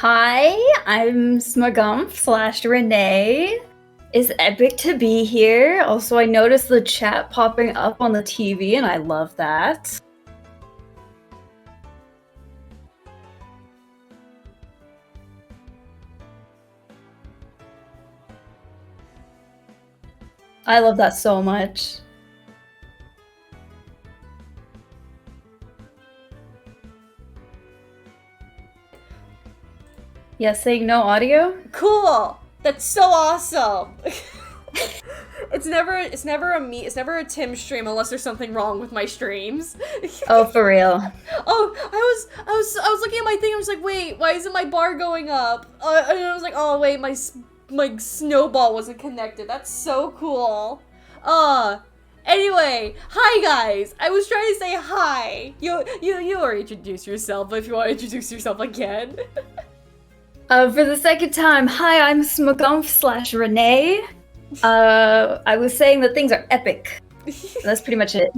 Hi, I'm Smagumph / Renee. It's epic to be here. Also, I noticed the chat popping up on the TV, and I love that. I love that so much. Yeah, saying no audio? Cool! That's so awesome! It's never a Tim stream unless there's something wrong with my streams. Oh, for real. Oh, I was looking at my thing, I was like, wait, why isn't my bar going up? And I was like, oh wait, my snowball wasn't connected. That's so cool. Anyway, hi guys! I was trying to say hi! You already introduced yourself, but if you want to introduce yourself again. For the second time, hi, I'm Smagumph / Renee. I was saying that things are epic. That's pretty much it.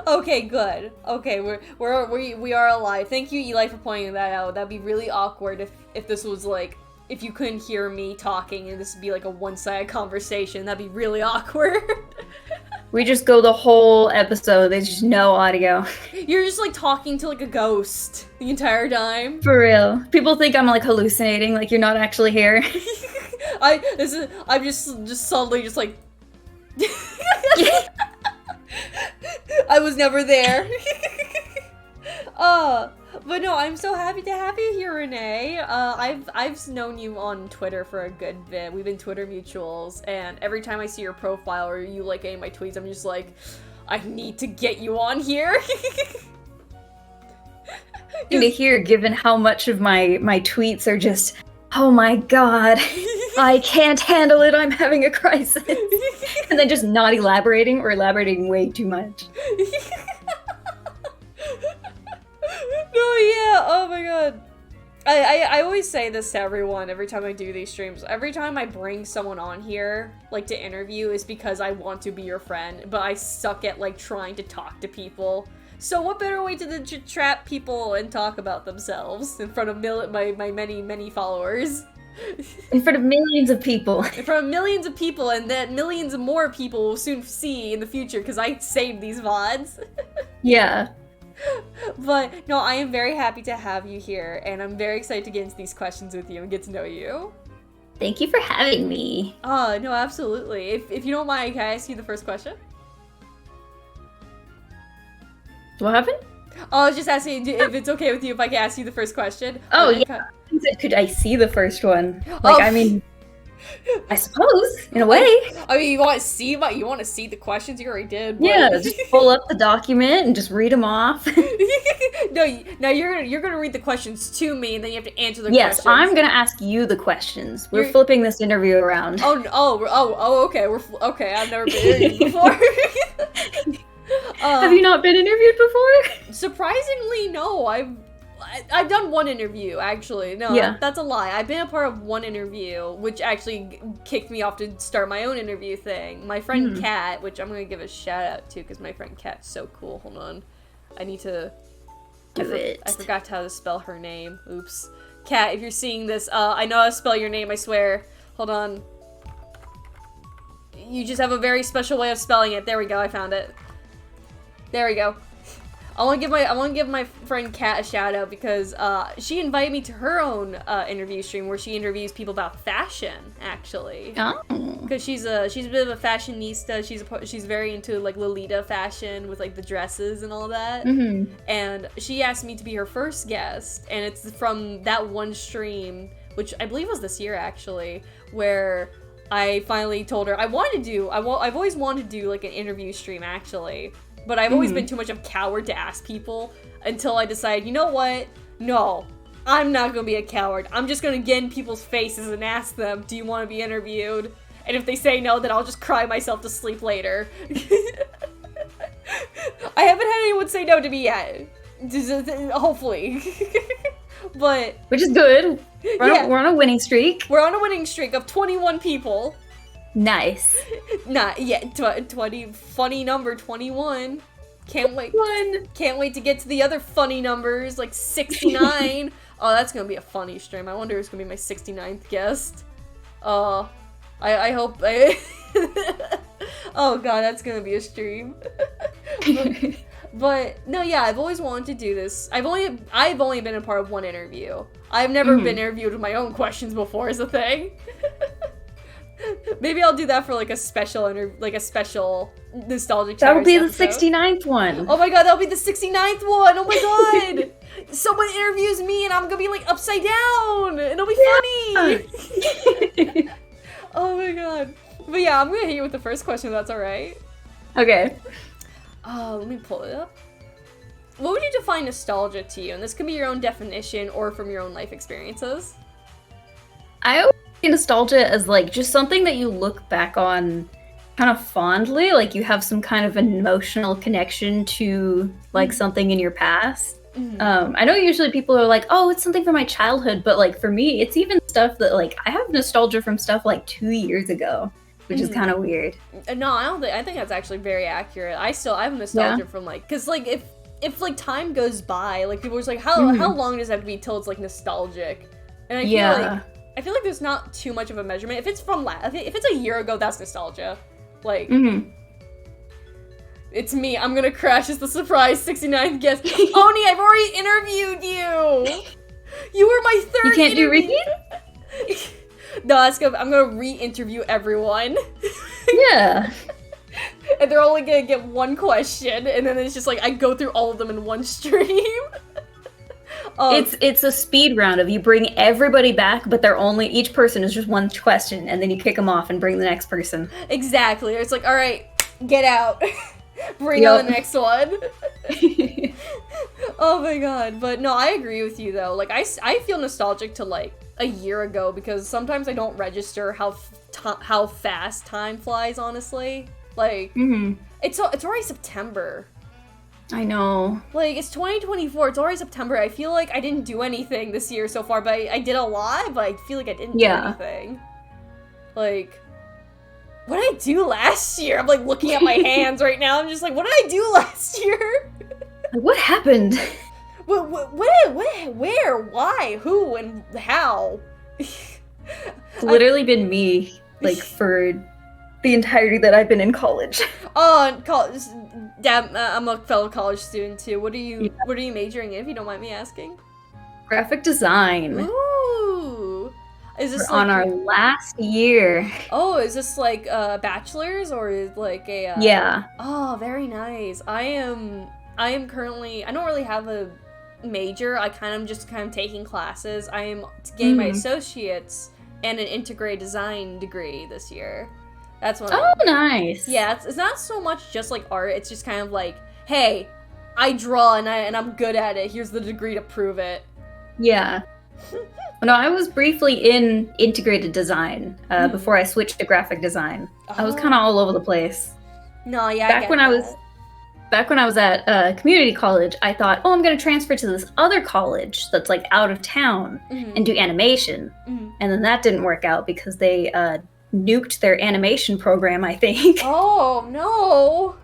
Okay, good. Okay, we are alive. Thank you, Eli, for pointing that out. That'd be really awkward if this was like, if you couldn't hear me talking and this would be like a one-sided conversation. That'd be really awkward. We just go the whole episode. There's just no audio. You're just like talking to like a ghost the entire time. For real. People think I'm like hallucinating, like you're not actually here. I'm just suddenly just like I was never there. But no, I'm so happy to have you here, Renee. I've known you on Twitter for a good bit. We've been Twitter mutuals, and every time I see your profile or you like any of my tweets, I'm just like, I need to get you on here. To hear, given how much of my tweets are just, oh my god, I can't handle it, I'm having a crisis. And then just not elaborating or elaborating way too much. No, yeah, oh my god. I always say this to everyone every time I do these streams. Every time I bring someone on here, like, to interview, is because I want to be your friend, but I suck at, like, trying to talk to people. So what better way to trap people and talk about themselves in front of my many followers? In front of millions of people. In front of millions of people, and that millions of more people will soon see in the future, because I saved these VODs. Yeah. But, no, I am very happy to have you here, and I'm very excited to get into these questions with you and get to know you. Thank you for having me. No, absolutely. If you don't mind, can I ask you the first question? What happened? I was just asking if it's okay with you if I can ask you the first question. Oh, yeah. Could I see the first one? Like, I mean, I suppose, in a way. I mean, you want to see the questions? You already did. But... Yeah, just pull up the document and just read them off. No, now you're gonna read the questions to me, and then you have to answer the questions. questions. Yes, I'm gonna ask you the questions. We're flipping this interview around. Okay. Okay. I've never been interviewed before. Have you not been interviewed before? Surprisingly, no. I've done one interview, actually. No, yeah. That's a lie. I've been a part of one interview, which actually kicked me off to start my own interview thing. My friend Kat, which I'm going to give a shout out to because my friend Kat's so cool. Hold on. I need to... I forgot how to spell her name. Oops. Kat, if you're seeing this, I know how to spell your name, I swear. Hold on. You just have a very special way of spelling it. There we go, I found it. There we go. I want to give my friend Kat a shout out because she invited me to her own interview stream where she interviews people about fashion, actually. Oh. Because she's a bit of a fashionista. She's very into like Lolita fashion with like the dresses and all that. Mm-hmm. And she asked me to be her first guest, and it's from that one stream, which I believe was this year actually, where I finally told her I've always wanted to do like an interview stream actually. But I've always been too much of a coward to ask people until I decided, you know what? No, I'm not going to be a coward. I'm just going to get in people's faces and ask them, do you want to be interviewed? And if they say no, then I'll just cry myself to sleep later. I haven't had anyone say no to me yet. Hopefully. But... Which is good. We're on a winning streak. We're on a winning streak of 21 people. Nice. Not yet. 20. Funny number 21. Can't wait. Can't wait to get to the other funny numbers like 69. Oh, that's gonna be a funny stream. I wonder who's gonna be my 69th guest. I hope. Oh god, that's gonna be a stream. But no, yeah, I've always wanted to do this. I've only been a part of one interview. I've never been interviewed with my own questions before. Is the thing. Maybe I'll do that for like a special nostalgic. That would be the 69th one. Oh my god, that'll be the 69th one. Oh my god. Someone interviews me and I'm gonna be like upside down. And it'll be funny. Oh my god. But yeah, I'm gonna hit you with the first question if that's alright. Okay. Let me pull it up. What would you define nostalgia to you? And this can be your own definition or from your own life experiences. I always see nostalgia as like just something that you look back on kind of fondly, like you have some kind of emotional connection to like something in your past. I know usually people are like, oh, it's something from my childhood, but like for me, it's even stuff that like I have nostalgia from stuff like 2 years ago, which is kind of weird. No, I think that's actually very accurate. I have nostalgia from like, cause like if like time goes by, like people are just like, how long does it have to be till it's like nostalgic? And I feel like there's not too much of a measurement. If it's from if it's a year ago, that's nostalgia. Like, It's me. I'm gonna crash as the surprise 69th guest. Oni, I've already interviewed you! You were my third You can't interview. do read? No, that's good. I'm gonna re-interview everyone. Yeah. And they're only gonna get one question, and then it's just like, I go through all of them in one stream. It's a speed round of you bring everybody back, but each person is just one question, and then you kick them off and bring the next person. Exactly. It's like, alright, get out. Bring on the next one. Oh my god. But no, I agree with you though. Like, I feel nostalgic to like a year ago because sometimes I don't register how fast time flies, honestly. Like, it's already September. I know. Like, it's 2024. It's already September. I feel like I didn't do anything this year so far, but I did a lot, but I feel like I didn't do anything. Like, what did I do last year? I'm like looking at my hands right now. I'm just like, what did I do last year? What happened? Where? Why? Who? And how? It's literally been me, like, for the entirety that I've been in college. Oh, college. Damn, I'm a fellow college student too. What are you majoring in, if you don't mind me asking? Graphic design. Ooh. Is this We're on our last year? Oh, is this like a bachelor's or is like a? Yeah. Oh, very nice. I am currently. I don't really have a major. I kind of taking classes. I am getting my associates and an integrated design degree this year. That's what. Oh, nice. Yeah, it's not so much just like art. It's just kind of like, hey, I draw and I'm good at it. Here's the degree to prove it. Yeah. No, I was briefly in integrated design before I switched to graphic design. I was kind of all over the place. No, yeah. Back when I was at community college, I thought, oh, I'm going to transfer to this other college that's like out of town and do animation. And then that didn't work out because they nuked their animation program, I think. Oh, no.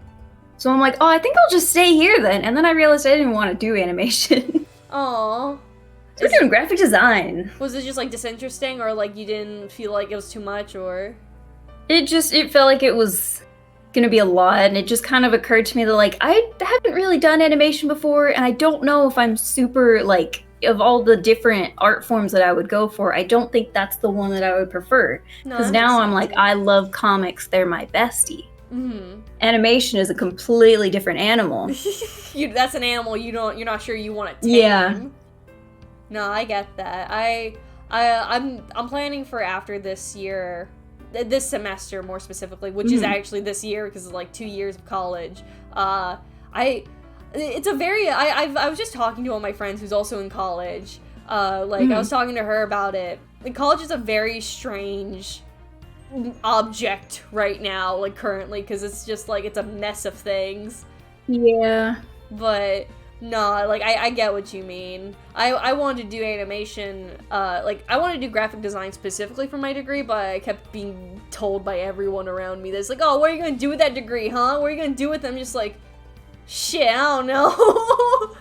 So I'm like, oh, I think I'll just stay here then. And then I realized I didn't want to do animation. Oh. So we're doing graphic design. Was it just like disinteresting, or like you didn't feel like it was too much, or? It felt like it was gonna be a lot, and it just kind of occurred to me that like I haven't really done animation before, and I don't know if I'm super like, of all the different art forms that I would go for, I don't think that's the one that I would prefer. Because now I'm like, I love comics, they're my bestie. Animation is a completely different animal. That's an animal you're not sure you want to tame. Yeah. No, I get that. I'm planning for after this year, this semester more specifically, which is actually this year because it's like 2 years of college. I was just talking to one of my friends who's also in college. I was talking to her about it. Like, college is a very strange object right now, like currently, because it's just like it's a mess of things. Yeah. But no, like I get what you mean. I wanted to do animation, I wanted to do graphic design specifically for my degree, but I kept being told by everyone around me that's like, oh, what are you gonna do with that degree, huh? What are you gonna do with them? Just like, shit, I don't know.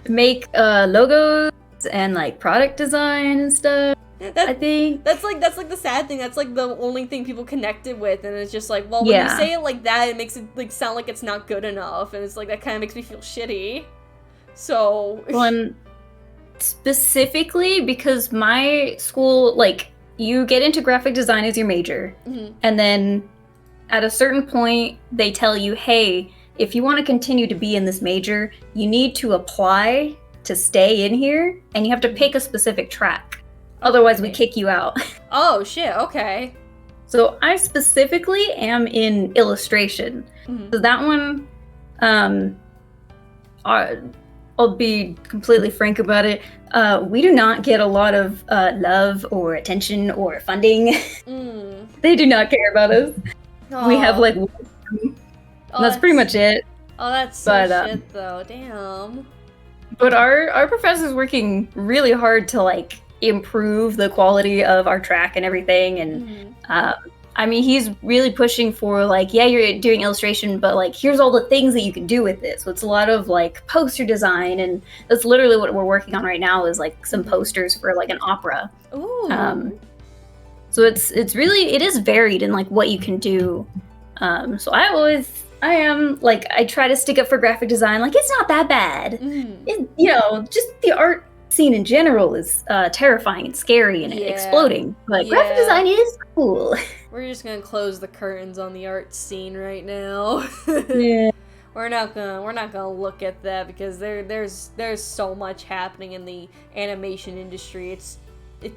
Make logos and like product design and stuff. I think that's like the sad thing. That's like the only thing people connected with, and it's just like, well, when you say it like that, it makes it like sound like it's not good enough, and it's like that kind of makes me feel shitty. So, and specifically because my school, like, you get into graphic design as your major, and then at a certain point, they tell you, hey, if you want to continue to be in this major, you need to apply to stay in here, and you have to pick a specific track. Otherwise, we kick you out. Oh, shit, okay. So I specifically am in illustration. So that one, I'll be completely frank about it. We do not get a lot of love or attention or funding. They do not care about us. Aww. We have like, that's pretty much it. Oh, that's so shit though. Damn. But our professor's working really hard to like improve the quality of our track and everything, and I mean, he's really pushing for like, yeah, you're doing illustration, but like, here's all the things that you can do with it. So it's a lot of like poster design, and that's literally what we're working on right now is like some posters for like an opera. Ooh. So it is varied in like what you can do. So I I am, like, I try to stick up for graphic design. Like, it's not that bad. Just the art scene in general is terrifying and scary and exploding. But graphic design is cool. We're just gonna close the curtains on the art scene right now. Yeah. We're not gonna look at that because there's so much happening in the animation industry. It's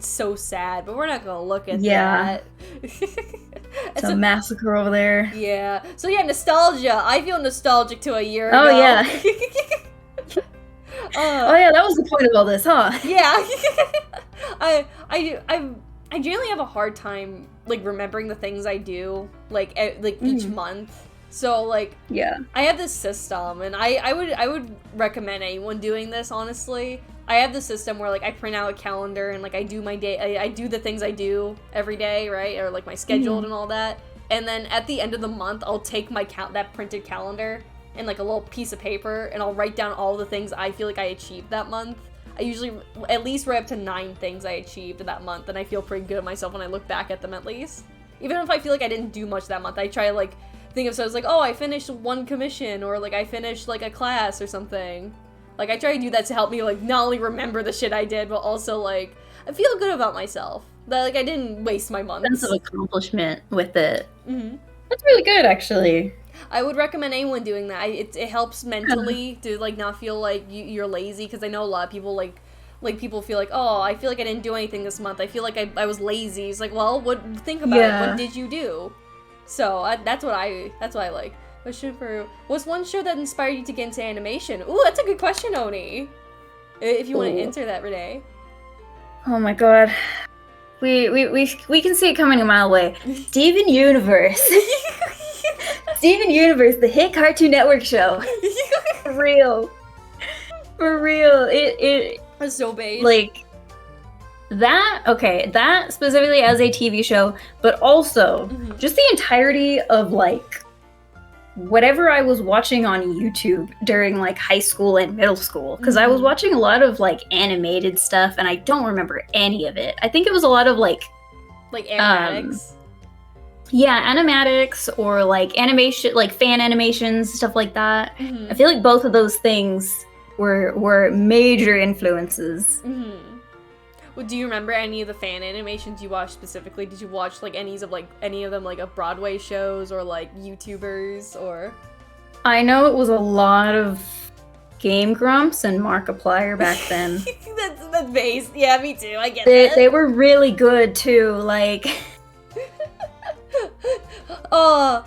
so sad, but we're not gonna look at that. It's a massacre over there. Yeah. So yeah, nostalgia. I feel nostalgic to a year ago. Oh yeah. Oh yeah, that was the point of all this, huh? Yeah. I generally have a hard time like remembering the things I do like each month. So like I have this system, and I would recommend anyone doing this, honestly. I have the system where like I print out a calendar and like I do my day, I do the things I do every day, right? Or like my scheduled and all that. And then at the end of the month, I'll take my that printed calendar and like a little piece of paper, and I'll write down all the things I feel like I achieved that month. I usually at least write up to 9 things I achieved that month, and I feel pretty good at myself when I look back at them at least. Even if I feel like I didn't do much that month, I try to like think of stuff like, oh, I finished 1 commission, or like I finished like a class or something. Like I try to do that to help me like not only remember the shit I did, but also like I feel good about myself. That like I didn't waste my months. Sense of accomplishment with it. That's really good, actually. I would recommend anyone doing that. It helps mentally to like not feel like you're lazy, because I know a lot of people like people feel like, oh, I feel like I didn't do anything this month. I feel like I was lazy. It's like, well, think about it. What did you do? So that's what I like. What's one show that inspired you to get into animation? Ooh, that's a good question, Oni. If you want to answer that, Renee. Oh my god. We can see it coming a mile away. Steven Universe. Steven Universe, the hit Cartoon Network show. For real. For real. It was so base. Like that specifically as a TV show, but also just the entirety of like whatever I was watching on YouTube during like high school and middle school, because I was watching a lot of like animated stuff and I don't remember any of it. I think it was a lot of like animatics. Animatics or like animation, like fan animations, stuff like that. I feel like both of those things were major influences. Well, do you remember any of the fan animations you watched specifically? Did you watch like any of them like Broadway shows or like YouTubers or? I know it was a lot of Game Grumps and Markiplier back then. that's base. Yeah, me too. I get that. They were really good too. Like. Was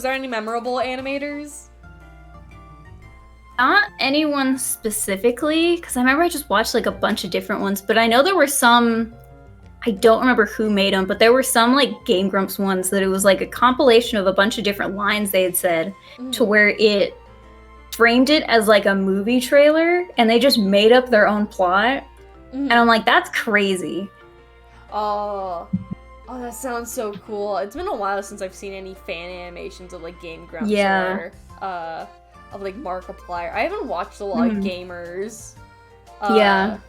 there any memorable animators? Not anyone specifically, because I remember I just watched like a bunch of different ones, but I know there were some, I don't remember who made them, but there were some like Game Grumps ones that it was like a compilation of a bunch of different lines they had said to where it framed it as like a movie trailer, and they just made up their own plot. And I'm like, that's crazy. Oh, that sounds so cool. It's been a while since I've seen any fan animations of like Game Grumps or of like Markiplier. I haven't watched a lot of gamers. Oh,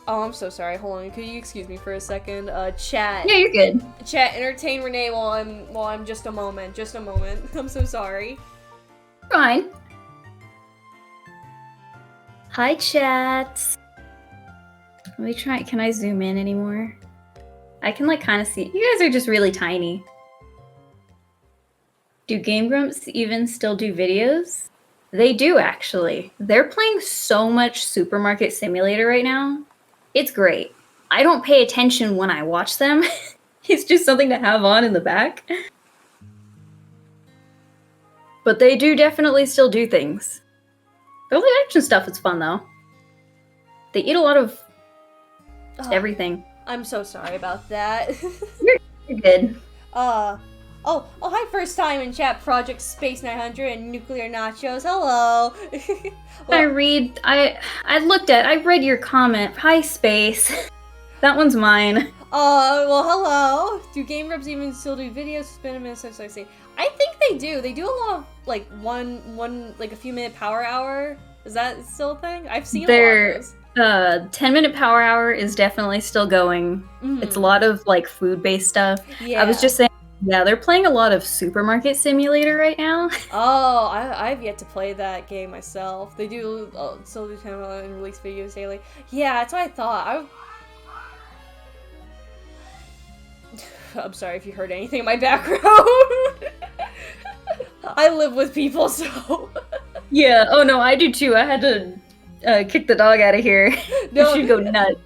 I'm so sorry. Hold on. Could you excuse me for a second? Chat. Yeah, you're good. Chat, entertain Renee while I'm just a moment. Just a moment. I'm so sorry. Fine. Hi, chat. Let me try. Can I zoom in anymore? I can like kind of see. You guys are just really tiny. Do Game Grumps even still do videos? They do, actually. They're playing so much Supermarket Simulator right now. It's great. I don't pay attention when I watch them. It's just something to have on in the back. But they do definitely still do things. The live action stuff is fun, though. They eat a lot of everything. I'm so sorry about that. You're good. Oh, hi, first time in chat, Project Space 900 and Nuclear Nachos. Hello. Well, I read your comment. Hi, Space. That one's mine. Well, hello. Do Game Grumps even still do videos? It's been a minute since I've seen. I think they do. They do a lot of, like, one like, a few minute power hour. Is that still a thing? I've seen a lot of those. 10-minute power hour is definitely still going. It's a lot of, like, food-based stuff. Yeah. I was just saying, Yeah, they're playing a lot of Supermarket Simulator right now. Oh, I've yet to play that game myself. They do still do kind of release videos daily. Yeah, that's what I thought. I'm sorry if you heard anything in my background. I live with people, so. Yeah. Oh no, I do too. I had to kick the dog out of here. No, she'd go nuts.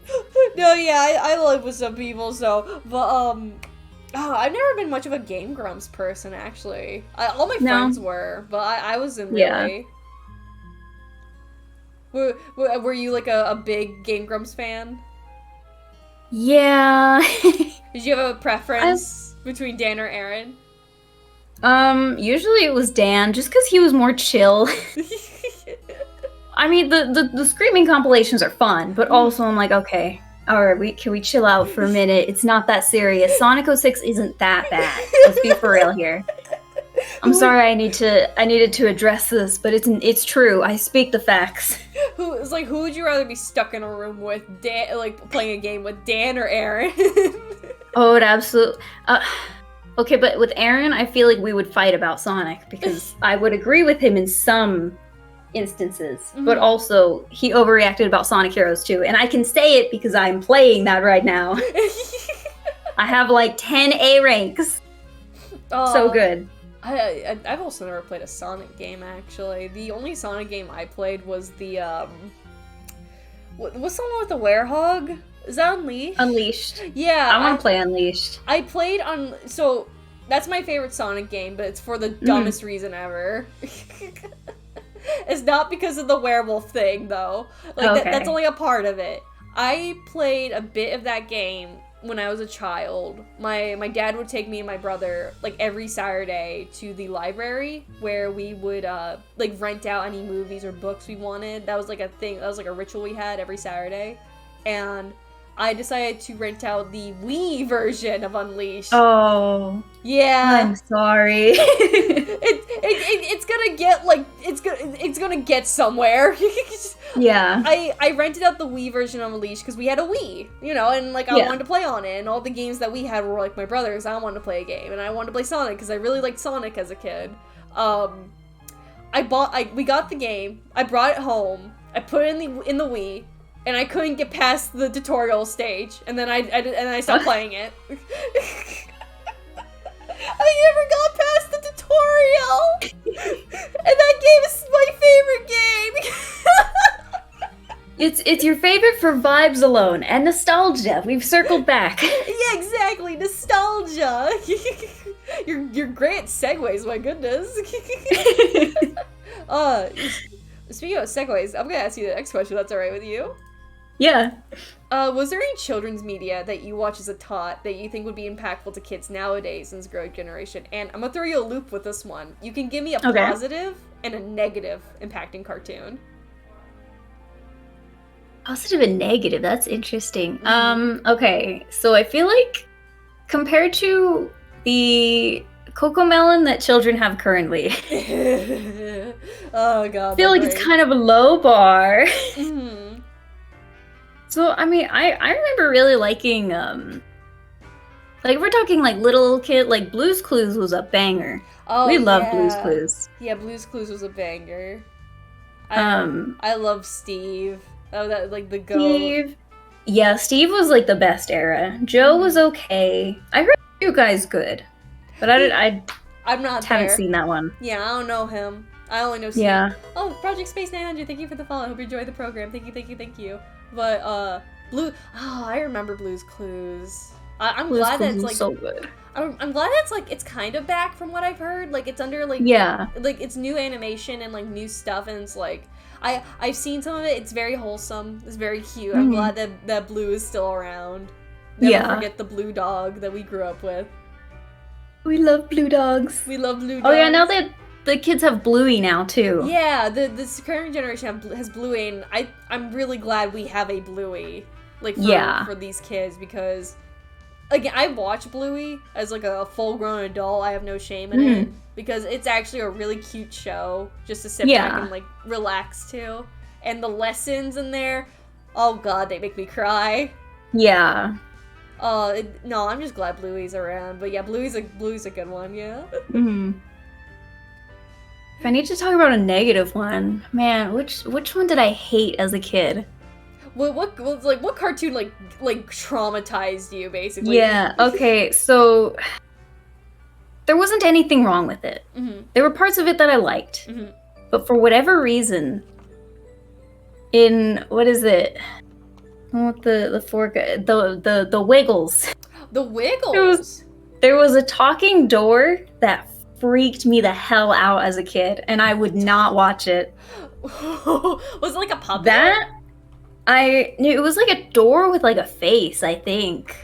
No, yeah, I live with some people, so. But oh, I've never been much of a Game Grumps person, actually. All my friends were, but I wasn't really. Yeah. Were you like a big Game Grumps fan? Yeah. Did you have a preference between Dan or Aaron? Usually it was Dan, just because he was more chill. I mean, the screaming compilations are fun, but also I'm like, okay, alright, can we chill out for a minute? It's not that serious. Sonic 06 isn't that bad. Let's be for real here. I'm sorry I needed to address this, but it's true. I speak the facts. Who would you rather be stuck in a room with, Dan, like playing a game with, Dan or Aaron? Oh, it absolutely. Okay, but with Aaron, I feel like we would fight about Sonic because I would agree with him in some instances, but also he overreacted about Sonic Heroes 2, and I can say it because I'm playing that right now. I have like 10 A ranks. So good. I've also never played a Sonic game, actually. The only Sonic game I played was the what's the one with the werehog? Is that Unleashed? Unleashed. Yeah. I want to play Unleashed. I played on... So, that's my favorite Sonic game, but it's for the dumbest reason ever. It's not because of the werewolf thing, though. Like, that's only a part of it. I played a bit of that game when I was a child. My dad would take me and my brother, like, every Saturday to the library, where we would, like, rent out any movies or books we wanted. That was, like, a thing. That was, like, a ritual we had every Saturday. And I decided to rent out the Wii version of Unleashed. Oh. Yeah. I'm sorry. It's gonna get, like, it's gonna get somewhere. Yeah. I rented out the Wii version of Unleashed because we had a Wii, you know, and, like, I wanted to play on it, and all the games that we had were, like, my brother's. I wanted to play a game, and I wanted to play Sonic because I really liked Sonic as a kid. We got the game, I brought it home, I put it in the Wii, and I couldn't get past the tutorial stage, and then I stopped playing it. I never got past the tutorial, and that game is my favorite game. It's your favorite for vibes alone and nostalgia. We've circled back. Yeah, exactly, nostalgia. You're great at segues, my goodness. Speaking of segues, I'm gonna ask you the next question. That's all right with you? Yeah. Was there any children's media that you watch as a tot that you think would be impactful to kids nowadays in this growing generation? And I'm gonna throw you a loop with this one. You can give me a positive and a negative impacting cartoon. Positive and negative, that's interesting. Okay, so I feel like compared to the Cocomelon that children have currently, oh god, I feel like it's kind of a low bar. So, I mean, I remember really liking, like, if we're talking, like, little kid, like, Blue's Clues was a banger. Oh, we love Blue's Clues. Yeah, Blue's Clues was a banger. I love Steve. Oh, that, like, the goat. Steve. Yeah, Steve was, like, the best era. Joe was okay. I heard you guys good. But I haven't seen that one. Yeah, I don't know him. I only know Steve. Yeah. Oh, Project Space 900, thank you for the follow. I hope you enjoyed the program. Thank you. But, I remember Blue's Clues. I'm glad that it's, like, so good. I'm glad that's, like, it's kind of back from what I've heard. Like, it's under, like, like, it's new animation and, like, new stuff, and it's, like, I've seen some of it. It's very wholesome. It's very cute. I'm glad that Blue is still around. Never forget the blue dog that we grew up with. We love blue dogs. We love blue dogs. Oh, yeah, now that the kids have Bluey now, too. Yeah, this current generation has Bluey, and I'm really glad we have a Bluey, like, for these kids, because, again, I watch Bluey as, like, a full-grown adult. I have no shame in it, because it's actually a really cute show, just to sit back and, like, relax to. And the lessons in there, oh god, they make me cry. Yeah. No, I'm just glad Bluey's around. But yeah, Bluey's a good one, yeah. Mm-hmm. If I need to talk about a negative one, man, which one did I hate as a kid? What cartoon like traumatized you basically? Yeah, okay, so there wasn't anything wrong with it. Mm-hmm. There were parts of it that I liked. Mm-hmm. But for whatever reason, in what is it? What the fork the Wiggles. The Wiggles. There was a talking door that freaked me the hell out as a kid, and I would not watch it. Was it like a puppet? It was like a door with like a face, I think.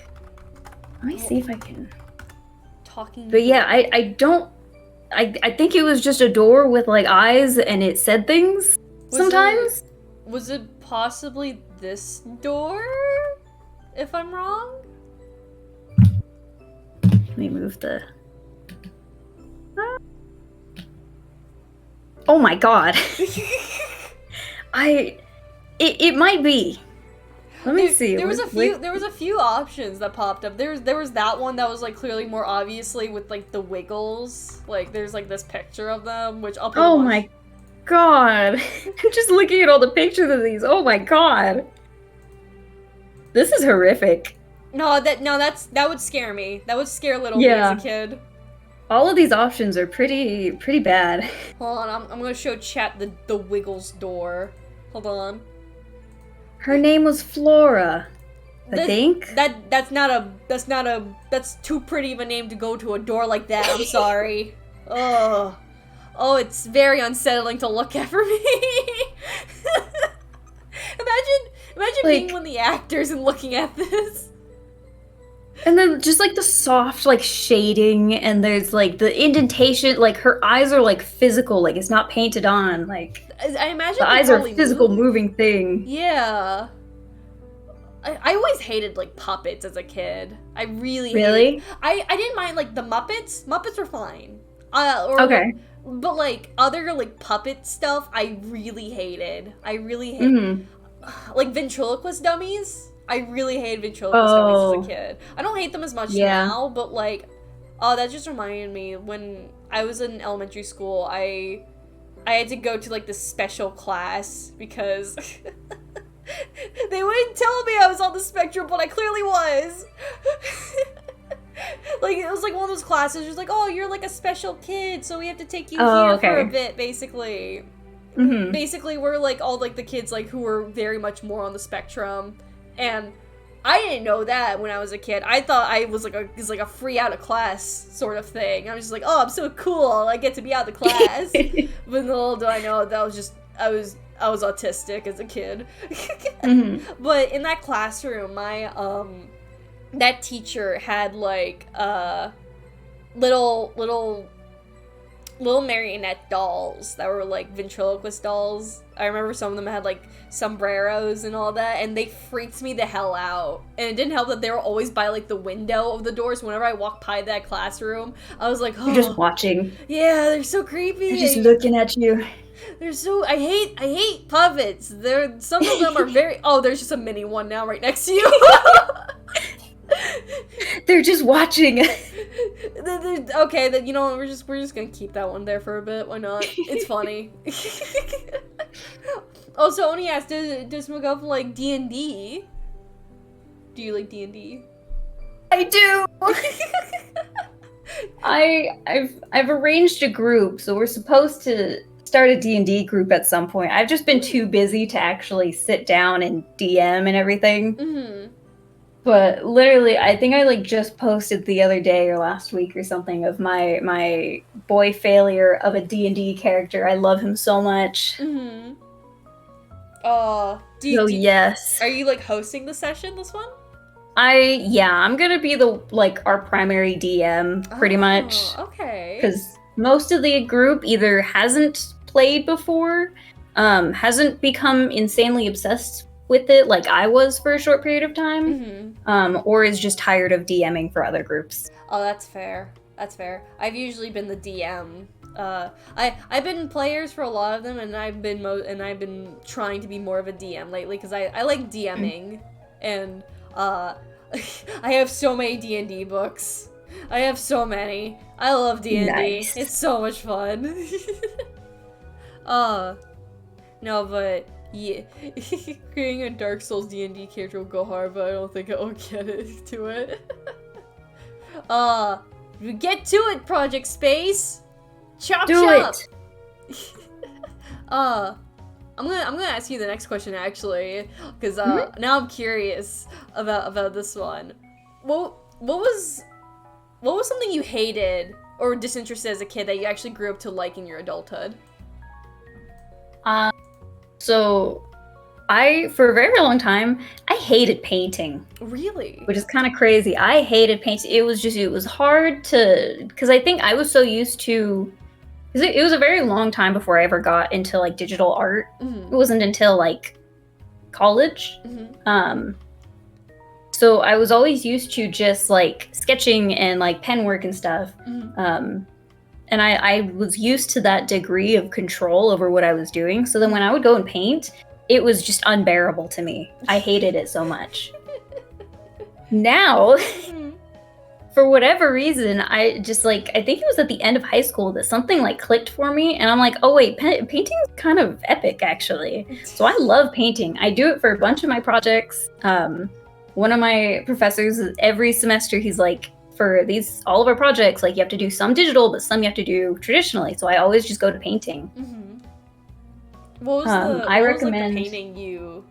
Let me see if I can. Talking. But yeah, I don't. I think it was just a door with like eyes, and it said things sometimes. Was it possibly this door? If I'm wrong? Let me move the... Oh my god. It might be. Let me see. There was a few options that popped up. There was that one that was like clearly more obviously with like the Wiggles. Like there's like this picture of them, which I'll put. Oh my god. I'm just looking at all the pictures of these. Oh my god. This is horrific. No, that would scare me. That would scare little me as a kid. All of these options are pretty bad. Hold on, I'm gonna show chat the Wiggles door. Hold on. Her name was Flora. I think. That's too pretty of a name to go to a door like that. I'm sorry. Oh, it's very unsettling to look at for me. Imagine like, being one of the actors and looking at this. And then just like the soft like shading, and there's like the indentation, like her eyes are like physical, like it's not painted on, like I imagine the eyes are a physical moving thing. Yeah. I always hated like puppets as a kid. I really I didn't mind like the Muppets. Muppets were fine. Okay. But like other like puppet stuff I really hated. Like ventriloquist dummies. I really hated ventriloquist dummies as a kid. I don't hate them as much now, but like, that just reminded me when I was in elementary school, I had to go to like this special class because they wouldn't tell me I was on the spectrum, but I clearly was. Like, it was like one of those classes, just like, oh, you're like a special kid, so we have to take you here for a bit, basically. Mm-hmm. Basically, we're like all like the kids like who were very much more on the spectrum. And I didn't know that when I was a kid. I thought I was like a free out of class sort of thing. I was just like, oh, I'm so cool. I get to be out of class. But little do I know that was just I was autistic as a kid. Mm-hmm. But in that classroom, my that teacher had like little marionette dolls that were like ventriloquist dolls. I remember some of them had like sombreros and all that, and they freaked me the hell out. And it didn't help that they were always by like the window of the doors. Whenever I walked by that classroom, I was like, oh, you're just watching. Yeah, they're so creepy. They're just looking at you. They're so I hate puppets. Some of them are very there's just a mini one now right next to you. They're just watching. Okay, then we're just gonna keep that one there for a bit. Why not? It's funny. Also, Oni asked, does Smagumph like D&D? Do you like D&D? I do. I've arranged a group, so we're supposed to start a D&D group at some point. I've just been too busy to actually sit down and DM and everything. Mm-hmm. But literally, I think I like just posted the other day or last week or something of my boy failure of a D&D character. I love him so much. Mm-hmm. Yes. Are you like hosting the session this one? I'm gonna be our primary DM pretty much. Okay. Because most of the group either hasn't played before, hasn't become insanely obsessed with it like I was for a short period of time, mm-hmm. Or is just tired of DMing for other groups. Oh, that's fair. That's fair. I've usually been the DM. I've been players for a lot of them, and I've been trying to be more of a DM lately because I like DMing, and I have so many D&D books. I have so many. I love D&D. Nice. It's so much fun. No, but yeah, creating a Dark Souls D&D character will go hard, but I don't think I'll get it to it. Get to it, Project Space. Chop chop. Do it. I'm gonna ask you the next question actually, because now I'm curious about this one. What was something you hated or disinterested as a kid that you actually grew up to like in your adulthood? So for a very long time, I hated painting. Really? Which is kind of crazy. I hated painting. It was hard because I think I was so used to, because it was a very long time before I ever got into like digital art. Mm-hmm. It wasn't until like college. Mm-hmm. So I was always used to just like sketching and like pen work and stuff. Mm-hmm. And I was used to that degree of control over what I was doing. So then when I would go and paint, it was just unbearable to me. I hated it so much. Now, for whatever reason, I think it was at the end of high school that something like clicked for me. And I'm like, oh wait, painting's kind of epic actually. So I love painting. I do it for a bunch of my projects. One of my professors, every semester, he's like, for all of our projects, like you have to do some digital, but some you have to do traditionally. So I always just go to painting. Mm-hmm. What was the painting you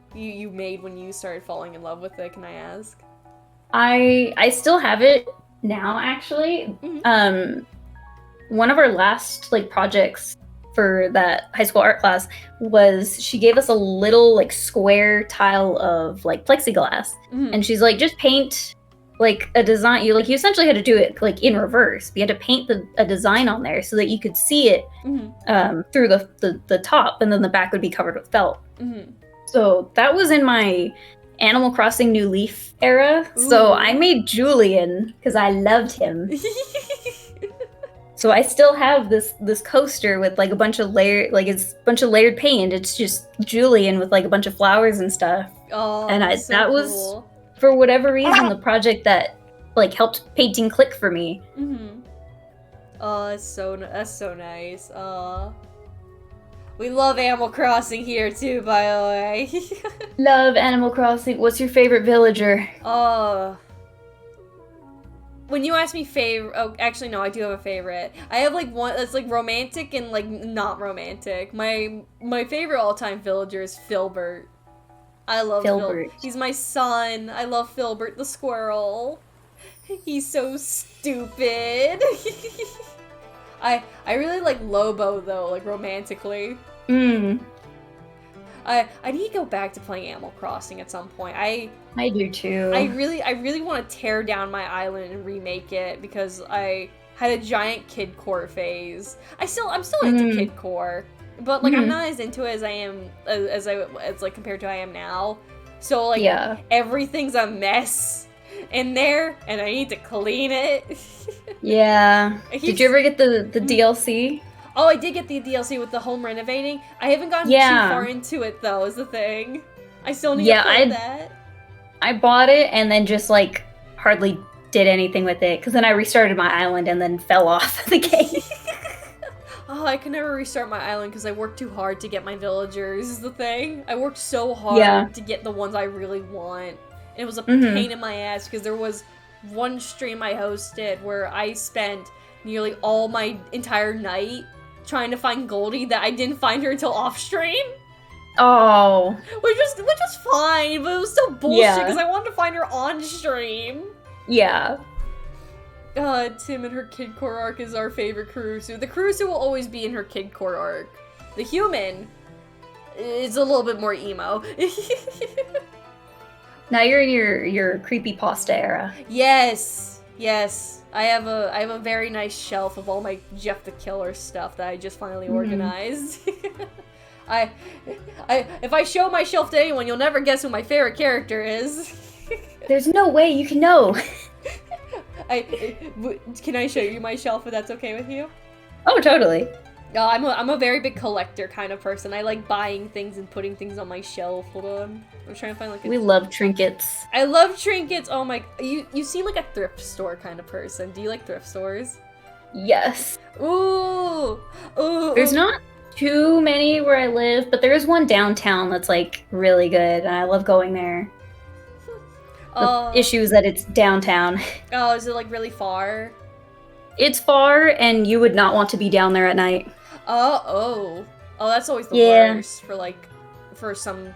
made when you started falling in love with it? Can I ask? I still have it now, actually. Mm-hmm. One of our last like projects for that high school art class was she gave us a little like square tile of like plexiglass, and she's like, just paint like a design. You essentially had to do it like in reverse. You had to paint a design on there so that you could see it through the top, and then the back would be covered with felt. So that was in my Animal Crossing New Leaf era. Ooh. So I made Julian because I loved him. So I still have this coaster with like a bunch of layered paint. It's just Julian with like a bunch of flowers and stuff. Oh, and so that cool. Was, for whatever reason, the project that like helped painting click for me. Oh, that's so nice. We love Animal Crossing here too, by the way. Love Animal Crossing. What's your favorite villager? When you ask me favorite, oh, actually no, I do have a favorite. I have like one that's like romantic and like not romantic. My favorite all-time villager is Filbert. I love Filbert. He's my son. I love Filbert the squirrel. He's so stupid. I really like Lobo though, like romantically. I need to go back to playing Animal Crossing at some point. I do too. I really want to tear down my island and remake it because I had a giant Kid Core phase. I'm still into Kid Core, but like I'm not as into it as I am as like compared to I am now. So like everything's a mess in there, and I need to clean it. Yeah. Did you ever get the DLC? Oh, I did get the DLC with the home renovating. I haven't gotten too far into it though, is the thing. I still need to play that. I bought it and then just like hardly did anything with it because then I restarted my island and then fell off the game. Oh, I can never restart my island because I worked too hard to get my villagers, is the thing. I worked so hard to get the ones I really want. And it was a pain in my ass because there was one stream I hosted where I spent nearly all my entire night trying to find Goldie that I didn't find her until off stream. Oh. Which was fine, but it was so bullshit because I wanted to find her on stream. Yeah. Tim and her Kid Core arc is our favorite Kurusu. The Kurusu will always be in her Kid Core arc. The human is a little bit more emo. Now you're in your creepypasta era. Yes. I have a very nice shelf of all my Jeff the Killer stuff that I just finally organized. If I show my shelf to anyone, you'll never guess who my favorite character is. There's no way you can know. Can I show you my shelf if that's okay with you? Oh, totally. I'm a very big collector kind of person. I like buying things and putting things on my shelf. Hold on. I'm trying to find like We love trinkets. I love trinkets. Oh my, you seem like a thrift store kind of person. Do you like thrift stores? Yes. Ooh. Ooh. There's not too many where I live, but there is one downtown that's like really good, and I love going there. The issue is that it's downtown. Oh, is it like really far? It's far, and you would not want to be down there at night. Oh, that's always the worst for like, for some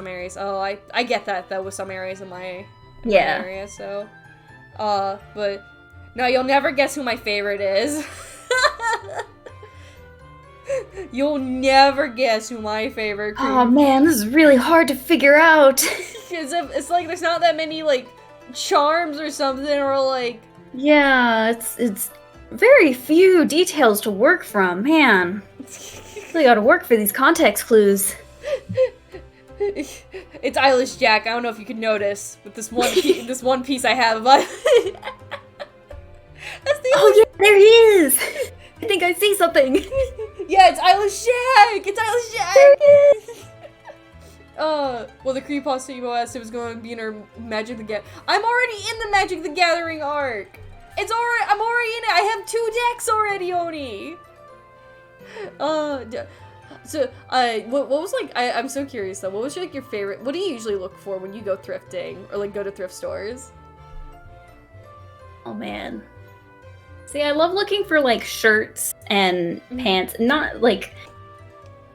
areas. Oh, I get that though with some areas in my area. So, but no, you'll never guess who my favorite is. You'll never guess who my favorite. Oh man, this is really hard to figure out. It's like there's not that many like charms or something, or like. Yeah, it's very few details to work from, man. Really gotta work for these context clues. It's Eyelash Jack. I don't know if you can notice with this one piece I have. But that's the oh yeah, there he is. I think I see something. Yeah, it's Eyelash Jack. It's Eyelash Jack. There he is. Well, the creepypasta emo asked it was going to be in her Magic the Gathering. I'm already in the Magic the Gathering arc. I'm already in it. I have 2 decks already, Oni. So, what was like? I'm so curious though. What was like your favorite? What do you usually look for when you go thrifting or like go to thrift stores? Oh man. See, I love looking for like shirts and pants. Not like,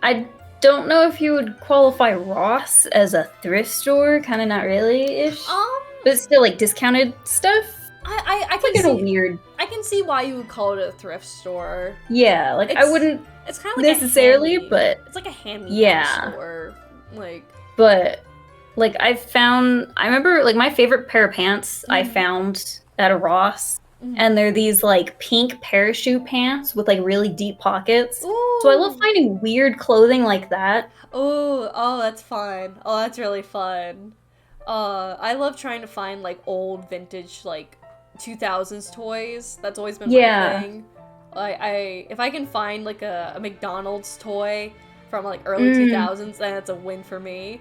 I don't know if you would qualify Ross as a thrift store. Kind of not really-ish. But it's still like discounted stuff. I can see, weird. I can see why you would call it a thrift store. Yeah, like I wouldn't. It's kind of like necessarily, but it's like a hand-me-down store, like. But like I remember like my favorite pair of pants I found at a Ross, and they're these like pink parachute pants with like really deep pockets. Ooh. So I love finding weird clothing like that. Oh, that's fun. Oh, that's really fun. I love trying to find like old vintage like 2000s toys. That's always been my thing. If I can find like a McDonald's toy from like early 2000s, then it's a win for me.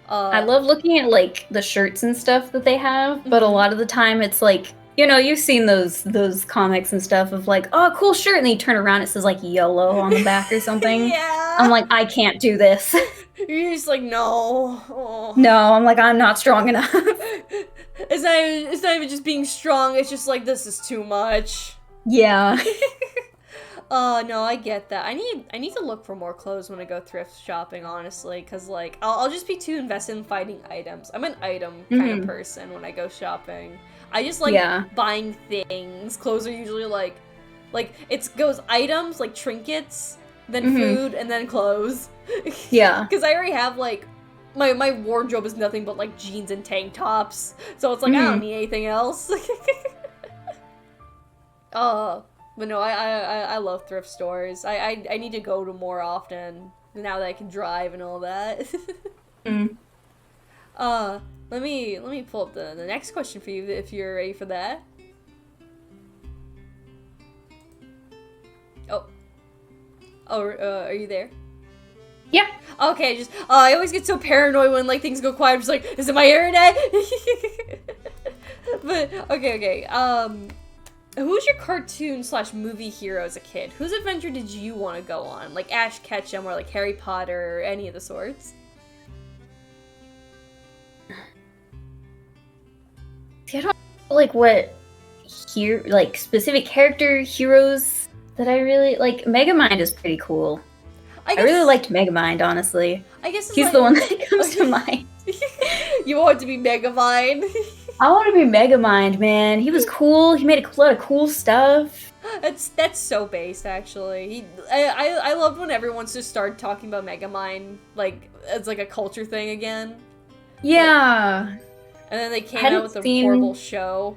I love looking at like the shirts and stuff that they have, but a lot of the time it's like, you know, you've seen those comics and stuff of like, oh, cool shirt, and then you turn around, it says like YOLO on the back or something. Yeah. I'm like, I can't do this. You're just like, no. Oh. No, I'm like, I'm not strong enough. It's not even just being strong, it's just like, this is too much. Yeah. No, I get that. I need to look for more clothes when I go thrift shopping, honestly, because like I'll just be too invested in finding items. I'm an item kind of person when I go shopping. I just like buying things. Clothes are usually like it goes items like trinkets, then food, and then clothes. Yeah. Because I already have like my wardrobe is nothing but like jeans and tank tops, so it's like I don't need anything else. But no, I love thrift stores. I need to go to more often now that I can drive and all that. Let me pull up the next question for you if you're ready for that. Are you there? Yeah. Okay, just I always get so paranoid when like things go quiet. I'm just like, is it my internet? But okay. Who's your cartoon/movie hero as a kid? Whose adventure did you want to go on? Like Ash Ketchum or like Harry Potter or any of the sorts? See, I don't know, like what like specific character heroes that I really like. Megamind is pretty cool. I really liked Megamind, honestly. I guess he's the one that comes to mind. You want to be Megamind? I want to be Megamind, man. He was cool. He made a lot of cool stuff. That's so based, actually. I loved when everyone just started talking about Megamind like as like a culture thing again. Yeah. Like, and then they came out with a horrible show.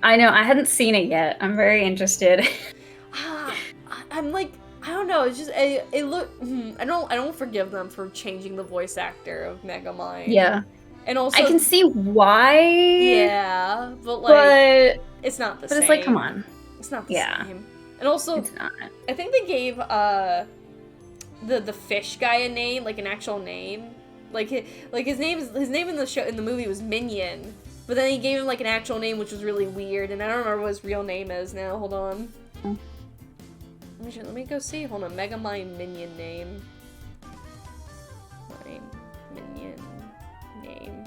I know. I hadn't seen it yet. I'm very interested. I'm like, I don't know. It's just it look. I don't forgive them for changing the voice actor of Megamind. Yeah. And also, I can see why. Yeah, but like, it's not the same. But it's like, come on. It's not the same. And also, It's not. I think they gave the fish guy a name, like an actual name. Like his name in the movie was Minion, but then he gave him like an actual name, which was really weird, and I don't remember what his real name is now. Hold on. Let me go see. Hold on. Megamind Minion name. Minion name.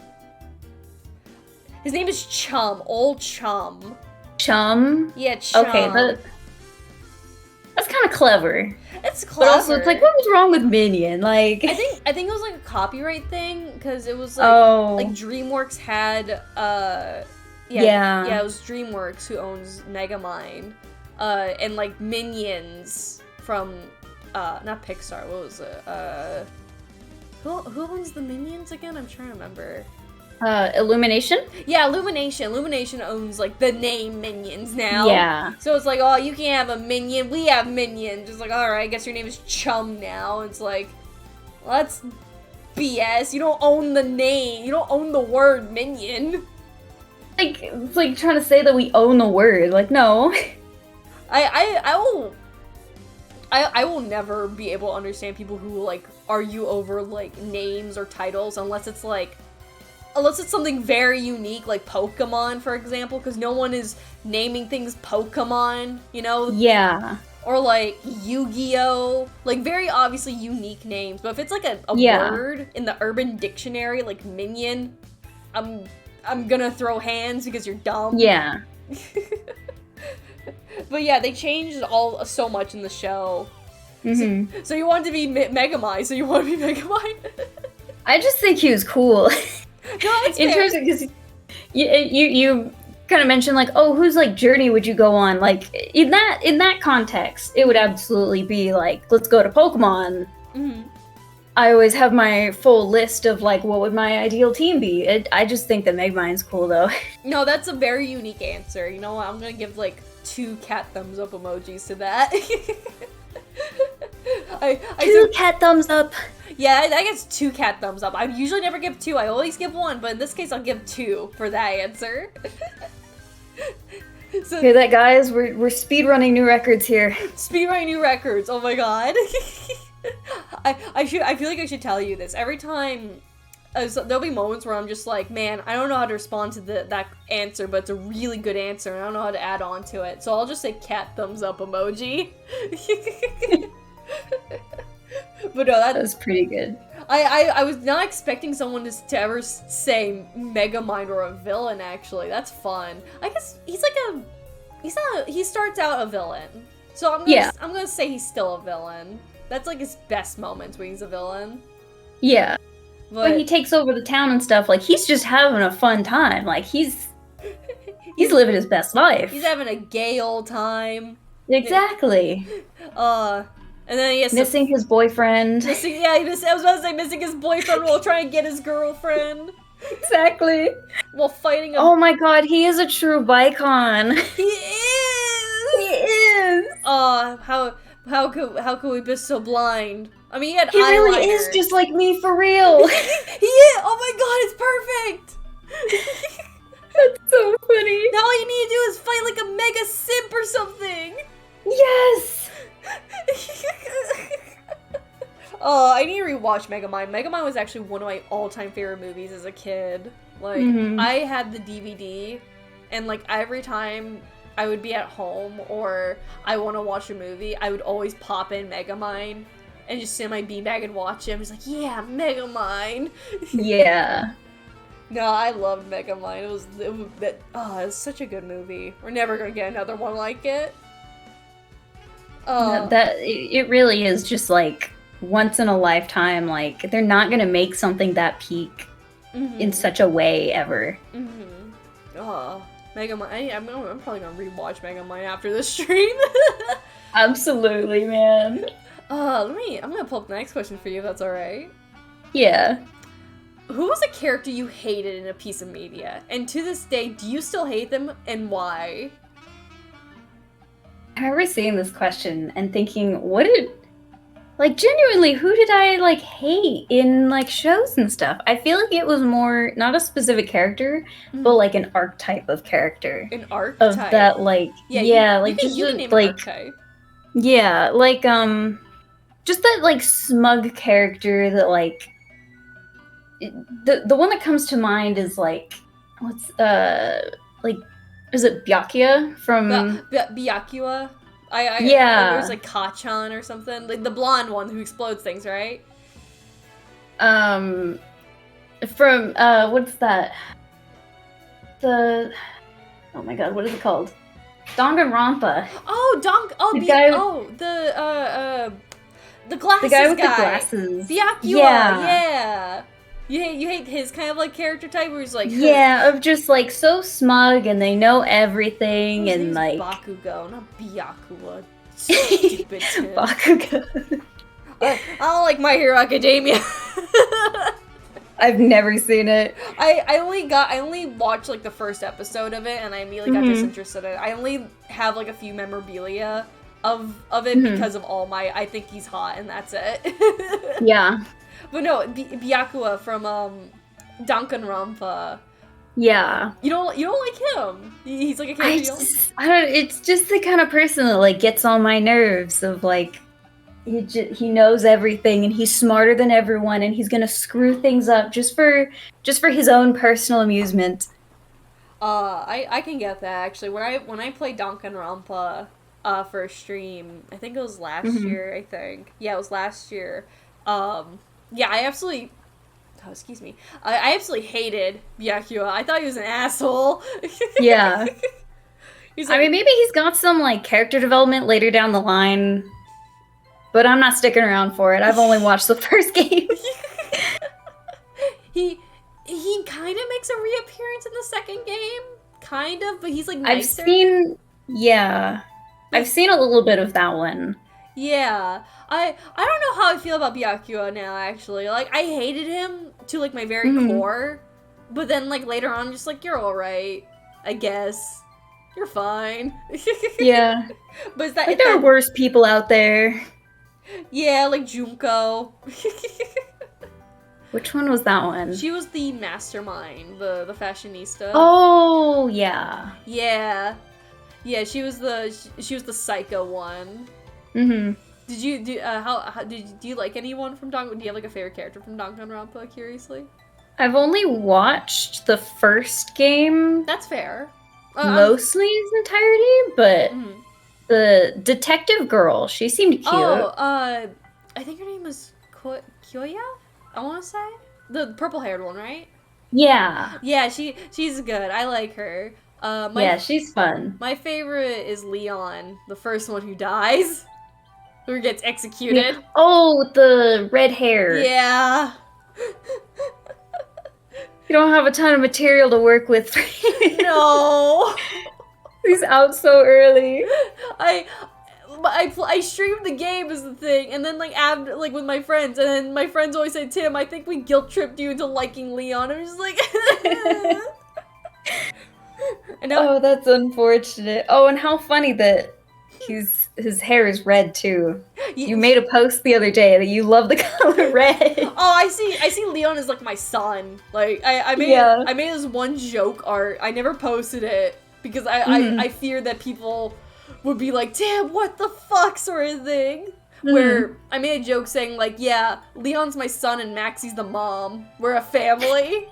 His name is Chum. Old Chum. Chum? Yeah, Chum. Okay, that's kind of clever. It's clever. But also, it's like, what was wrong with Minion? Like, I think it was like a copyright thing because it was like DreamWorks had it was DreamWorks who owns Megamind, and like Minions from not Pixar. What was it? Who owns the Minions again? I'm trying to remember. Illumination? Yeah, Illumination. Illumination owns, like, the name Minions now. Yeah. So it's like, oh, you can't have a Minion. We have Minions. Just like, alright, I guess your name is Chum now. It's like, well, that's BS. You don't own the name. You don't own the word Minion. Like, it's like trying to say that we own the word. Like, no. I will never be able to understand people who, like, argue over, like, names or titles unless it's something very unique, like Pokemon, for example, because no one is naming things Pokemon, you know? Yeah. Or, like, Yu-Gi-Oh! Like, very obviously unique names, but if it's, like, a word in the Urban Dictionary, like Minion, I'm gonna throw hands because you're dumb. Yeah. But yeah, they changed so much in the show. Mm-hmm. So you wanted to be Megamind, so you want to be Megamind? I just think he was cool. No, it's fair. Interesting because you kind of mentioned like, oh, whose like journey would you go on? Like in that context, it would absolutely be like, let's go to Pokemon. Mm-hmm. I always have my full list of like, what would my ideal team be? I just think that Megamind's cool though. No, that's a very unique answer. You know what? I'm gonna give like 2 cat thumbs up emojis to that. Two cat thumbs up. Yeah, I guess 2 cat thumbs up. I usually never give 2. I always give 1, but in this case, I'll give 2 for that answer. So, hear that, guys? We're speed running new records here. Speed running new records. Oh my god. I feel like I should tell you this every time. So there'll be moments where I'm just like, man, I don't know how to respond to that answer, but it's a really good answer, and I don't know how to add on to it. So I'll just say cat thumbs up emoji. But no, that was pretty good. I was not expecting someone to ever say Megamind or a villain, actually. That's fun. I guess he starts out a villain. So I'm gonna say he's still a villain. That's like his best moments when he's a villain. Yeah. When he takes over the town and stuff, like he's just having a fun time. Like he's living his best life. He's having a gay old time. Exactly. And then he has missing his boyfriend. I was about to say missing his boyfriend while trying to get his girlfriend. Exactly. While fighting Oh my god, he is a true Vicon. He is! He is! How could we be so blind? I mean, he really is just like me for real. He is! Oh my god, it's perfect! That's so funny. Now all you need to do is fight like a mega simp or something! Yes! Oh, I need to rewatch Megamind. Megamind was actually one of my all-time favorite movies as a kid. Like, I had the DVD, and like every time I would be at home or I want to watch a movie, I would always pop in Megamind and just sit in my beanbag and watch it. I'm just like, yeah, Megamind. Yeah. No, I loved Megamind. It was such a good movie. We're never gonna get another one like it. It really is just like once in a lifetime. Like they're not gonna make something that peak in such a way ever. Megamind. I'm probably gonna rewatch Megamind after this stream. Absolutely, man. I'm gonna pull up the next question for you if that's alright. Yeah. Who was a character you hated in a piece of media? And to this day, do you still hate them, and why? I remember seeing this question and thinking, what did Like, genuinely, who did I, like, hate in, like, shows and stuff? I feel like it was more, not a specific character, but, like, an archetype of character. An archetype? Of that, like, yeah, like, you can name an archetype. Yeah, like, just that, like, smug character that, like, the one that comes to mind is, like, what's, like, is it Byakuya from... Byakuya? Yeah. It was like Kachan or something. Like the blonde one who explodes things, right? From, what's that? Oh my god, what is it called? Danganronpa. The glasses The guy with the glasses. Byakuya, yeah. You hate his kind of like character type where he's like of just like so smug and they know everything and like Bakugo, not Byakuya. Stupid Bakugo. I don't like My Hero Academia. I've never seen it. I only watched like the first episode of it and I immediately got disinterested in it. I only have like a few memorabilia of it because of All Might. I think he's hot and that's it. Yeah. But no, Byakuya from Danganronpa. Yeah. You don't like him. He's like a character. I don't. It's just the kind of person that like gets on my nerves. Of like, he knows everything and he's smarter than everyone and he's gonna screw things up just for his own personal amusement. I can get that actually. When I played Danganronpa for a stream, I think it was last year. I think it was last year. Yeah, I absolutely. Oh, excuse me. I absolutely hated Byakuya. I thought he was an asshole. Yeah. He's like, I mean, maybe he's got some like character development later down the line, but I'm not sticking around for it. I've only watched the first game. He kind of makes a reappearance in the second game, kind of, but he's like nicer. I've seen a little bit of that one. Yeah. I don't know how I feel about Byakuya now, actually. Like, I hated him to, like, my very core. But then, like, later on, I'm just like, you're alright. I guess. You're fine. Yeah. But is that... Like, there are worse people out there. Yeah, like Junko. Which one was that one? She was the mastermind, the fashionista. Oh, yeah. Yeah. Yeah, she was the psycho one. Did you do you like anyone from Danganronpa? Do you have like a favorite character from Danganronpa? Curiously, I've only watched the first game. That's fair. Mostly its entirety, but the detective girl, she seemed cute. Oh, I think her name was Kyoya. I want to say the purple-haired one, right? Yeah. Yeah, she's good. I like her. She's fun. My favorite is Leon, the first one who dies. Who gets executed. Oh, with the red hair. Yeah. You don't have a ton of material to work with. No. He's out so early. I streamed the game is the thing, and then like with my friends, and then my friends always say, Tim, I think we guilt tripped you into liking Leon. I'm just like and now, oh, that's unfortunate. Oh, and how funny that his hair is red too. You made a post the other day that you love the color red. Oh, I see Leon as like my son. Like I made this one joke art. I never posted it because I fear that people would be like, damn, what the fuck sort of thing. Where I made a joke saying like, yeah, Leon's my son and Maxie's the mom. We're a family.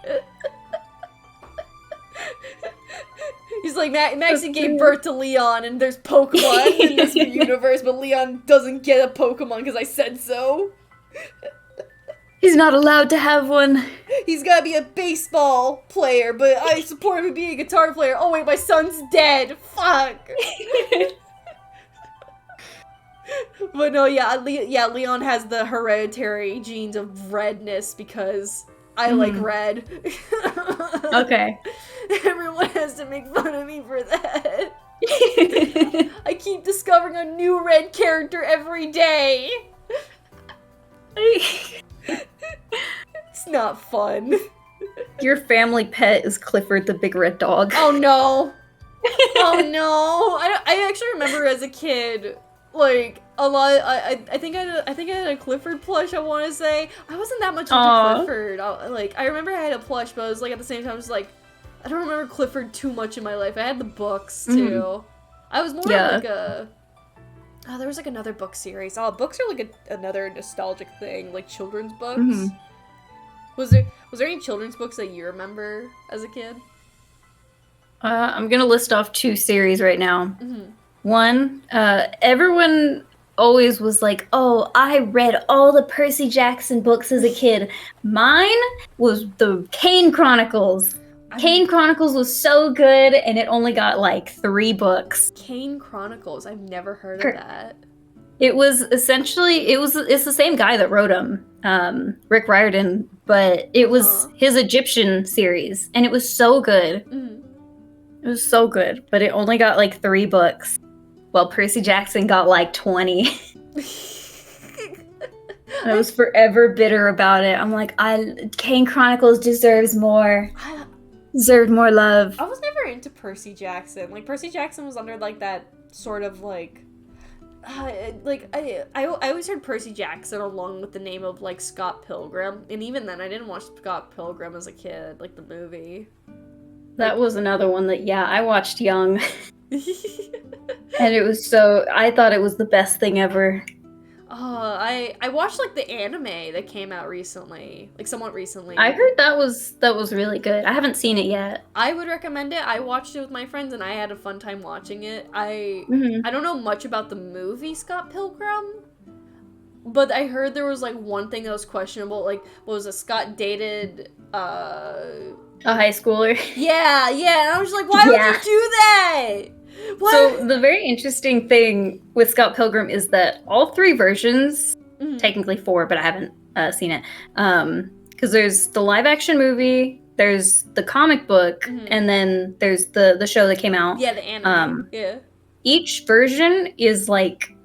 He's like, Maxie gave birth to Leon, and there's Pokemon in this universe, but Leon doesn't get a Pokemon because I said so. He's not allowed to have one. He's gotta be a baseball player, but I support him being a guitar player. Oh wait, my son's dead. Fuck. But no, Leon has the hereditary genes of redness because I like red. Okay. Everyone has to make fun of me for that. I keep discovering a new red character every day. It's not fun. Your family pet is Clifford the big red dog. Oh no. Oh no. I actually remember as a kid, like, a lot. I think I had a Clifford plush. I want to say I wasn't that much into Aw. Clifford. I remember I had a plush, but I was like at the same time I was like, I don't remember Clifford too much in my life. I had the books too. I was more of like a. Oh, there was like another book series. Oh, books are like another nostalgic thing, like children's books. Was there any children's books that you remember as a kid? I'm gonna list off 2 series right now. One, everyone always was like, "Oh, I read all the Percy Jackson books as a kid." Mine was the Kane Chronicles. Kane Chronicles was so good, and it only got like 3 books. Kane Chronicles. I've never heard of that. It was essentially it's the same guy that wrote them, Rick Riordan, but it was his Egyptian series, and it was so good. It was so good, but it only got like 3 books, while Percy Jackson got like 20. And I was forever bitter about it. I'm like, Kane Chronicles deserves more. Deserved more love. I was never into Percy Jackson. Like, Percy Jackson was under like that sort of like I always heard Percy Jackson along with the name of like Scott Pilgrim, and even then I didn't watch Scott Pilgrim as a kid, like the movie. That was another one that I watched young. And it was I thought it was the best thing ever. I watched like the anime that came out recently, like somewhat recently. I heard that was really good. I haven't seen it yet. I would recommend it. I watched it with my friends and I had a fun time watching it. I don't know much about the movie Scott Pilgrim, but I heard there was like one thing that was questionable. Like, what was it? Scott dated a high schooler. Yeah, and I was like, why would you do that? What? So the very interesting thing with Scott Pilgrim is that all 3 versions, technically 4, but I haven't seen it, because there's the live action movie, there's the comic book, and then there's the show that came out. Yeah, the anime. Each version is like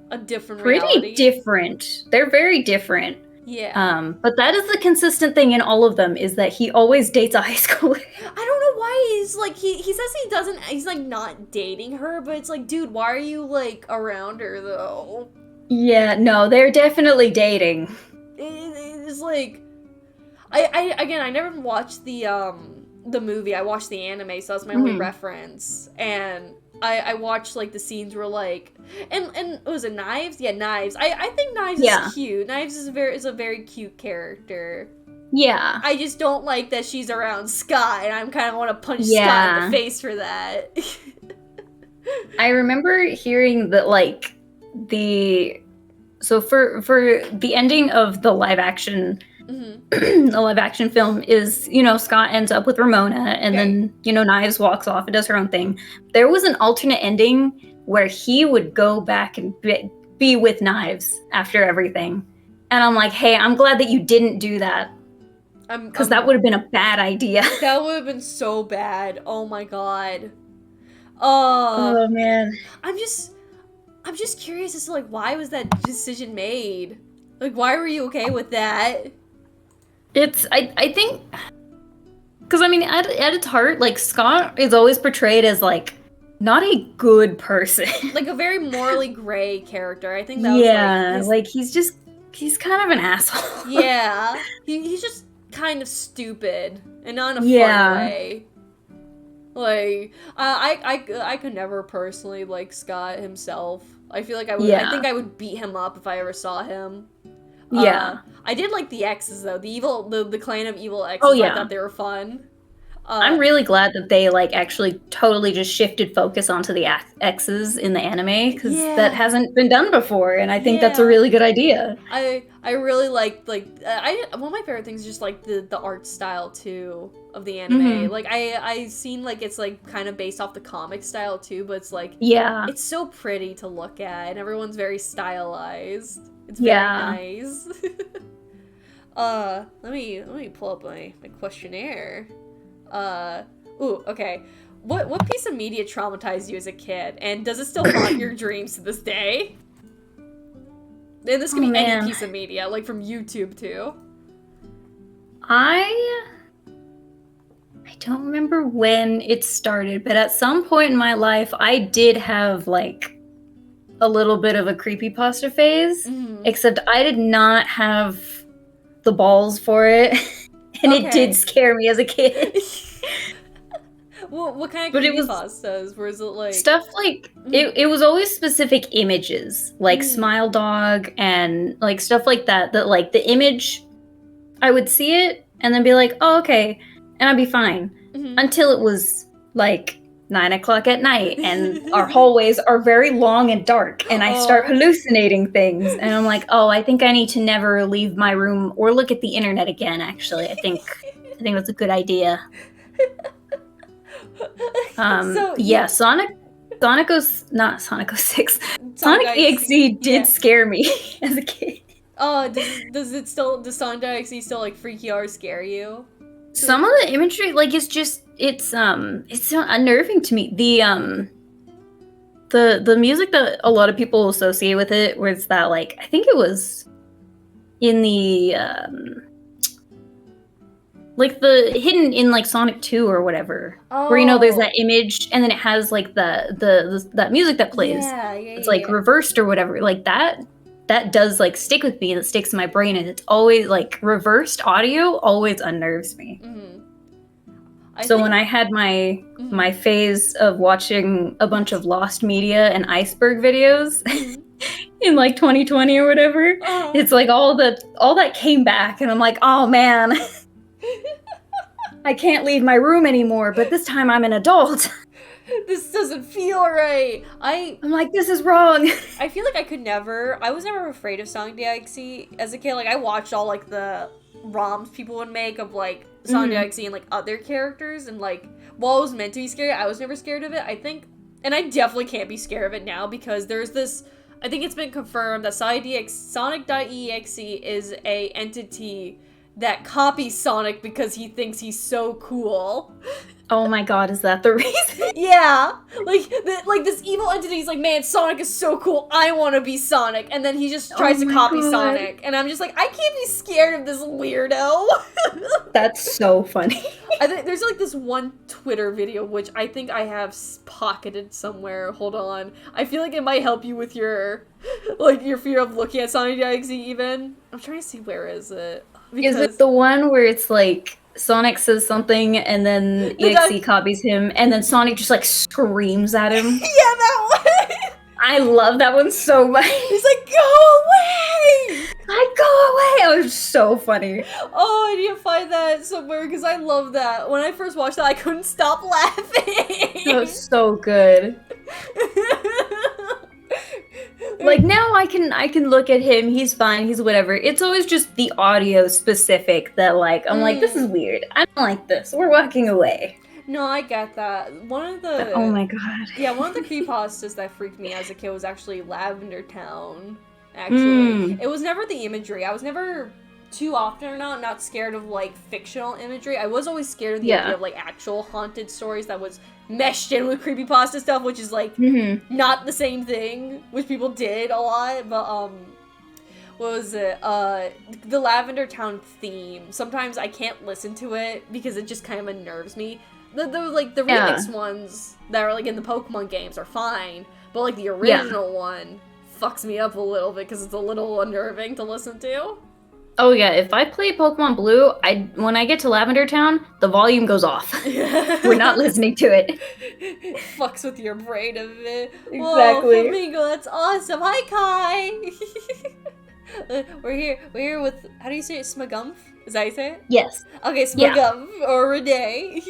a different pretty different. They're very different. Yeah. But that is the consistent thing in all of them, is that he always dates a high schooler. I don't know why he's like, he says he's like not dating her, but it's like, dude, why are you like around her though? Yeah, no, they're definitely dating. It's like, I never watched the movie. I watched the anime, so that's my only reference. And I watched like the scenes where like, and was it Knives? Yeah, Knives. I think Knives is cute. Knives is a very cute character. Yeah. I just don't like that she's around Scott, and I'm kind of want to punch Scott in the face for that. I remember hearing that like so for the ending of the live action. The live action film is, Scott ends up with Ramona, and then, Knives walks off and does her own thing. There was an alternate ending where he would go back and be with Knives after everything. And I'm like, hey, I'm glad that you didn't do that. Because that would have been a bad idea. That would have been so bad. Oh my god. Oh man. I'm just curious as to like, why was that decision made? Like, why were you okay with that? I think, because I mean, at its heart, like, Scott is always portrayed as like not a good person, like a very morally gray character. I think that was like he's kind of an asshole. Yeah, he's just kind of stupid and not in a fun way. Like, I could never personally like Scott himself. I feel like I would. I think I would beat him up if I ever saw him. I did like the X's though. The clan of evil X's. I thought they were fun. I'm really glad that they like actually totally just shifted focus onto the X's in the anime, because that hasn't been done before, and I think that's a really good idea. I really liked one of my favorite things is just like the art style too of the anime. Like I seen like it's like kind of based off the comic style too, but it's like it's so pretty to look at, and everyone's very stylized. It's very nice. Let me pull up my questionnaire. Okay. What piece of media traumatized you as a kid, and does it still haunt your dreams to this day? And this can be any piece of media, like from YouTube too. I don't remember when it started, but at some point in my life, I did have like a little bit of a creepypasta phase, except I did not have the balls for it, and it did scare me as a kid. Well, what kind of creepypastas? Was it like stuff like it was always specific images, like Smile Dog and like stuff like that. That like the image, I would see it and then be like, oh, okay, and I'd be fine until it was like 9 o'clock at night and our hallways are very long and dark and I start hallucinating things and I'm like, oh, I think I need to never leave my room or look at the internet again. Actually, I think that's a good idea. Sonic 06. Sonic EXE did scare me as a kid. Does Sonic EXE still like freak you out or scare you? Some of the imagery, like, it's so unnerving to me. The music that a lot of people associate with it was that, like, I think it was in the like the hidden in like Sonic 2 or whatever, where there's that image and then it has like that music that plays. It's like reversed or whatever. Like that does like stick with me. That sticks in my brain, and it's always like reversed audio always unnerves me. When I had my phase of watching a bunch of Lost Media and Iceberg videos in like 2020 or whatever, it's like all that came back, and I'm like, oh man. I can't leave my room anymore, but this time I'm an adult. This doesn't feel right. I'm like, this is wrong. I feel like I was never afraid of Sonic DXE as a kid. Like, I watched all, like, the ROMs people would make of, like, Sonic DXE and, like, other characters. And, like, while it was meant to be scary, I was never scared of it. I think, and I definitely can't be scared of it now because there's this, I think it's been confirmed that Sonic.exe is a entity that copies Sonic because he thinks he's so cool. Oh my god, is that the reason? Yeah! Like this evil entity is like, man, Sonic is so cool, I want to be Sonic. And then he just tries to copy Sonic. And I'm just like, I can't be scared of this weirdo. That's so funny. I think there's like this one Twitter video, which I think I have pocketed somewhere. Hold on. I feel like it might help you with your fear of looking at Sonic.exe even. I'm trying to see, where is it? Is it the one where it's like Sonic says something and then EXE copies him and then Sonic just like screams at him? Yeah, that one! I love that one so much. He's like, go away! Go away! It was so funny. Oh, I need to find that somewhere because I love that. When I first watched that, I couldn't stop laughing. That was so good. Like, now I can look at him, he's fine, he's whatever. It's always just the audio specific that, like, I'm like, this is weird. I don't like this. We're walking away. No, I get that. Oh my god. Yeah, one of the creepypastas that freaked me as a kid was actually Lavender Town, actually. It was never the imagery. I was never too often or not scared of, like, fictional imagery. I was always scared of the idea of, like, actual haunted stories that was meshed in with creepypasta stuff, which is, like, not the same thing, which people did a lot, but, what was it? The Lavender Town theme. Sometimes I can't listen to it because it just kind of unnerves me. The remix ones that are, like, in the Pokemon games are fine, but, like, the original one fucks me up a little bit because it's a little unnerving to listen to. Oh yeah, if I play Pokemon Blue, when I get to Lavender Town, the volume goes off. We're not listening to it. It fucks with your brain a bit. Exactly. Whoa, Flamingo, that's awesome. Hi, Kai! We're here with, how do you say it, Smagumph? Is that how you say it? Yes. Okay, Smagumph, or Renee.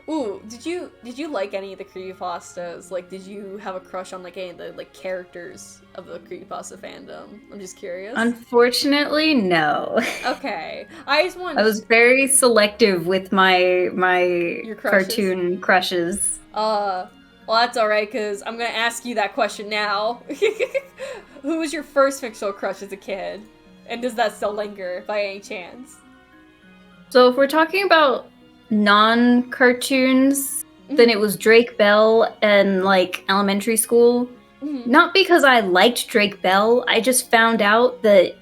Ooh, did you like any of the creepypastas? Like, did you have a crush on, like, any of the, like, characters of the creepypasta fandom? I'm just curious. Unfortunately, no. Okay. I was very selective with my cartoon crushes. Well, that's alright, because I'm gonna ask you that question now. Who was your first fictional crush as a kid? And does that still linger, by any chance? So if we're talking about non-cartoons, then it was Drake Bell and, like, elementary school. Not because I liked Drake Bell, I just found out that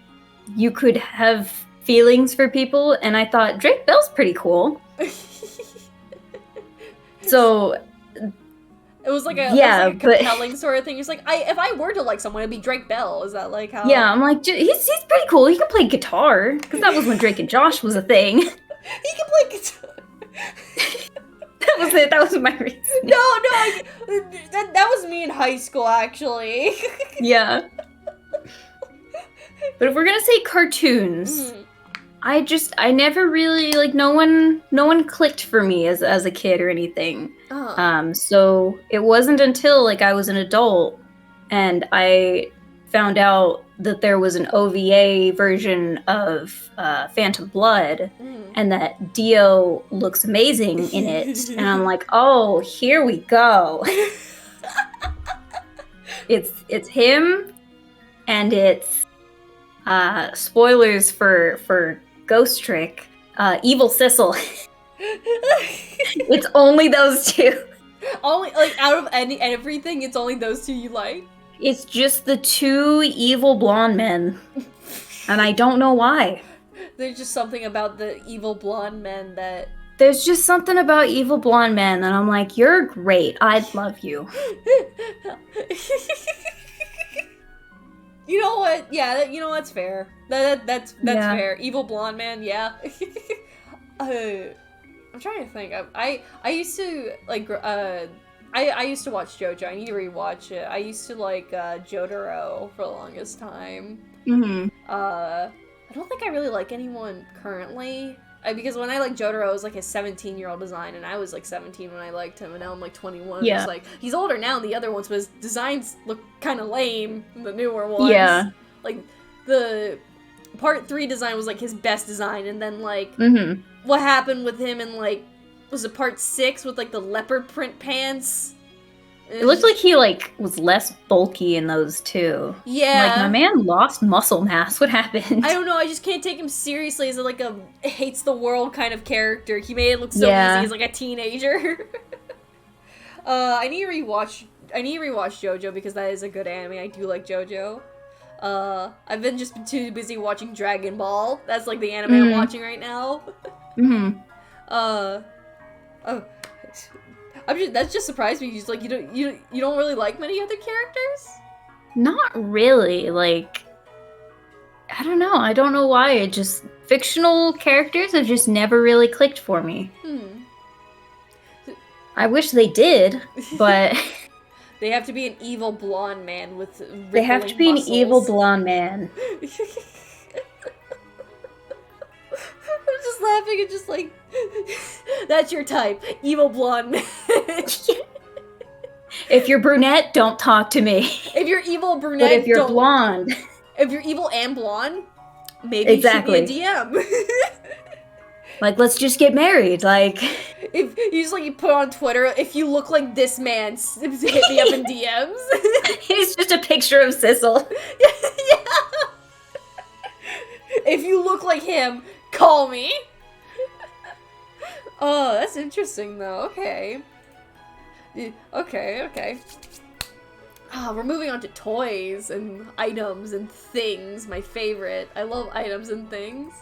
you could have feelings for people, and I thought, Drake Bell's pretty cool. So It was like a, yeah, it was like a compelling sort of thing. It's like, if I were to like someone, it'd be Drake Bell. Is that like how? Yeah, I'm like, he's pretty cool. He can play guitar, because that was when Drake and Josh was a thing. He can play guitar. That was it. That was my reason. No, that was me in high school, actually. Yeah. But if we're gonna say cartoons, I never really, like, no one clicked for me as a kid or anything. So it wasn't until, like, I was an adult and I found out that there was an OVA version of Phantom Blood, and that Dio looks amazing in it, and I'm like, oh, here we go. It's him, and it's spoilers for Ghost Trick, Evil Sissel. It's only those two. Only, like, out of everything, it's only those two you like? It's just the two evil blonde men, and I don't know why. There's just something about the evil blonde men that... There's just something about evil blonde men that I'm like, you're great, I'd love you. You know what? Yeah, you know, that's fair. That's fair. Evil blonde man, yeah. I'm trying to think. I used to, like, I used to watch JoJo. I need to rewatch it. I used to like Jotaro for the longest time. I don't think I really like anyone currently. Because when I liked Jotaro, it was like his 17-year-old design, and I was like 17 when I liked him, and now I'm like 21. Yeah. It's like, he's older now than the other ones, but his designs look kind of lame, the newer ones. Yeah. Like, the Part 3 design was like his best design, and then like, what happened with him in like, was it Part 6 with like the leopard print pants? It looked like he, like, was less bulky in those, too. Yeah. Like, my man lost muscle mass. What happened? I don't know, I just can't take him seriously as, like, a hates the world kind of character. He made it look so easy as, like, a teenager. I need to rewatch JoJo because that is a good anime. I do like JoJo. I've been too busy watching Dragon Ball. That's, like, the anime I'm watching right now. That just surprised me. Just like, you don't really like many other characters? Not really. Like, I don't know. I don't know why. It just, fictional characters have just never really clicked for me. I wish they did, but they have to be an evil blonde man with they have to be muscles. An evil blonde man. I'm just laughing and just like, that's your type, evil blonde man. If you're brunette, don't talk to me. If you're evil brunette, but if you're blonde, if you're evil and blonde, maybe shoot me a DM. Like, let's just get married. Like, if you just like you put on Twitter, if you look like this man, hit me up in DMs. It's just a picture of Sissel. Yeah. If you look like him, call me. Oh, that's interesting though. Okay. Okay. We're moving on to toys and items and things. My favorite. I love items and things.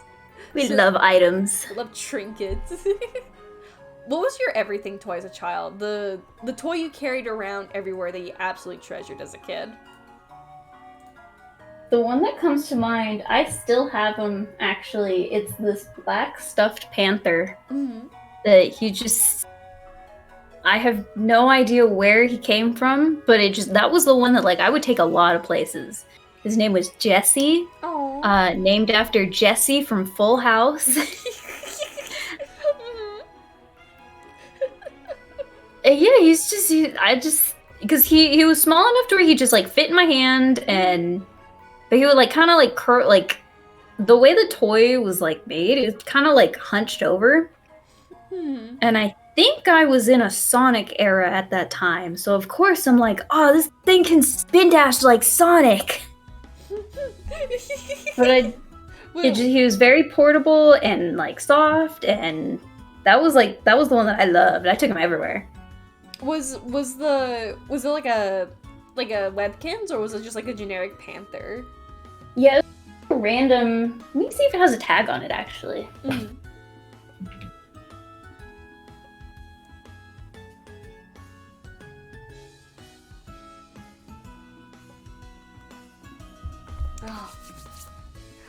We love items. I love trinkets. What was your everything toy as a child? The toy you carried around everywhere that you absolutely treasured as a kid? The one that comes to mind, I still have him, actually. It's this black stuffed panther. That he just... I have no idea where he came from, but that was the one that, like, I would take a lot of places. His name was Jesse. Named after Jesse from Full House. Yeah, because he was small enough to where he just, like, fit in my hand, but he would, like, kind of, like, curl, like, the way the toy was, like, made, it was kind of, like, hunched over. And I think I was in a Sonic era at that time, so of course I'm like, oh, this thing can spin dash like Sonic. But he was very portable and, like, soft, and that was the one that I loved. I took him everywhere. Was it like a Webkins, or was it just like a generic panther? Yeah, it was a random. Let me see if it has a tag on it, actually.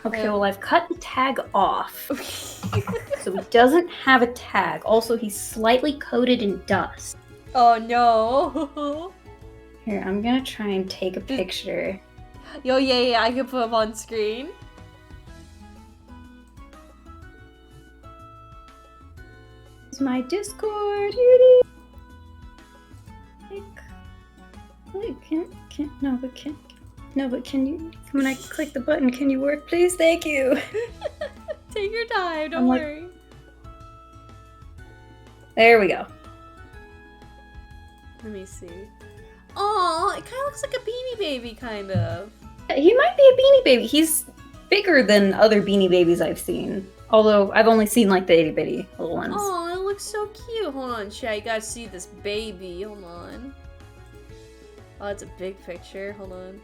Okay, well, I've cut the tag off. So he doesn't have a tag. Also, he's slightly coated in dust. Oh, no. Here, I'm gonna try and take a picture. Yo, yeah, I can put him on screen. It's my Discord. No, but can you, when I click the button, can you work, please? Thank you. Take your time, don't worry. There we go. Let me see. Oh, it kind of looks like a Beanie Baby, kind of. He might be a Beanie Baby. He's bigger than other Beanie Babies I've seen. Although, I've only seen, like, the itty-bitty little ones. Oh, it looks so cute. Hold on, chat. You gotta see this baby. Hold on. Oh, that's a big picture. Hold on.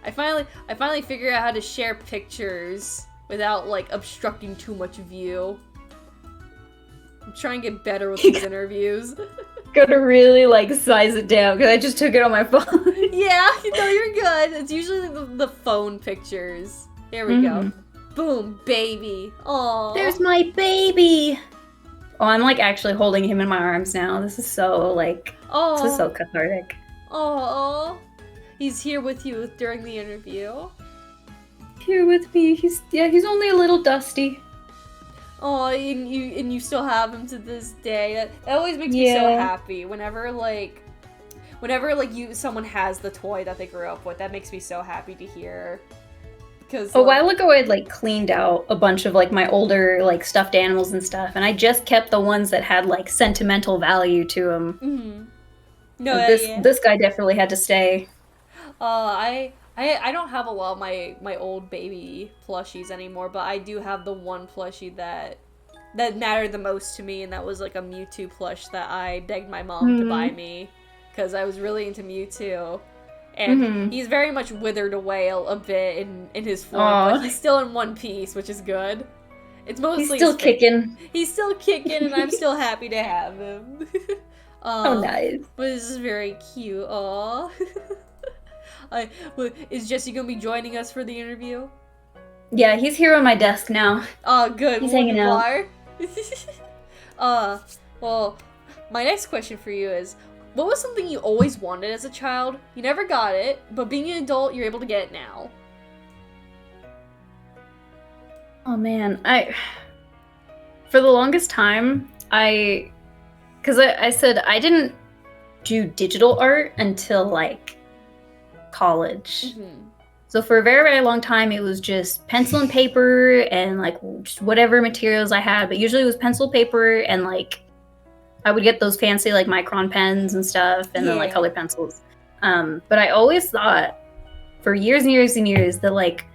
I finally figured out how to share pictures without, like, obstructing too much view. I'm trying to get better with these interviews. Gotta really, like, size it down, because I just took it on my phone. Yeah, no, you're good. It's usually the phone pictures. There we go. Boom, baby. Aww. There's my baby! Oh, I'm, like, actually holding him in my arms now. This is so, like, this is so cathartic. Aww. He's here with you during the interview. Here with me. He's only a little dusty. Oh, and you still have him to this day. That always makes me so happy. Whenever someone has the toy that they grew up with, that makes me so happy to hear. Because a while ago, I'd like cleaned out a bunch of like my older like stuffed animals and stuff, and I just kept the ones that had like sentimental value to them. Mm-hmm. No, this guy definitely had to stay. I don't have a lot of my old baby plushies anymore, but I do have the one plushie that mattered the most to me, and that was like a Mewtwo plush that I begged my mom to buy me because I was really into Mewtwo. And he's very much withered away a bit in his form, but he's still in one piece, which is good. It's mostly he's still kicking. He's still kicking, and I'm still happy to have him. Oh, nice. But this is very cute. Aww. Is Jesse gonna be joining us for the interview? Yeah, he's here on my desk now. Oh, good. He's hanging out. Well, my next question for you is, what was something you always wanted as a child? You never got it, but being an adult, you're able to get it now. Oh man, for the longest time, because I said I didn't do digital art until like college. So for a very, very long time, it was just pencil and paper and like just whatever materials I had, but usually it was pencil, paper, and like I would get those fancy like micron pens and stuff, and then like colored pencils. But I always thought for years and years and years that like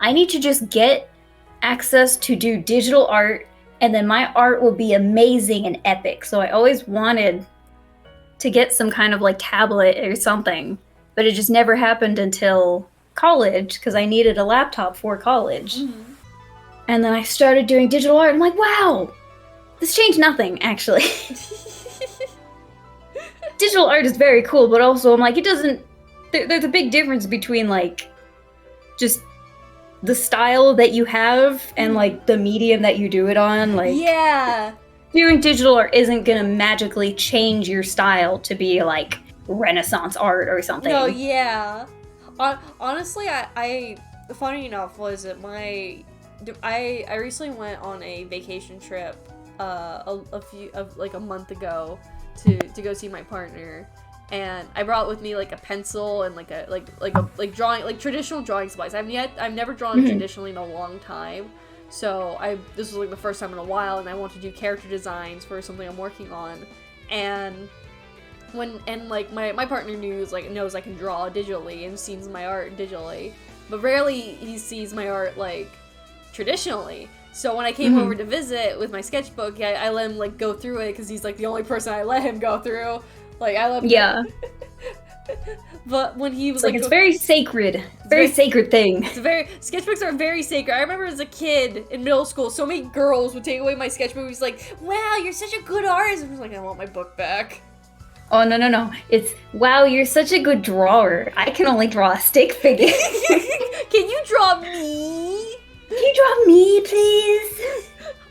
I need to just get access to do digital art, and then my art will be amazing and epic. So I always wanted to get some kind of like tablet or something, but it just never happened until college because I needed a laptop for college. And then I started doing digital art. I'm like, wow, this changed nothing, actually. Digital art is very cool, but also I'm like, it doesn't, there's a big difference between like just the style that you have and like the medium that you do it on. Like, doing digital art isn't gonna magically change your style to be like Renaissance art or something. No, honestly, I funny enough was it I recently went on a vacation trip a month ago to go see my partner, and I brought with me like a pencil and like drawing, like traditional drawing supplies. I've never drawn traditionally in a long time, so this was like the first time in a while, and I want to do character designs for something I'm working on, and my partner knows I can draw digitally and sees my art digitally, but rarely he sees my art like traditionally. So when I came over to visit with my sketchbook, I let him like go through it because he's like the only person I let him go through. Like I love But when he was like it's very sacred, very sacred thing. Sketchbooks are very sacred. I remember as a kid in middle school, so many girls would take away my sketchbook. He's like, "Wow, you're such a good artist." I was like, "I want my book back." Oh, no. It's, wow, you're such a good drawer. I can only draw a stick figure. Can you draw me? Can you draw me, please?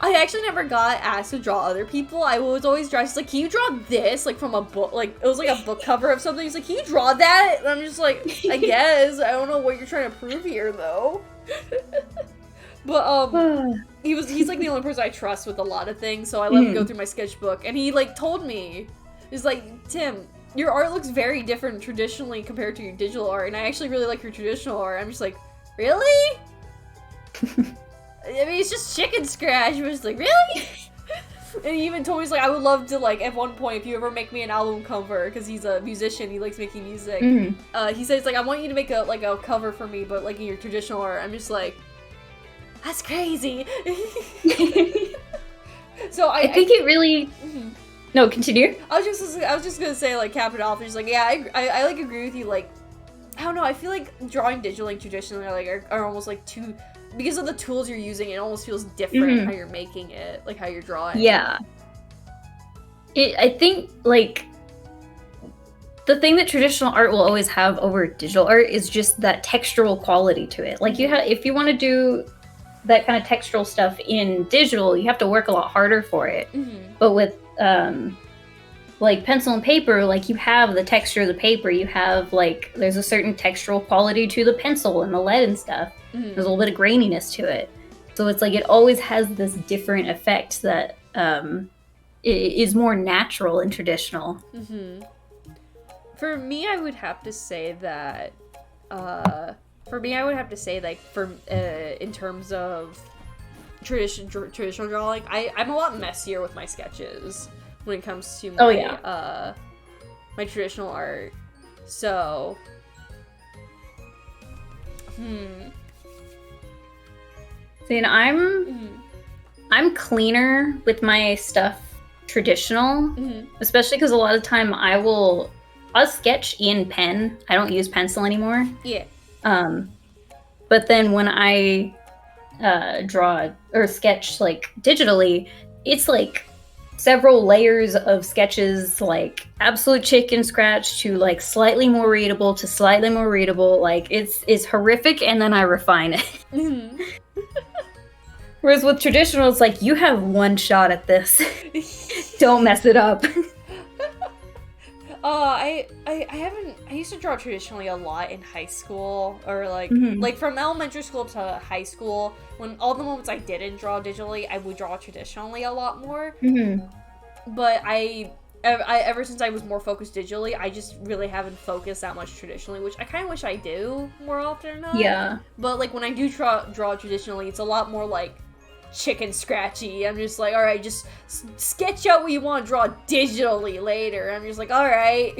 I actually never got asked to draw other people. I was always dressed like, can you draw this? Like from a book, like it was like a book cover of something. He's like, can you draw that? And I'm just like, I guess. I don't know what you're trying to prove here though. But he's like the only person I trust with a lot of things, so I let him go through my sketchbook, and he like told me, he's like, Tim, your art looks very different traditionally compared to your digital art, and I actually really like your traditional art. I'm just like, really? I mean, it's just chicken scratch. But it's like, really? And he even told me, he's like, I would love to, like, at one point, if you ever make me an album cover, because he's a musician, he likes making music. He says, like, I want you to make a cover for me, but like in your traditional art. I'm just like, that's crazy. So I think it really. No, continue. I was just gonna say, like, cap it off. Just like, yeah, I like agree with you. Like, I don't know. I feel like drawing digitally traditionally are almost like too. Because of the tools you're using, it almost feels different how you're making it, like how you're drawing. Yeah. I think, like, the thing that traditional art will always have over digital art is just that textural quality to it. Like, if you want to do that kind of textural stuff in digital, you have to work a lot harder for it. But with, like, pencil and paper, like, you have the texture of the paper, you have, like, there's a certain textural quality to the pencil and the lead and stuff. There's a little bit of graininess to it. So it's like, it always has this different effect that is more natural and traditional. For me, I would have to say that, like, in terms of traditional drawing, I'm a lot messier with my sketches when it comes to my, my traditional art. So, See, and I'm cleaner with my stuff traditional, especially because a lot of time I'll sketch in pen. I don't use pencil anymore. Yeah. But then when I draw or sketch, like, digitally, it's like several layers of sketches, like absolute chicken scratch to like slightly more readable to slightly more readable. Like, it's horrific, and then I refine it. Whereas with traditional, it's like, you have one shot at this. Don't mess it up. I used to draw traditionally a lot in high school, or like from elementary school to high school. When all the moments I didn't draw digitally, I would draw traditionally a lot more. But I ever since I was more focused digitally, I just really haven't focused that much traditionally, which I kind of wish I do more often now. Yeah. But like when I do draw traditionally, it's a lot more like chicken scratchy. I'm just like, all right, just sketch out what you want to draw digitally later. I'm just like, all right.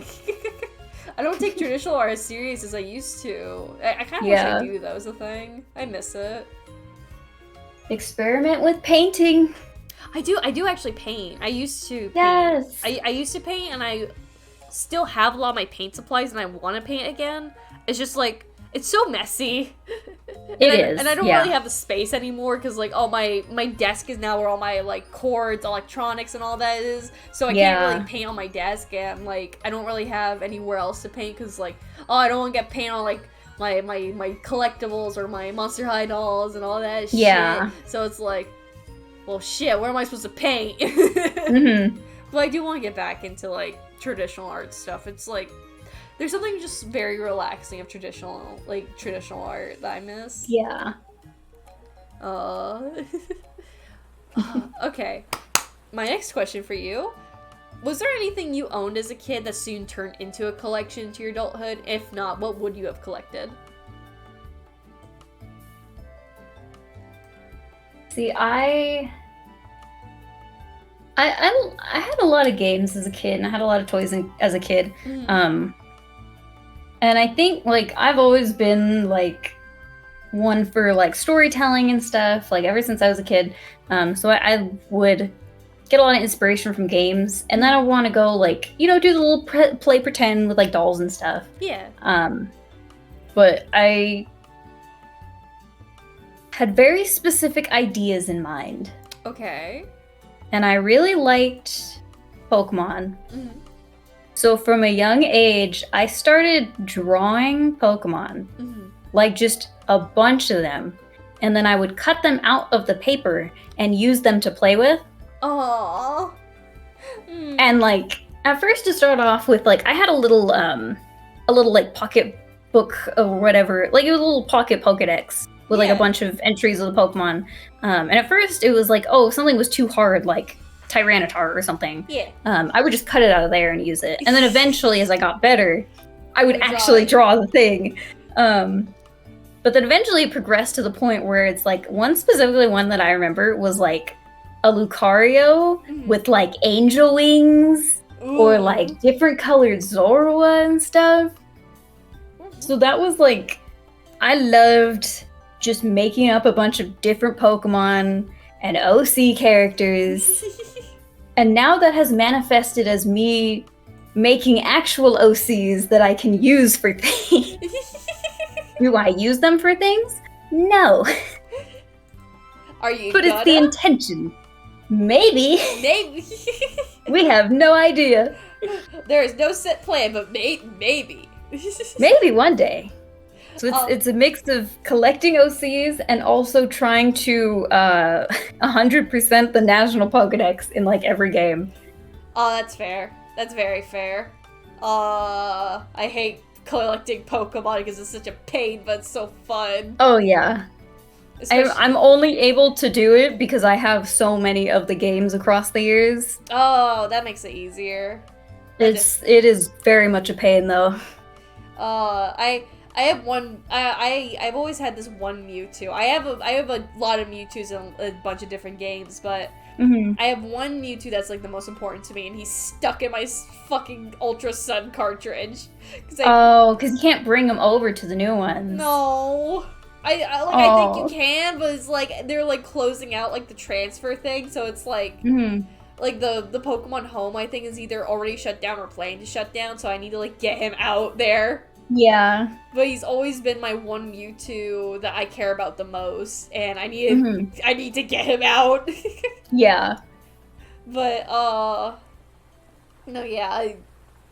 I don't take traditional art as serious as I used to. I kind of wish I do, though, is the thing. I miss it. Experiment with painting. I do actually paint. I used to paint. Yes. I used to paint, and I still have a lot of my paint supplies, and I want to paint again. It's just like, it's so messy. And I don't really have the space anymore, because like, oh, my desk is now where all my like cords, electronics, and all that is. So I can't really paint on my desk, and like, I don't really have anywhere else to paint, because like, oh, I don't want to get paint on like my collectibles or my Monster High dolls and all that shit. So it's like, well, shit, where am I supposed to paint? But I do want to get back into like traditional art stuff. It's like, there's something just very relaxing of traditional art that I miss. Yeah. Okay. My next question for you. Was there anything you owned as a kid that soon turned into a collection to your adulthood? If not, what would you have collected? See, I had a lot of games as a kid, and I had a lot of toys as a kid. And I think, like, I've always been, like, one for, like, storytelling and stuff, like, ever since I was a kid. So I would get a lot of inspiration from games, and then I want to go, like, you know, do the little play pretend with, like, dolls and stuff. Yeah. But I had very specific ideas in mind. Okay. And I really liked Pokemon. So from a young age, I started drawing Pokemon. Mm-hmm. Like just a bunch of them. And then I would cut them out of the paper and use them to play with. Aww. And like at first to start off with, like I had a little like pocket book or whatever, like it was a little pocket Pokedex with like a bunch of entries of the Pokemon. And at first it was like, oh, something was too hard, like Tyranitar or something. Yeah. I would just cut it out of there and use it. And then eventually, as I got better, I would actually draw the thing. But then eventually it progressed to the point where it's like one that I remember was like a Lucario with like angel wings or like different colored Zorua and stuff. So that was like, I loved just making up a bunch of different Pokemon and OC characters. And now that has manifested as me making actual OCs that I can use for things. Do I use them for things? No. Are you But it's the intention. Maybe. Maybe. We have no idea. There is no set plan, but maybe. Maybe one day. So it's a mix of collecting OCs and also trying to 100% the national Pokedex in like every game. Oh, that's fair. That's very fair. I hate collecting Pokemon because it's such a pain, but it's so fun. Oh yeah. I'm only able to do it because I have so many of the games across the years. Oh, that makes it easier. It is very much a pain though. I have one. I've always had this one Mewtwo. I have a lot of Mewtwo's in a bunch of different games, but I have one Mewtwo that's like the most important to me, and he's stuck in my fucking Ultra Sun cartridge. Because you can't bring them over to the new ones. No. I think you can, but it's like they're like closing out like the transfer thing, so it's like like the Pokemon Home I think is either already shut down or planning to shut down, so I need to like get him out there. Yeah. But he's always been my one Mewtwo that I care about the most, and I need to get him out. Yeah. But no, yeah,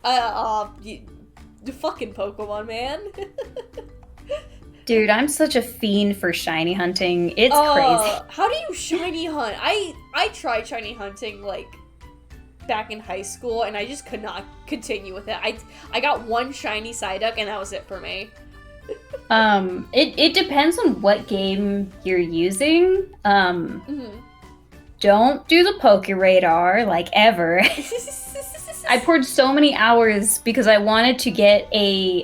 the fucking Pokemon, man. Dude, I'm such a fiend for shiny hunting. It's crazy. How do you shiny hunt? I tried shiny hunting like back in high school, and I just could not continue with it. I got one shiny Psyduck, and that was it for me. It depends on what game you're using. Don't do the Poke Radar like ever. I poured so many hours because I wanted to get a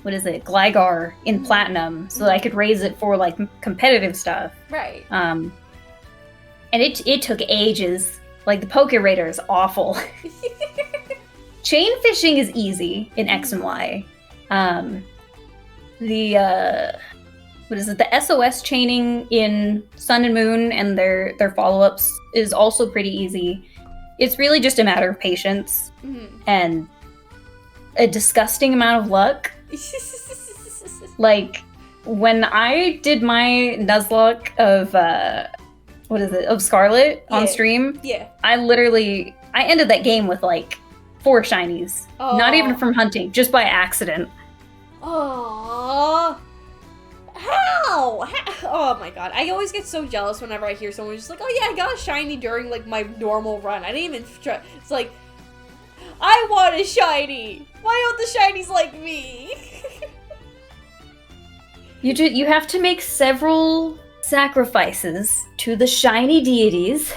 Gligar in Platinum so that I could raise it for like competitive stuff. Right. And it took ages. Like the Poke Radar is awful. Chain fishing is easy in X and Y. The SOS chaining in Sun and Moon and their follow-ups is also pretty easy. It's really just a matter of patience and a disgusting amount of luck. Like when I did my Nuzlocke of Scarlet on stream, I ended that game with like 4 shinies. Not even from hunting, just by accident. Aww. How? Oh my god. I always get so jealous whenever I hear someone just like, oh yeah, I got a shiny during like my normal run. I didn't even try. It's like, I want a shiny. Why aren't the shinies like me? You have to make several sacrifices to the shiny deities.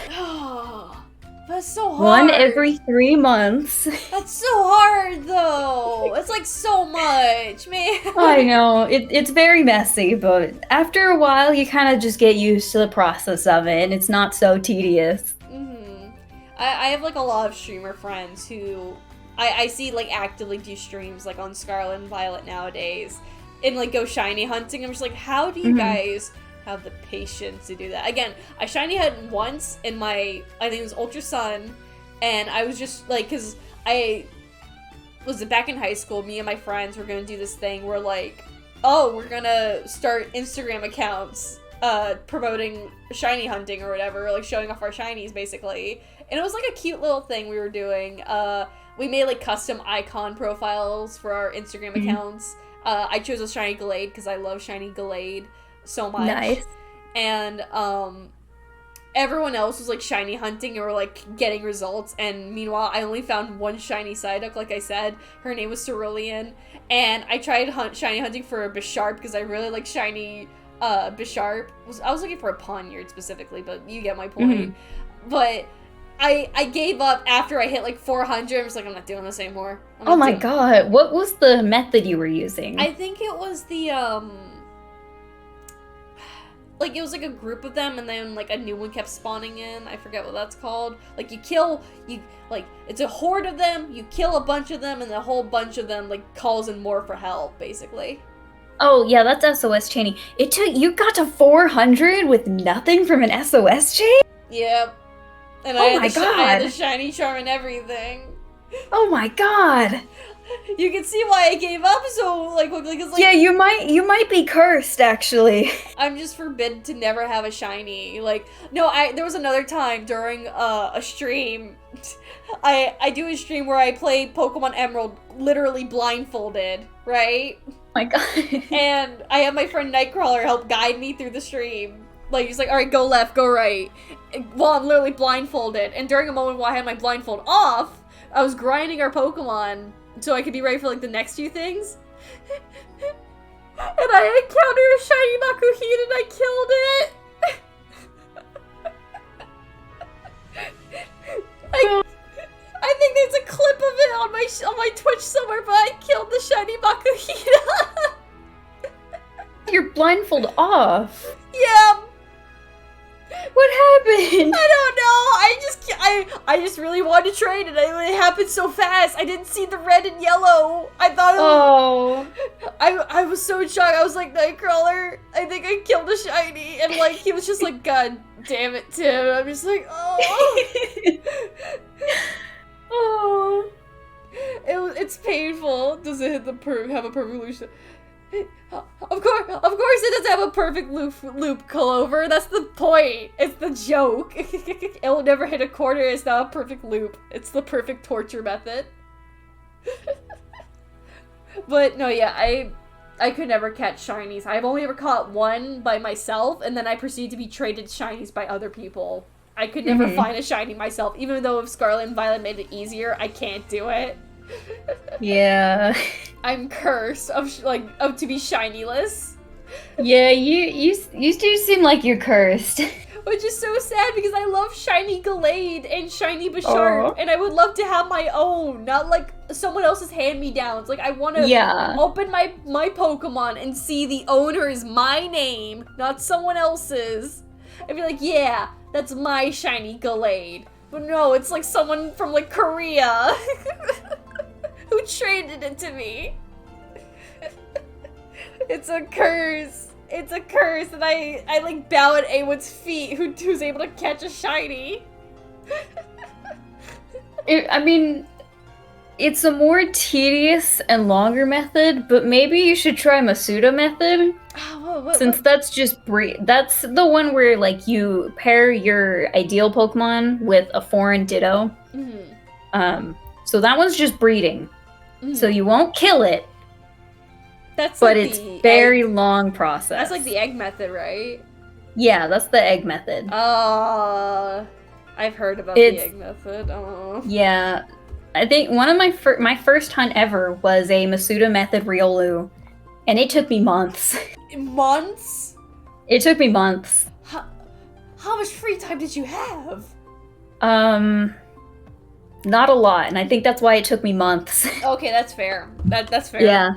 That's so hard. One every 3 months. That's so hard, though. It's like so much, man. I know. It's very messy, but after a while, you kind of just get used to the process of it, and it's not so tedious. I have like a lot of streamer friends who I see like actively do streams like on Scarlet and Violet nowadays, and like go shiny hunting. I'm just like, how do you guys have the patience to do that? Again, I shiny hunted once in I think it was Ultra Sun, and I was just like, because I was back in high school, me and my friends were gonna do this thing where like, oh, we're gonna start Instagram accounts promoting shiny hunting or whatever, like showing off our shinies basically. And it was like a cute little thing we were doing. We made like custom icon profiles for our Instagram accounts. I chose a shiny Gallade because I love shiny Gallade so much. Nice. And everyone else was like shiny hunting or like getting results, and meanwhile I only found one shiny Psyduck. Like I said, her name was Cerulean, and I tried shiny hunting for a Bisharp because I really like shiny Bisharp. I was looking for a Poniard specifically, but you get my point. But I gave up after I hit like 400. I was like, I'm not doing this anymore. Oh my god, what was the method you were using? I think it was the like, it was like a group of them, and then like a new one kept spawning in. I forget what that's called. Like, it's a horde of them, you kill a bunch of them, and the whole bunch of them like calls in more for help, basically. Oh yeah, that's SOS chaining. You got to 400 with nothing from an SOS chain? Yep. And I had the shiny charm and everything. Oh my god. You can see why I gave up so like quickly, cause like, yeah, you might be cursed actually. I'm just forbidden to never have a shiny. Like, no, there was another time during a stream. I do a stream where I play Pokemon Emerald literally blindfolded, right? Oh my god. And I have my friend Nightcrawler help guide me through the stream. Like, he's like, alright, go left, go right. While I'm literally blindfolded. And during a moment while I had my blindfold off, I was grinding our Pokemon so I could be ready for like the next few things. And I encountered a shiny Makuhita and I killed it. I think there's a clip of it on my Twitch somewhere, but I killed the shiny Makuhita. You're blindfold off. Yeah. What happened? I don't know. I just really wanted to trade, and it happened so fast. I didn't see the red and yellow. I thought it was, I was so in shock. I was like, Nightcrawler, I think I killed a shiny. And like, he was just like, God damn it, Tim. I'm just like, oh. Oh. It's painful. Does it have a perfect illusion? Of course it doesn't have a perfect loop, Clover. That's the point. It's the joke. It will never hit a quarter. It's not a perfect loop. It's the perfect torture method. But no, yeah, I could never catch shinies. I've only ever caught one by myself, and then I proceed to be traded shinies by other people. I could never find a shiny myself, even though if Scarlet and Violet made it easier, I can't do it. Yeah. I'm cursed of to be shinyless. Yeah, you do seem like you're cursed. Which is so sad because I love shiny Gallade and shiny Bisharp, and I would love to have my own, not like someone else's hand-me-downs. Like, I want to open my Pokemon and see the owner is my name, not someone else's. I'd be like, yeah, that's my shiny Gallade. But no, it's like someone from like Korea who traded it to me. It's a curse. It's a curse, and I like bow at Awood's feet, who's able to catch a shiny. I mean, it's a more tedious and longer method, but maybe you should try Masuda method. Since that's just that's the one where like you pair your ideal Pokemon with a foreign Ditto. So that one's just breeding. So you won't kill it. But like it's very long process. That's like the egg method, right? Yeah, that's the egg method. I've heard about the egg method. Yeah, I think one of my first hunt ever was a Masuda method Riolu, and it took me months. Months? It took me months. How much free time did you have? Not a lot, and I think that's why it took me months. Okay, that's fair. That's fair. Yeah.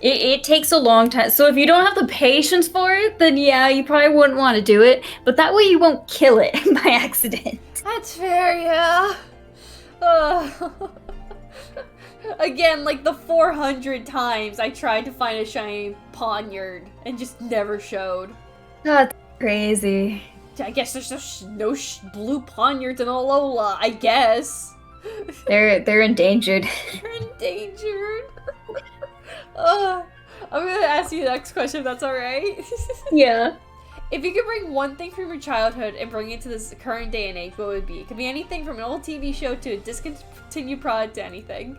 It takes a long time. So if you don't have the patience for it, then yeah, you probably wouldn't want to do it. But that way you won't kill it by accident. That's fair, yeah. Again, like the 400 times I tried to find a shiny Poniard and just never showed. That's crazy. I guess there's just no blue Poniards in Alola, I guess. They're endangered. They're endangered. I'm gonna ask you the next question if that's alright. Yeah. If you could bring one thing from your childhood and bring it to this current day and age, what would it be? It could be anything from an old TV show to a discontinued product to anything.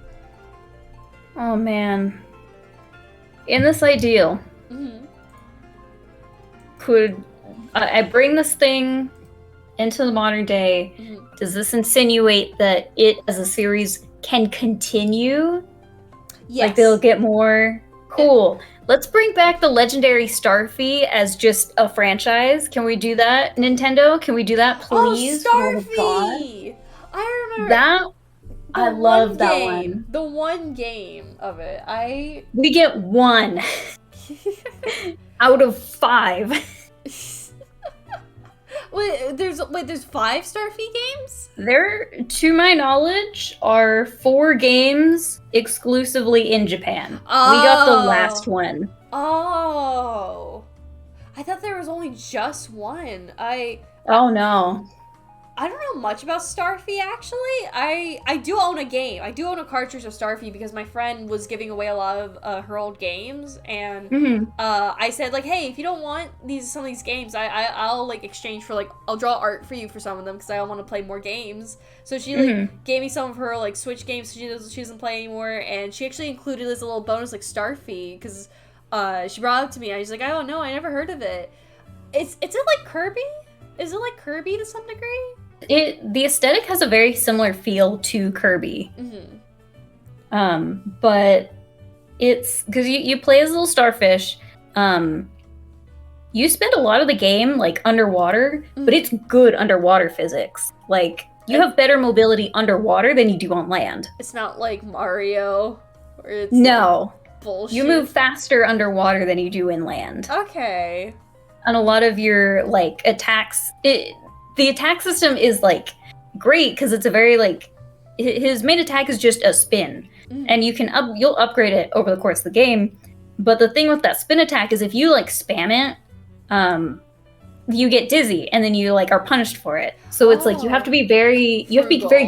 Oh man. In this ideal, could I bring this thing into the modern day? Does this insinuate that it as a series can continue? Yes. Like they'll get more? Cool. Let's bring back the legendary Starfy as just a franchise. Can we do that, Nintendo? Can we do that, please? Oh, Starfy! I remember that. I love that one. The one game of it. We get 1 out of 5. There's 5 Starfy games? There, to my knowledge, are 4 games exclusively in Japan. Oh. We got the last one. Oh. I thought there was only just one. Oh no. I don't know much about Starfy, actually. I do own a game. I do own a cartridge of Starfy because my friend was giving away a lot of her old games, and I said, like, hey, if you don't want some of these games, I'll like exchange for, like, I'll draw art for you for some of them because I want to play more games. So she like gave me some of her like Switch games she doesn't play anymore, and she actually included as a little bonus like Starfy because she brought it up to me. I was like, oh no, I never heard of it. Is it like Kirby? Is it like Kirby to some degree? The aesthetic has a very similar feel to Kirby. But it's because you play as a little starfish. You spend a lot of the game like underwater, but it's good underwater physics. Like you have better mobility underwater than you do on land. It's not like Mario, or it's no like bullshit. You move faster underwater than you do inland. Okay. And a lot of your like attacks, the attack system is like great because it's a very like his main attack is just a spin, and you'll upgrade it over the course of the game. But the thing with that spin attack is if you like spam it, you get dizzy and then you like are punished for it. So it's like you have to be very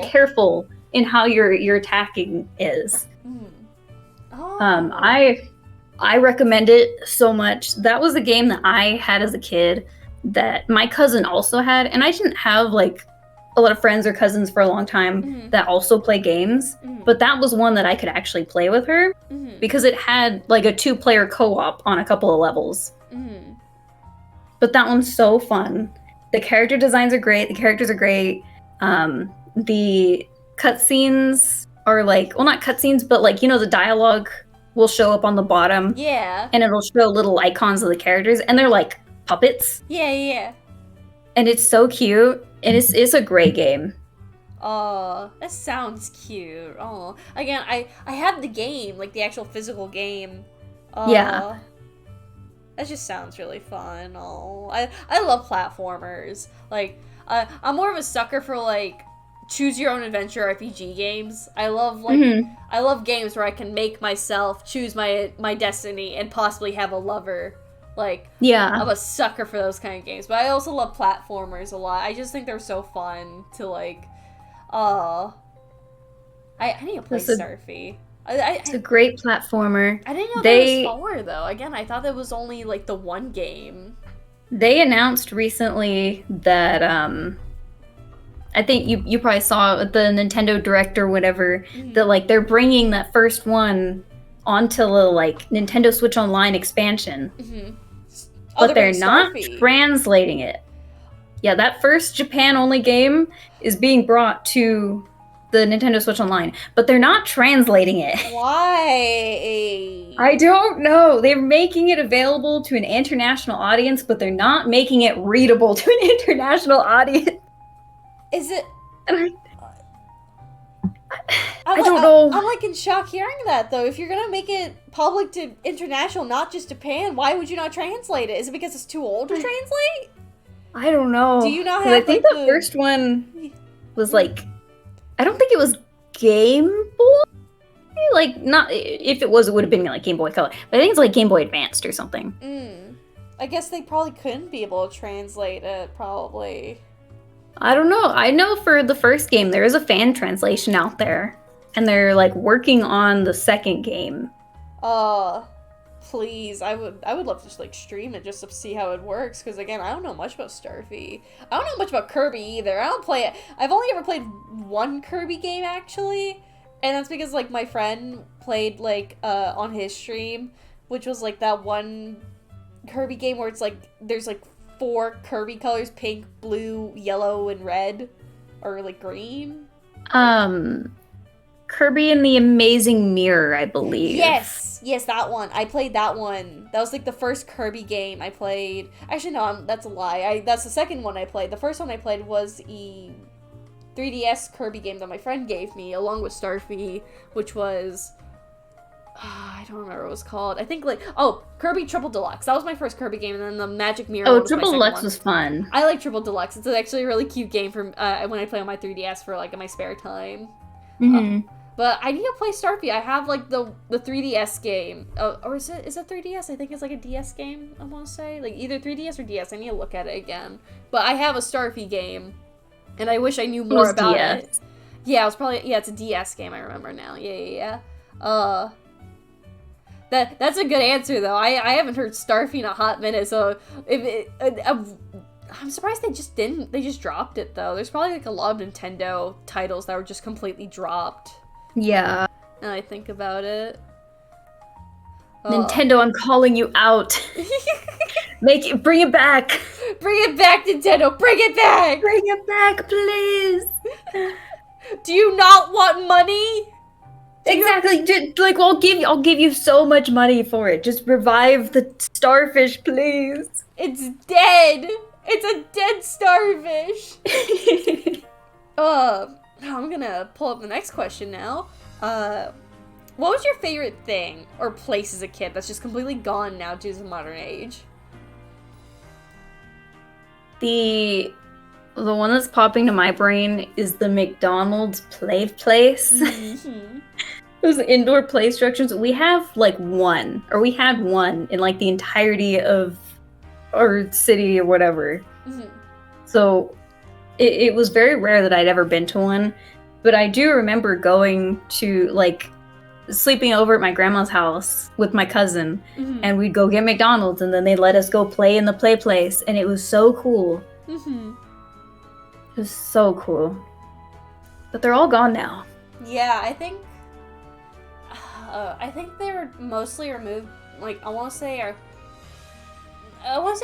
careful in how your attacking is. I recommend it so much. That was a game that I had as a kid that my cousin also had, and I didn't have like a lot of friends or cousins for a long time that also play games, but that was one that I could actually play with her because it had like a 2-player co-op on a couple of levels. But that one's so fun. The character designs are great. The characters are great. The cutscenes are like, well, not cutscenes, but like, the dialogue will show up on the bottom. Yeah. And it'll show little icons of the characters, and they're like puppets. Yeah. And it's so cute, and it's a great game. Oh, that sounds cute. Oh, again, I have the game, like the actual physical game. Yeah. That just sounds really fun. Oh, I love platformers. Like, I'm more of a sucker for like choose your own adventure RPG games. I love I love games where I can make myself choose my destiny and possibly have a lover. Like, yeah, I'm a sucker for those kind of games. But I also love platformers a lot. I just think they're so fun to like. I need to play Starfy. It's a great platformer. I didn't know there was 4 though. Again, I thought that was only like the one game. They announced recently that I think you probably saw the Nintendo Direct or whatever that like they're bringing that first one onto the like Nintendo Switch Online expansion, but they're not translating it. Yeah, that first Japan only game is being brought to the Nintendo Switch Online, but they're not translating it. Why? I don't know. They're making it available to an international audience, but they're not making it readable to an international audience. Is it? I don't know. I'm like in shock hearing that though. If you're gonna make it public to international, not just Japan, why would you not translate it? Is it because it's too old to translate? I don't know. Do you not have? I think the first one was like, I don't think it was Game Boy. Like, not if it was, it would have been like Game Boy Color. But I think it's like Game Boy Advanced or something. I guess they probably couldn't be able to translate it. Probably. I don't know. I know for the first game there is a fan translation out there, and they're like working on the second game. Please, I would love to just like stream it just to see how it works. Because again, I don't know much about Starfy. I don't know much about Kirby either. I don't play it. I've only ever played one Kirby game actually, and that's because like my friend played like on his stream, which was like that one Kirby game where it's like there's like 4 Kirby colors: pink, blue, yellow, and red, or like green. Kirby and the Amazing Mirror, I believe. Yes, that one. I played that one. That was like the first Kirby game I played. Actually, no, that's a lie. That's the second one I played. The first one I played was a 3DS Kirby game that my friend gave me, along with Starfy, which was... I don't remember what it was called. I think like... Oh, Kirby Triple Deluxe. That was my first Kirby game, and then the Magic Mirror one was Triple my Deluxe one. was fun. I like Triple Deluxe. It's actually a really cute game for when I play on my 3DS for like in my spare time. But I need to play Starfy. I have like the 3DS game. Or is it 3DS? I think it's like a DS game, I want to say. Like either 3DS or DS. I need to look at it again. But I have a Starfy game. And I wish I knew more about DS. it. Yeah, it was probably... Yeah, it's a DS game, I remember now. Yeah. That's a good answer, though. I haven't heard Starfy in a hot minute, so... I'm surprised they just didn't. They just dropped it, though. There's probably like a lot of Nintendo titles that were just completely dropped. Yeah. Now I think about it. Nintendo, I'm calling you out. Bring it back. Bring it back, Nintendo. Bring it back. Bring it back, please. Do you not want money? Exactly. Like I'll give you so much money for it. Just revive the starfish, please. It's dead. It's a dead starfish. I'm gonna pull up the next question now. What was your favorite thing or place as a kid that's just completely gone now due to the modern age? The one that's popping to my brain is the McDonald's play place. Mm-hmm. Those indoor play structures. We have like one, or we had one in like the entirety of our city or whatever. Mm-hmm. So it was very rare that I'd ever been to one. But I do remember going to, like, sleeping over at my grandma's house with my cousin, and we'd go get McDonald's, and then they'd let us go play in the play place, and it was so cool. Mm-hmm. It was so cool. But they're all gone now. Yeah, I think they were mostly removed. Like, I want to say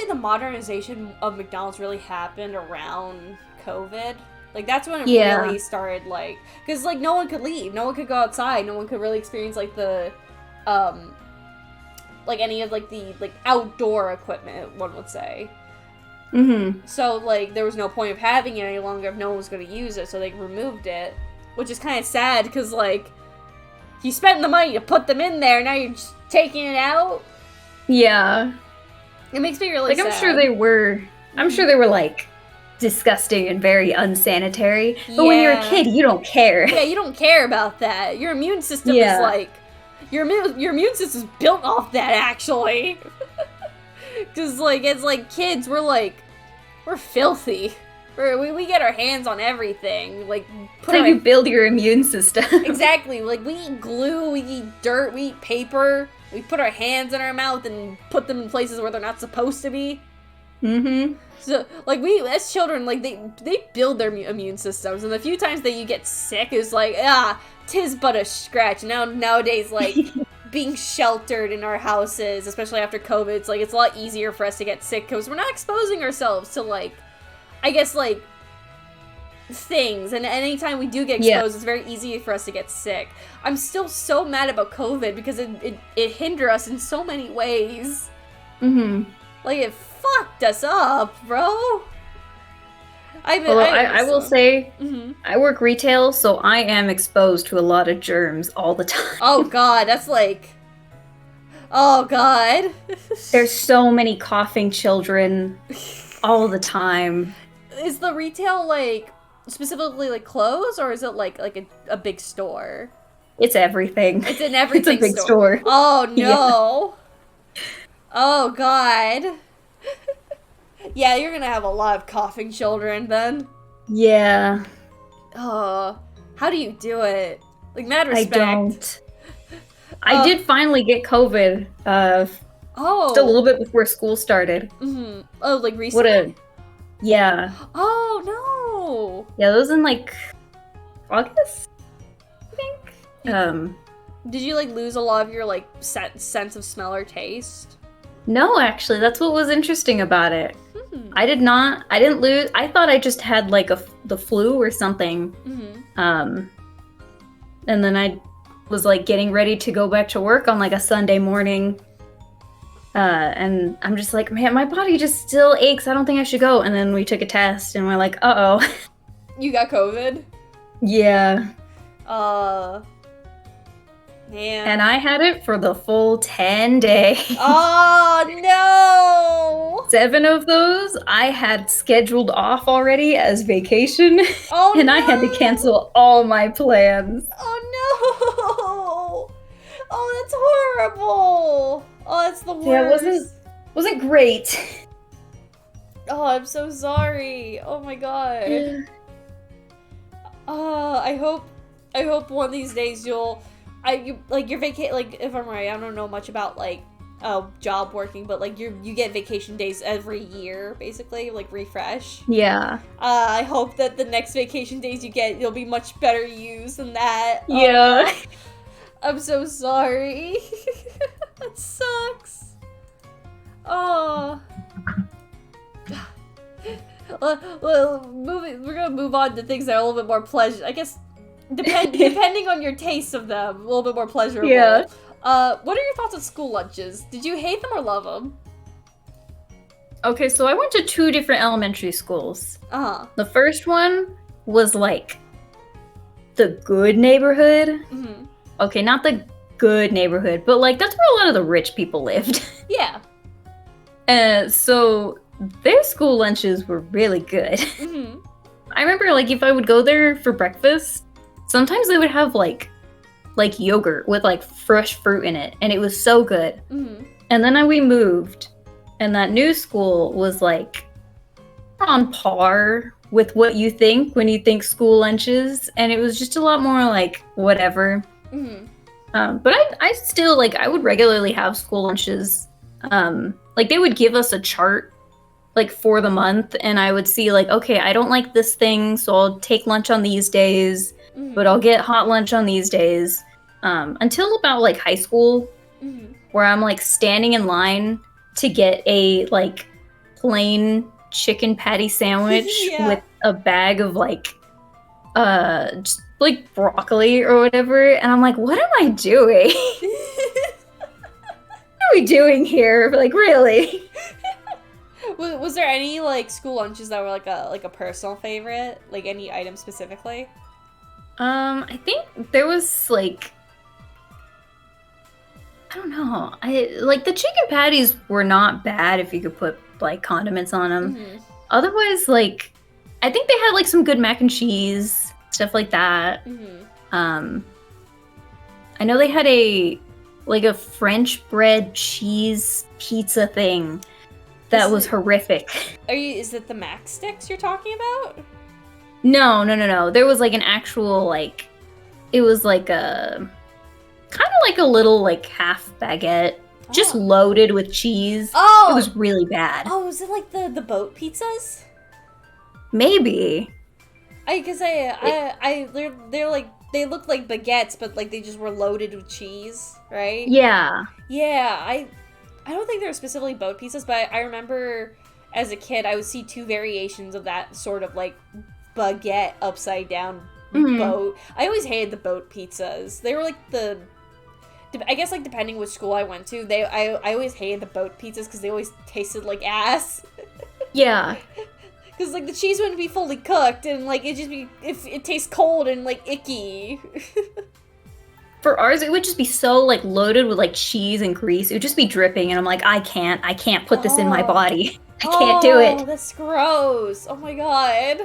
the modernization of McDonald's really happened around COVID. Like, that's when it really started, like... Because, like, no one could leave. No one could go outside. No one could really experience, like, the... like, any of, like, the, like, outdoor equipment, one would say. Mm-hmm. So, like, there was no point of having it any longer if no one was going to use it, so they removed it. Which is kind of sad, because, like, you spent the money to put them in there, now you're just taking it out? Yeah. It makes me really sad. I'm sure they were, like, disgusting and very unsanitary. But when you're a kid, you don't care. Yeah, you don't care about that. Your immune system is, like... Your immune system's built off that, actually. Because, like, as, like, kids, we're filthy. We get our hands on everything. Like, you build your immune system. Exactly. Like, we eat glue, we eat dirt, we eat paper. We put our hands in our mouth and put them in places where they're not supposed to be. Mm-hmm. So, like, we, as children, like, they build their immune systems. And the few times that you get sick, it's like, 'tis but a scratch. Nowadays, like, being sheltered in our houses, especially after COVID, it's a lot easier for us to get sick because we're not exposing ourselves to, like, I guess, like, things. And anytime we do get exposed, it's very easy for us to get sick. I'm still so mad about COVID because it hindered us in so many ways. Mm-hmm. Like, it fucked us up, bro. I will say, I work retail, so I am exposed to a lot of germs all the time. Oh, God, that's like... Oh, God. There's so many coughing children all the time. Is the retail, like, specifically, like, clothes, or is it, like a big store? It's everything. It's an everything It's a big store. Oh, no. Yeah. Oh, God. Yeah, you're gonna have a lot of coughing children, then. Yeah. Oh, how do you do it? Like, mad respect. I don't. I did finally get COVID. Just a little bit before school started. Mm-hmm. Oh, like recently? Yeah. Oh no. Yeah, that was in like August, I think. Did you like lose a lot of your like sense of smell or taste? No, actually, that's what was interesting about it. I didn't lose. I thought I just had like the flu or something. And then I was like getting ready to go back to work on like a Sunday morning. And I'm just like, man, my body just still aches. I don't think I should go. And then we took a test and we're like, uh-oh. You got COVID? Yeah. Man. And I had it for the full 10 days. Oh, no! 7 of those I had scheduled off already as vacation. Oh, and no! I had to cancel all my plans. Oh, no! Oh, that's horrible! Oh, that's the worst. Yeah, it wasn't great. Oh, I'm so sorry. Oh my god. I hope one of these days your vacate, like, if I'm right, I don't know much about like job working, but like you get vacation days every year, basically, like refresh. Yeah. I hope that the next vacation days you get, you'll be much better used than that. Yeah. I'm so sorry. That sucks. Oh. Well, we're gonna move on to things that are a little bit more pleasure. I guess, depending on your taste of them, a little bit more pleasurable. Yeah. What are your thoughts on school lunches? Did you hate them or love them? Okay, so I went to 2 different elementary schools. Uh-huh. The first one was like the good neighborhood. Mm-hmm. Okay, not the good neighborhood, but like that's where a lot of the rich people lived. Yeah. So their school lunches were really good. Mm-hmm. I remember like if I would go there for breakfast, sometimes they would have like yogurt with like fresh fruit in it, and it was so good. Mm-hmm. And then we moved, and that new school was like on par with what you think when you think school lunches, and it was just a lot more like whatever. Mm-hmm. But I still like I would regularly have school lunches. Like they would give us a chart like for the month, and I would see like, okay, I don't like this thing, so I'll take lunch on these days, but I'll get hot lunch on these days. Until about like high school, where I'm like standing in line to get a like plain chicken patty sandwich with a bag of like just like broccoli or whatever, and I'm like, what am I doing? What are we doing here? Like, really? Was there any like school lunches that were like a personal favorite? Like any item specifically? I think there was like, I don't know. I like the chicken patties were not bad if you could put like condiments on them. Mm-hmm. Otherwise, like, I think they had like some good mac and cheese, stuff like that. Mm-hmm. I know they had a French bread cheese pizza thing that was horrific. Is it the Mac Sticks you're talking about? No. There was like an actual like, it was like a kind of like a little like half baguette, just loaded with cheese. Oh, it was really bad. Oh, is it like the boat pizzas? Maybe. They're like, they look like baguettes, but like they just were loaded with cheese, right? Yeah. Yeah, I don't think they're specifically boat pizzas, but I remember as a kid I would see 2 variations of that sort of like baguette upside down boat. I always hated the boat pizzas. They were like I guess like depending which school I went to, I always hated the boat pizzas because they always tasted like ass. Yeah. Because like the cheese wouldn't be fully cooked, and like it tastes cold and like icky. For ours, it would just be so like loaded with like cheese and grease. It would just be dripping, and I'm like, I can't put this in my body. I can't do it. Oh, that's gross. Oh my god.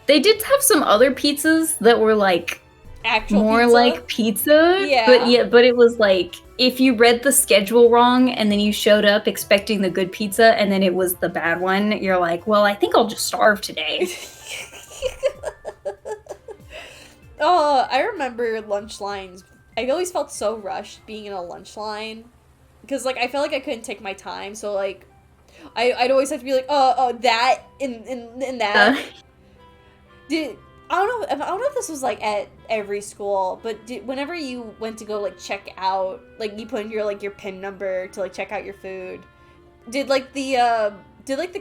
They did have some other pizzas that were like actual more pizza? Like pizza. Yeah. But it was like if you read the schedule wrong and then you showed up expecting the good pizza and then it was the bad one, you're like, well, I think I'll just starve today. Oh, I remember lunch lines I always felt so rushed being in a lunch line. Because, like, I felt like I couldn't take my time, so, like, I'd always have to be like, that, in that. I don't know if this was, like, at every school, but whenever you went to go, like, check out, like, you put in your, like, your PIN number to, like, check out your food, did, like, the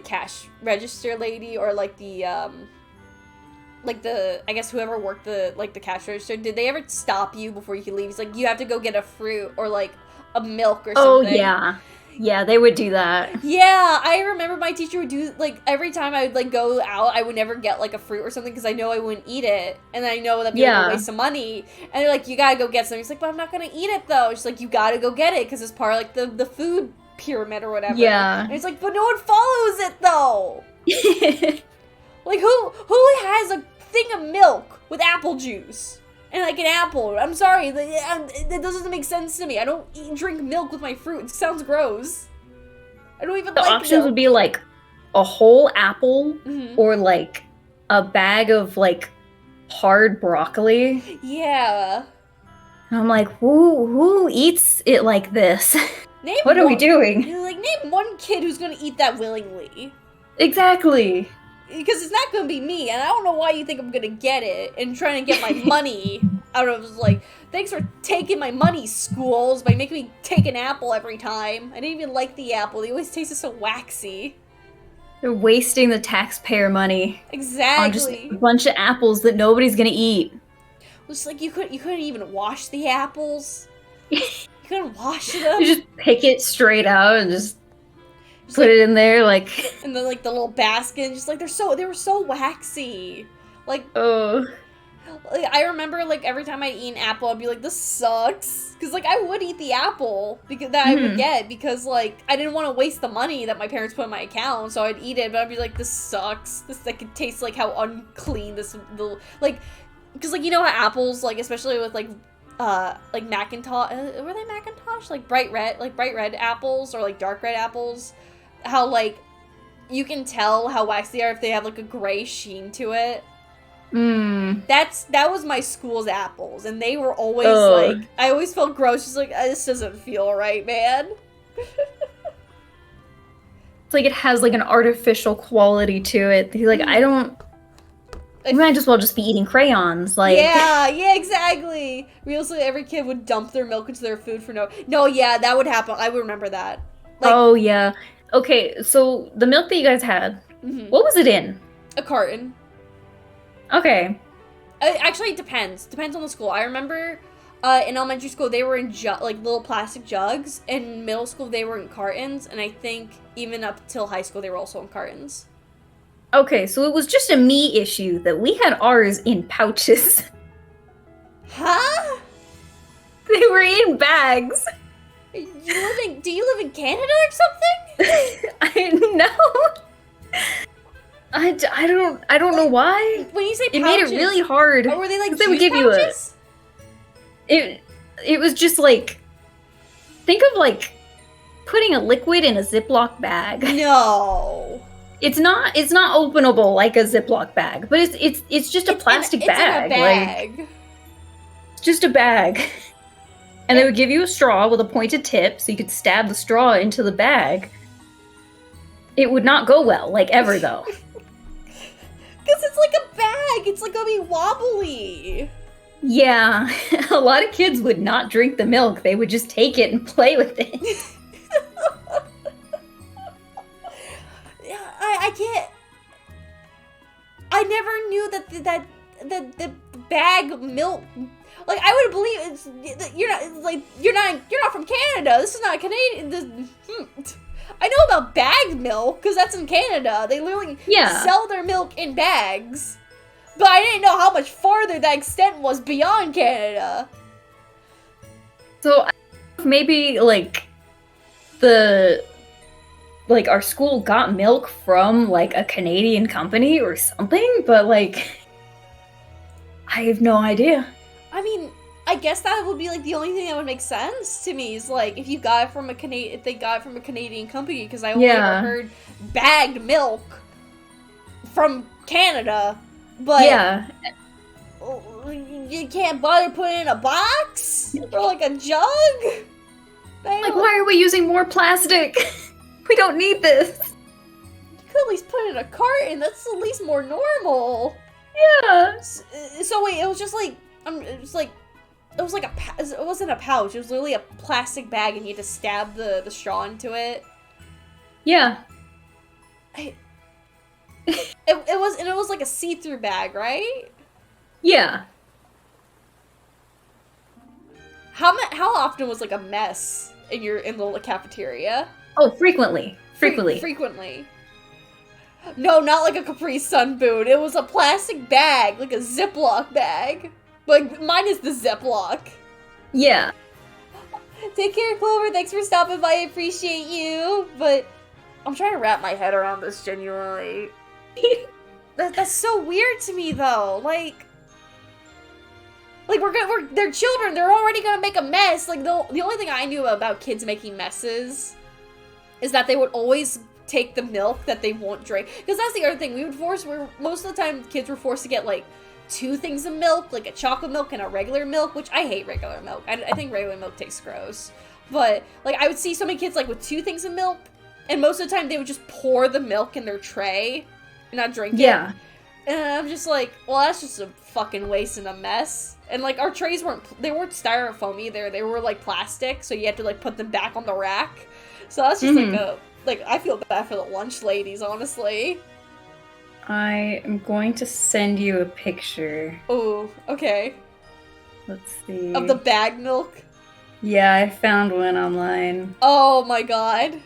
cash register lady, or, like, I guess whoever worked the cash register, did they ever stop you before you could leave? It's like, you have to go get a fruit, or, like, a milk or something. Oh, yeah. Yeah, they would do that. Yeah, I remember my teacher would do, like, every time I would, like, go out, I would never get, like, a fruit or something, because I know I wouldn't eat it, and I know that'd be, like, a waste of money, and they're like, you gotta go get some. He's like, but I'm not gonna eat it, though. She's like, you gotta go get it, because it's part of, like, the food pyramid or whatever. Yeah. And it's like, but no one follows it, though! Like, who has a thing of milk with apple juice? And, like, an apple. I'm sorry, that doesn't make sense to me. I don't drink milk with my fruit. It sounds gross. I don't even like milk. The options would be, like, a whole apple, or, like, a bag of, like, hard broccoli. Yeah. And I'm like, who eats it like this? What are we doing? Like, name one kid who's gonna eat that willingly. Exactly. Because it's not gonna be me, and I don't know why you think I'm gonna get it and trying to get my money out of, like, thanks for taking my money, schools, by making me take an apple every time. I didn't even like the apple. They always tasted so waxy. They're wasting the taxpayer money. Exactly. On just a bunch of apples that nobody's gonna eat. It's like, you couldn't even wash the apples. You couldn't wash them. You just pick it straight out and just put it in there, like. And then, like, the little basket, just, like, they were so waxy. Like, oh. Like, I remember, like, every time I'd eat an apple, I'd be like, this sucks. Because, like, I would eat the apple that I would get, because, like, I didn't want to waste the money that my parents put in my account, so I'd eat it, but I'd be like, this sucks. This, like, it tastes like how unclean like, because, like, you know how apples, like, especially with, like Macintosh, were they Macintosh? Like, bright red apples, or, like, dark red apples, how, like, you can tell how waxy they are if they have, like, a gray sheen to it. That was my school's apples, and they were always like, I always felt gross, just like, this doesn't feel right, man. It's like it has, like, an artificial quality to it. He's like, you might as well just be eating crayons, like. Yeah, exactly. Realistically, every kid would dump their milk into their food for no, yeah, that would happen. I would remember that. Like, oh, yeah. Okay, so the milk that you guys had, what was it in? A carton. Okay. Actually, it depends. Depends on the school. I remember in elementary school, they were in like little plastic jugs. In middle school, they were in cartons. And I think even up till high school, they were also in cartons. Okay, so it was just a me issue that we had ours in pouches. Huh? They were in bags. Do you live in Canada or something? I know. I don't know why. When you say pouches, it made it really hard. Or were they like they would give pouches? It was just like, think of like putting a liquid in a Ziploc bag. No. It's not openable like a Ziploc bag, but it's just a plastic bag. It's in a bag. Like, it's just a bag. And they would give you a straw with a pointed tip so you could stab the straw into the bag. It would not go well, like, ever, though. Because it's like a bag. It's like gonna be wobbly. Yeah. A lot of kids would not drink the milk. They would just take it and play with it. I can't. I never knew that the bag of milk. Like, I would believe you're not from Canada. This is not Canadian. I know about bagged milk because that's in Canada. They literally sell their milk in bags. But I didn't know how much farther that extent was beyond Canada. So maybe like our school got milk from like a Canadian company or something, but like I have no idea. I mean, I guess that would be like the only thing that would make sense to me is like if they got it from a Canadian company, because I only ever heard bagged milk from Canada, but you can't bother putting it in a box. Or like a jug? Like, why are we using more plastic? We don't need this. You could at least put it in a carton. That's at least more normal. Yeah. So wait, it was just like, it was like it wasn't a pouch. It was literally a plastic bag, and you had to stab the straw into it. Yeah. It was like a see-through bag, right? Yeah. How often was like a mess in the cafeteria? Oh, frequently. Frequently. No, not like a Capri Sun boot. It was a plastic bag, like a Ziploc bag. Like, mine is the Ziploc. Yeah. Take care, Clover. Thanks for stopping by. I appreciate you. But I'm trying to wrap my head around this genuinely. That's so weird to me, though. Like they're children. They're already gonna make a mess. Like, the only thing I knew about kids making messes is that they would always take the milk that they won't drink. Because that's the other thing. Most of the time, kids were forced to get, like, 2 things of milk, like a chocolate milk and a regular milk, which I hate regular milk. I think regular milk tastes gross. But, like, I would see so many kids, like, with 2 things of milk, and most of the time they would just pour the milk in their tray and not drink it. Yeah. And I'm just like, well, that's just a fucking waste and a mess. And, like, our trays weren't styrofoam either. They were, like, plastic, so you had to, like, put them back on the rack. So that's just, I feel bad for the lunch ladies, honestly. I am going to send you a picture. Oh, okay. Let's see. Of the bag milk? Yeah, I found one online. Oh my god.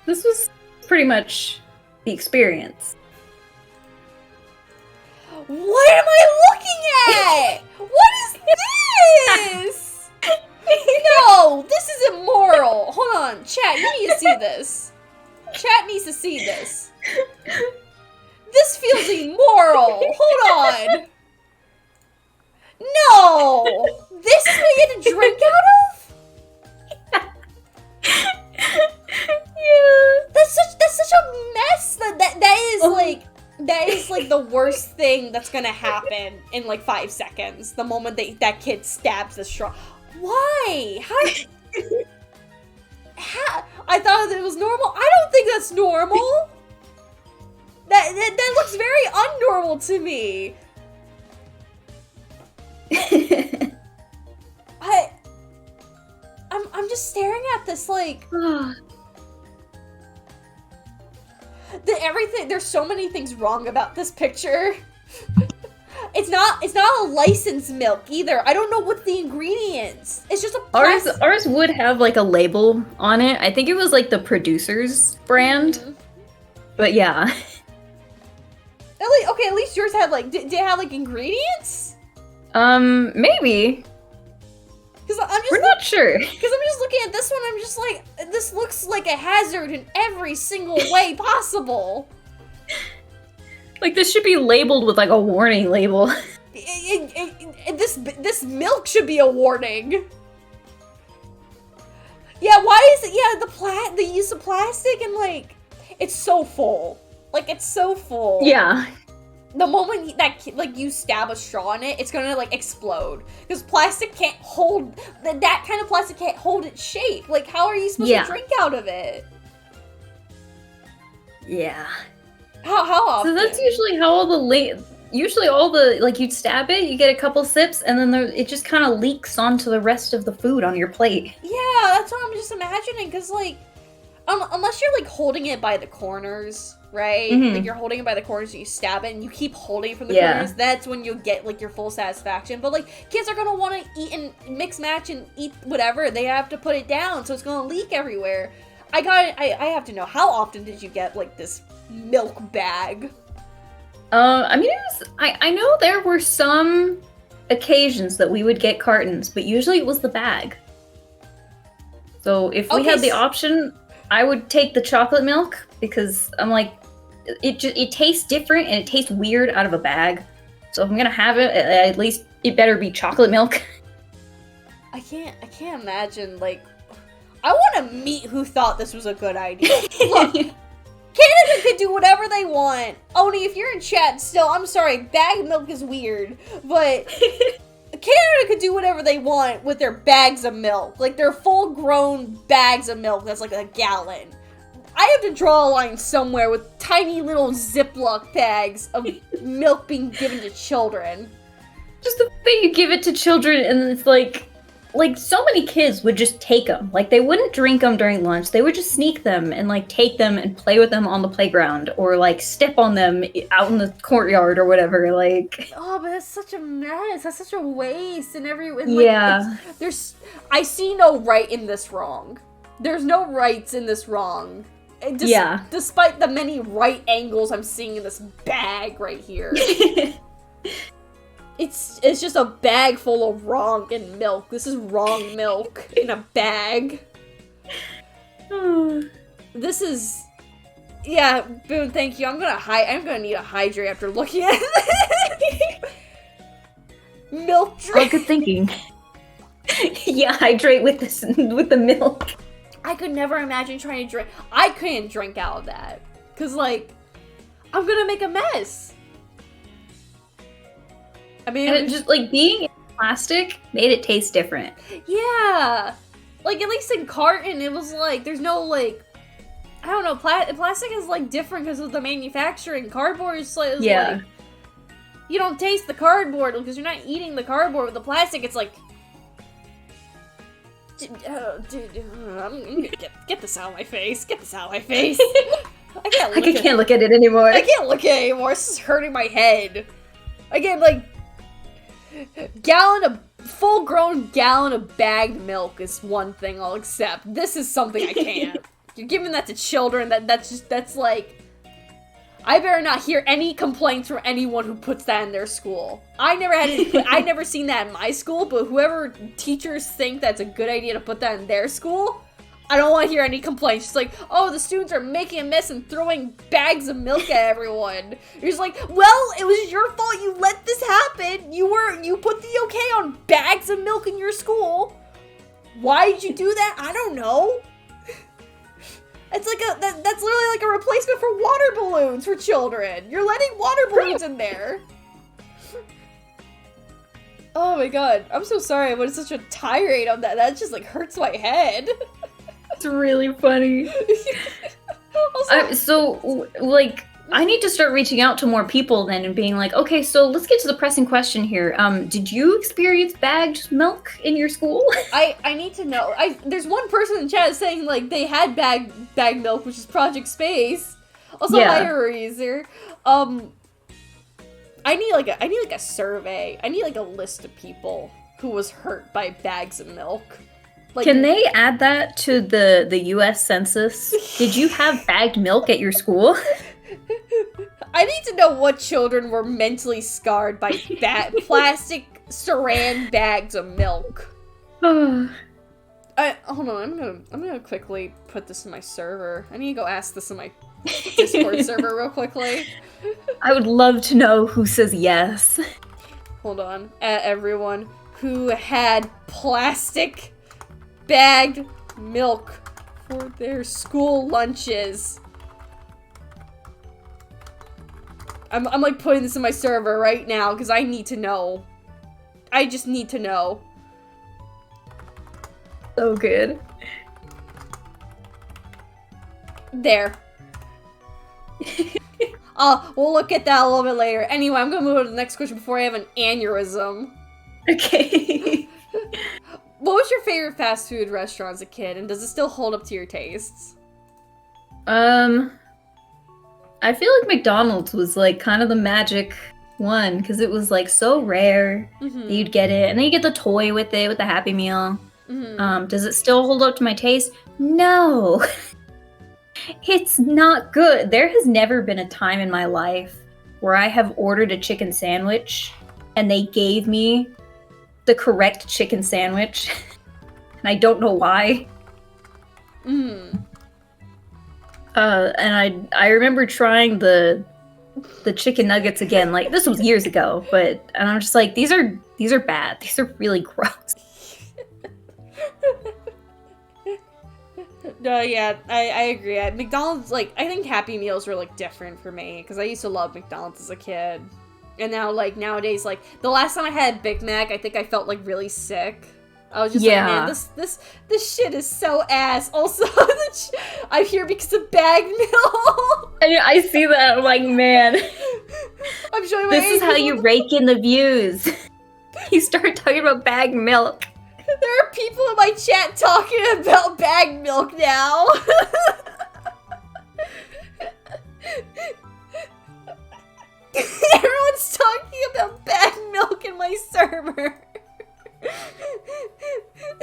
This was pretty much the experience. What am I looking at? What is this? No, this is immoral. Hold on, chat, you need to see this. Chat needs to see this. This feels immoral. Hold on. No! This is what you had to drink out of? Yeah. That's such a mess. That is like the worst thing that's gonna happen in like 5 seconds. The moment that kid stabs the straw. Why? How? I thought it was normal. I don't think that's normal. That looks very unnormal to me. I'm just staring at this like there's so many things wrong about this picture. It's not a licensed milk either. I don't know what the ingredients. It's just a ours would have like a label on it. I think it was like the producer's brand. Mm-hmm. But yeah. At least yours had like did it have like ingredients? Maybe. We're not sure. Because I'm just looking at this one, I'm just like, this looks like a hazard in every single way possible. Like, this should be labeled with, like, a warning label. This milk should be a warning. Yeah, why is it, the use of plastic and, like, it's so full. Like, it's so full. Yeah. The moment that you stab a straw in it, it's gonna like explode because plastic can't hold that kind of plastic can't hold its shape. Like, how are you supposed to drink out of it? Yeah. How often? So that's usually how you'd stab it, you get a couple sips, and then it just kind of leaks onto the rest of the food on your plate. Yeah, that's what I'm just imagining. Because like, unless you're like holding it by the corners. Right? Mm-hmm. Like, you're holding it by the corners and you stab it and you keep holding it from the corners. That's when you'll get, like, your full satisfaction. But, like, kids are gonna want to eat and mix, match, and eat whatever. They have to put it down, so it's gonna leak everywhere. I have to know, how often did you get, like, this milk bag? I mean, I know there were some occasions that we would get cartons, but usually it was the bag. So if we had the option, I would take the chocolate milk, because I'm like, it tastes different and it tastes weird out of a bag. So if I'm gonna have it, at least it better be chocolate milk. I can't imagine, like, I want to meet who thought this was a good idea. Look, Canada could do whatever they want. Oni, if you're in chat still, I'm sorry, bag milk is weird, but everybody could do whatever they want with their bags of milk. Like, their full-grown bags of milk that's like a gallon. I have to draw a line somewhere with tiny little Ziploc bags of milk being given to children. Just the way you give it to children, and it's like so many kids would just take them. Like, they wouldn't drink them during lunch. They would just sneak them and, like, take them and play with them on the playground or, like, step on them out in the courtyard or whatever. Like, oh, but that's such a mess. That's such a waste. And yeah. I see no right in this wrong. There's no rights in this wrong. Yeah. Despite the many right angles I'm seeing in this bag right here. It's just a bag full of wrong and milk. This is wrong milk in a bag. This is... Yeah, Boone, thank you. I'm gonna need a hydrate after looking at it. Milk drink. Oh, good thinking. Yeah, hydrate with the milk. I could never imagine trying to drink. I couldn't drink out of that. Cause, like, I'm gonna make a mess. I mean, and it just, like, being in plastic made it taste different. Yeah. Like, at least in carton, it was like, there's no, like, I don't know, plastic is, like, different because of the manufacturing. Cardboard is, like, you don't taste the cardboard because you're not eating the cardboard. With the plastic, it's like, dude, I'm gonna get this out of my face. Get this out of my face. I can't look at it anymore. I can't look at it anymore. This is hurting my head. Again, like, full-grown gallon of bagged milk is one thing I'll accept. This is something I can't. You're giving that to children. That's like, I better not hear any complaints from anyone who puts that in their school. I never seen that in my school, but whoever teachers think that's a good idea to put that in their school, I don't want to hear any complaints. It's like, oh, the students are making a mess and throwing bags of milk at everyone. You're just like, well, it was your fault you let this happen. You put the okay on bags of milk in your school. Why did you do that? I don't know. It's like that's literally like a replacement for water balloons for children. You're letting water balloons in there. Oh my god, I'm so sorry I went such a tirade on that. That just like hurts my head. It's really funny. So, like, I need to start reaching out to more people then and being like, okay, so let's get to the pressing question here. Did you experience bagged milk in your school? I need to know. There's one person in chat saying, like, they had bagged milk, which is Project Space. Also, hi, Eraser. I need like a survey. I need like a list of people who was hurt by bags of milk. Like, can they add that to the US Census? Did you have bagged milk at your school? I need to know what children were mentally scarred by plastic saran bags of milk. Hold on, I'm gonna quickly put this in my server. I need to go ask this in my Discord server real quickly. I would love to know who says yes. Hold on. Everyone who had plastic bagged milk for their school lunches. I'm like putting this in my server right now because I need to know. I just need to know. So good. There. We'll look at that a little bit later. Anyway, I'm gonna move on to the next question before I have an aneurysm. Okay. What was your favorite fast food restaurant as a kid, and does it still hold up to your tastes? I feel like McDonald's was like kind of the magic one because it was like so rare that you'd get it, and then you get the toy with it with the Happy Meal. Does it still hold up to my taste? No. It's not good. There has never been a time in my life where I have ordered a chicken sandwich and they gave me the correct chicken sandwich. And I don't know why. And I remember trying the chicken nuggets again. Like, this was years ago, and I'm just like, these are bad. These are really gross. No, yeah, I agree. McDonald's, like, I think Happy Meals were, like, different for me, because I used to love McDonald's as a kid. And now, like, nowadays, like, the last time I had Big Mac, I think I felt, like, really sick. I was just like, man, this shit is so ass. Also, I'm here because of bag milk. I see that, I'm like, man. I'm showing my This is how you rake in the views. You start talking about bag milk. There are people in my chat talking about bag milk now. Everyone's talking about bag milk in my server.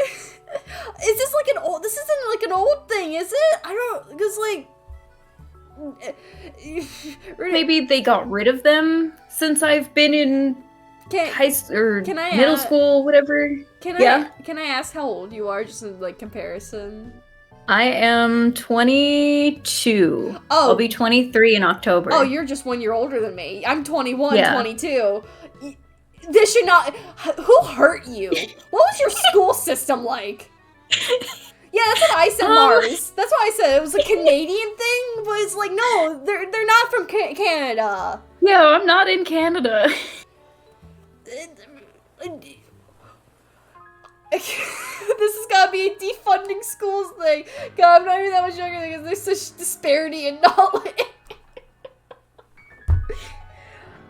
Is this like an old? This isn't like an old thing, is it? I don't, because like maybe they got rid of them since I've been in high school or middle school, whatever. Can I ask how old you are, just in like comparison? I am 22. Oh, I'll be 23 in October. Oh, you're just 1 year older than me. I'm 21, 22. This should not. Who hurt you? What was your school system like? Yeah, that's what I said, Mars. That's what I said. It was a Canadian thing, but it's like, no, they're not from Canada. Yeah, I'm not in Canada. This has gotta be a defunding schools thing. God, I'm not even that much younger because there's such disparity in knowledge.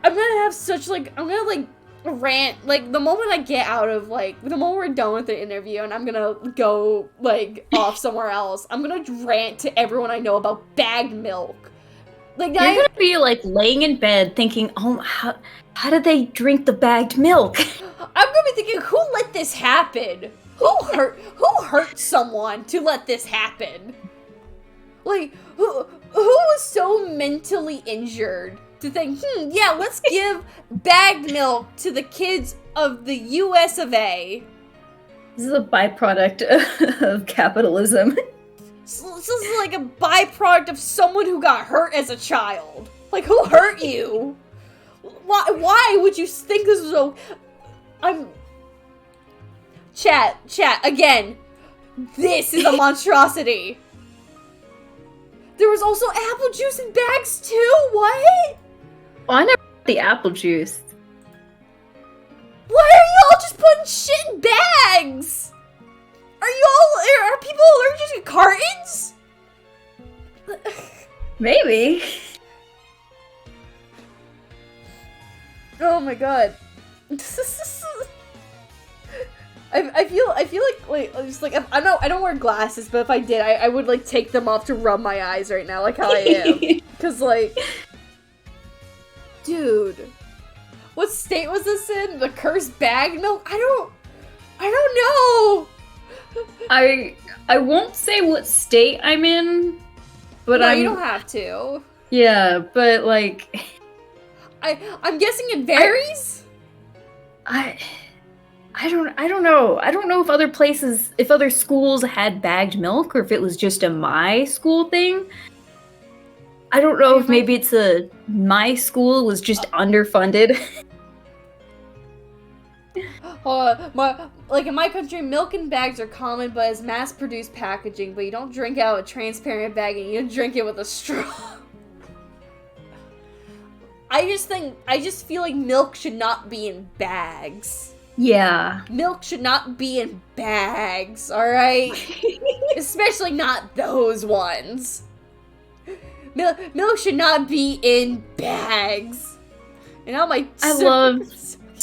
I'm gonna have such, like, I'm gonna, like, rant, like, the moment I get out of, like, the moment we're done with the interview and I'm gonna go, like, off somewhere else, I'm gonna rant to everyone I know about bagged milk. Like, you're gonna be, like, laying in bed thinking, oh, how did they drink the bagged milk? I'm gonna be thinking, who let this happen? Who hurt someone to let this happen? Like, who was so mentally injured to think, yeah, let's give bagged milk to the kids of the US of A. This is a byproduct of capitalism. This is like a byproduct of someone who got hurt as a child. Like, who hurt you? Why would you think this was so... Chat, again. This is a monstrosity. There was also apple juice in bags too? What? Oh, I never had the apple juice. Why are you all just putting shit in bags? Are people allergic to cartons? Maybe. Oh my god. I feel like just like, I don't wear glasses, but if I did, I would like take them off to rub my eyes right now, like how I am. Cause like, dude, what state was this in? The cursed bag milk? I don't know. I won't say what state I'm in, but no, you don't have to. Yeah, but like, I'm guessing it varies. I don't know. I don't know if other schools had bagged milk or if it was just a my school thing. I don't know if maybe it's my school was just underfunded. Like in my country, milk in bags are common, but as mass-produced packaging. But you don't drink out a transparent bag and you drink it with a straw. I just feel like milk should not be in bags. Yeah. Milk should not be in bags, alright? Especially not those ones. Milk should not be in bags. And now I love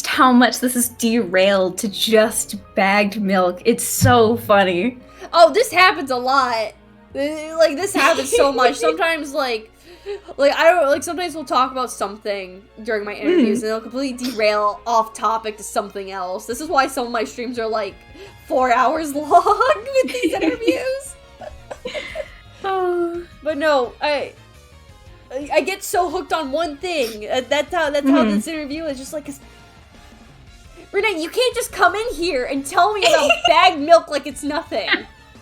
how much this is derailed to just bagged milk. It's so funny. Oh, this happens a lot. Like, this happens so much. Sometimes, like, I don't know, like, sometimes we'll talk about something during my interviews and it'll completely derail off topic to something else. This is why some of my streams are, like, 4 hours long with these interviews. But no, I get so hooked on one thing. That's how this interview is. Just like, Renee, you can't just come in here and tell me about bagged milk like it's nothing.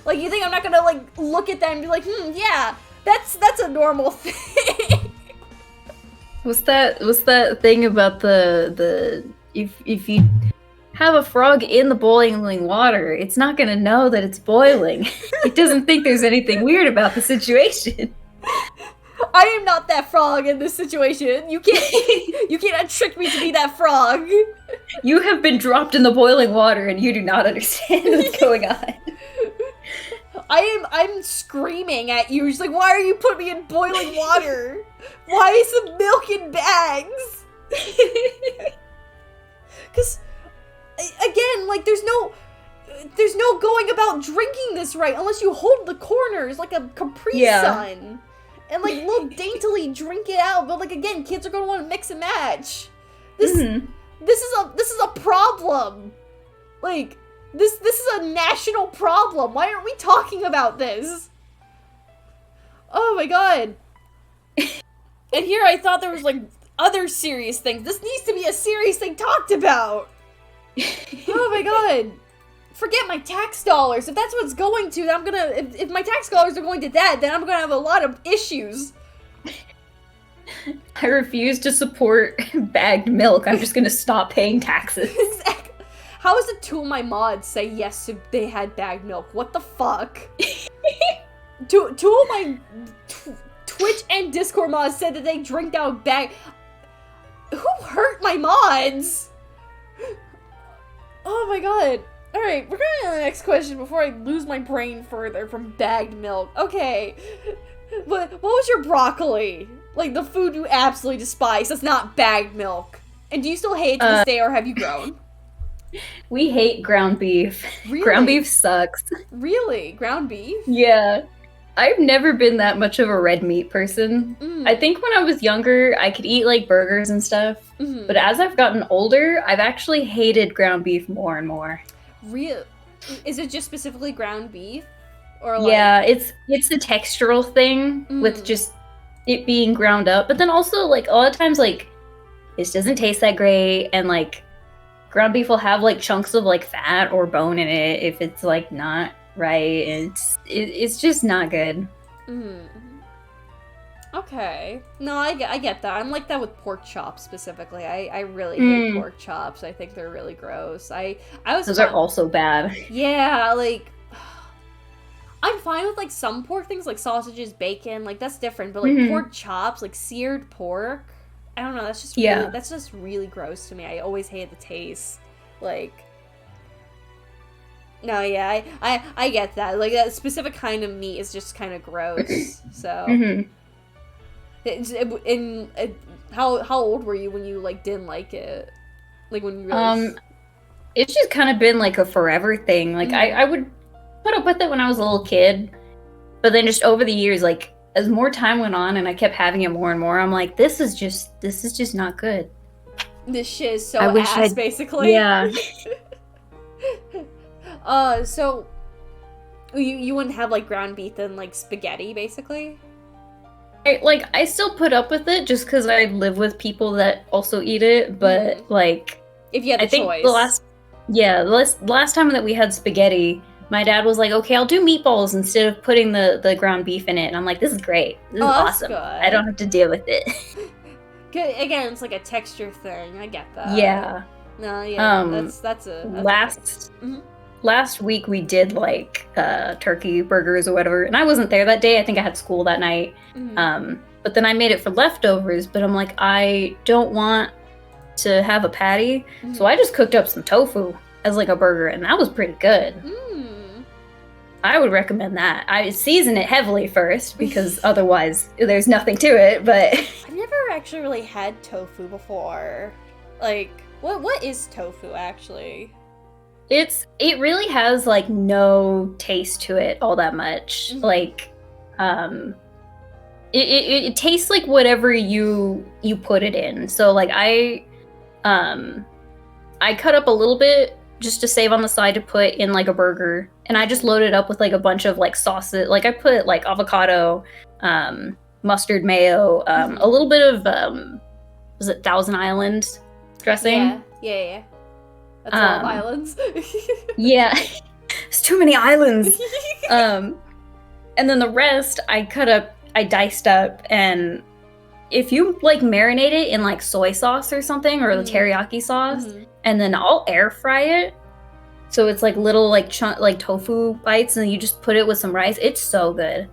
Like, you think I'm not gonna, like, look at that and be like, yeah, that's a normal thing. What's that thing about the if you have a frog in the boiling water, it's not gonna know that it's boiling. It doesn't think there's anything weird about the situation. I am not that frog in this situation. You cannot trick me to be that frog. You have been dropped in the boiling water and you do not understand what's going on. I'm screaming at you. She's like, why are you putting me in boiling water? Why is the milk in bags? Because, again, like, there's no going about drinking this right unless you hold the corners like a Capri Sun. And, like, little daintily drink it out. But, like, again, kids are going to want to mix and match. This is a problem. Like, this is a national problem. Why aren't we talking about this? Oh my god. And here I thought there was, like, other serious things. This needs to be a serious thing talked about. Oh my god. Forget my tax dollars. If that's what it's going to, then I'm gonna... If my tax dollars are going to that, then I'm gonna have a lot of issues. I refuse to support bagged milk. I'm just gonna stop paying taxes. How is it two of my mods say yes if they had bagged milk? What the fuck? two of my Twitch and Discord mods said that they drink out bag... Who hurt my mods? Oh my god. Alright, we're going to the next question before I lose my brain further from bagged milk. Okay. What was your broccoli? Like, the food you absolutely despise that's not bagged milk. And do you still hate it to this day, or have you grown? We hate ground beef. Really? Ground beef sucks. Really? Ground beef? Yeah. I've never been that much of a red meat person. I think when I was younger, I could eat, like, burgers and stuff. But as I've gotten older, I've actually hated ground beef more and more. Real? Is it just specifically ground beef? Or like... Yeah, it's a textural thing with just it being ground up. But then also, like, a lot of times, like, this doesn't taste that great. And, like, ground beef will have, like, chunks of, like, fat or bone in it if it's, like, not right. It's just not good. Okay. No, I get that. I'm like that with pork chops specifically. I really hate pork chops. I think they're really gross. Those are also bad. Yeah, like I'm fine with like some pork things like sausages, bacon, like that's different. But like pork chops, like seared pork, I don't know. That's just really gross to me. I always hated the taste. Like, no, yeah, I get that. Like that specific kind of meat is just kind of gross. So. How old were you when you like didn't like it? Like when you really... It's just kind of been like a forever thing. Like I would put up with it when I was a little kid, but then just over the years, like as more time went on and I kept having it more and more, I'm like, this is just not good. This shit is so basically. Yeah. So you wouldn't have like ground beef and like spaghetti basically? I still put up with it just because I live with people that also eat it, but like... If you had the choice. The last time that we had spaghetti, my dad was like, okay, I'll do meatballs instead of putting the ground beef in it. And I'm like, this is great. This is awesome. Good. I don't have to deal with it. Good. Again, it's like a texture thing. I get that. Yeah. No, yeah, that's Last week we did like turkey burgers or whatever, and I wasn't there that day. I think I had school that night. But then I made it for leftovers, but I'm like, I don't want to have a patty, so I just cooked up some tofu as like a burger, and that was pretty good. I would recommend that. I season it heavily first because otherwise there's nothing to it, but... I've never actually really had tofu before. Like, what is tofu actually? It really has like no taste to it all that much. Like it tastes like whatever you put it in. So like I cut up a little bit just to save on the side to put in like a burger, and I just loaded up with like a bunch of like sauces. Like I put like avocado, mustard mayo, a little bit of was it Thousand Island dressing? Yeah. That's a lot of islands. Yeah. There's too many islands. And then the rest I diced up, and if you like marinate it in like soy sauce or something, or the teriyaki sauce, and then I'll air fry it. So it's like little like tofu bites, and you just put it with some rice. It's so good.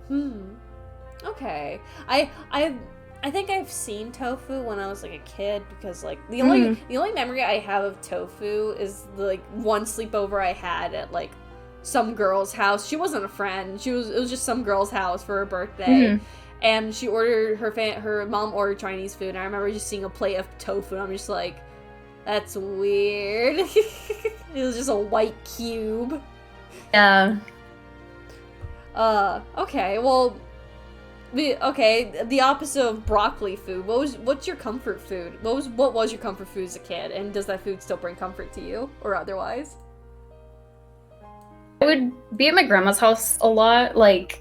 Okay. I think I've seen tofu when I was like a kid because like the only memory I have of tofu is the like one sleepover I had at like some girl's house. She wasn't a friend. It was just some girl's house for her birthday. And she ordered her mom ordered Chinese food, and I remember just seeing a plate of tofu, and I'm just like, that's weird. It was just a white cube. Yeah. Okay, well, the opposite of broccoli food. What's your comfort food? What was your comfort food as a kid, and does that food still bring comfort to you, or otherwise? I would be at my grandma's house a lot, like,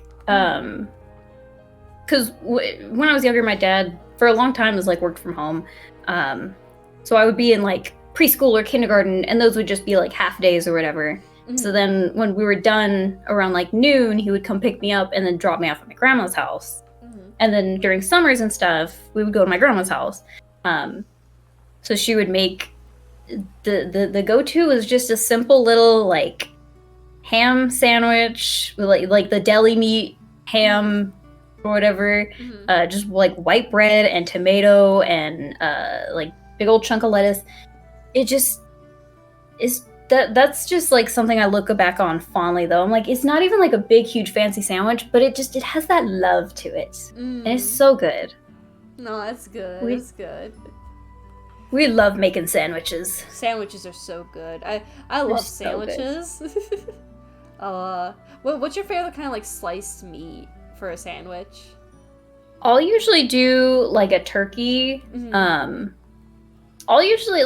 because when I was younger, my dad, for a long time, was, like, worked from home. So I would be in, like, preschool or kindergarten, and those would just be, like, half days or whatever. So then when we were done around, like, noon, he would come pick me up and then drop me off at my grandma's house. And then during summers and stuff, we would go to my grandma's house. So she would make... The go-to was just a simple little, like, ham sandwich, with like the deli meat ham or whatever, just like white bread and tomato and like big old chunk of lettuce. It just is that's just like something I look back on fondly, though. I'm like, it's not even like a big huge fancy sandwich, but it has that love to it, and it's so good. No, that's good. That's good. We love making sandwiches. Sandwiches are so good. I love sandwiches. What's your favorite kind of like sliced meat for a sandwich? I'll usually do like a turkey. I'll usually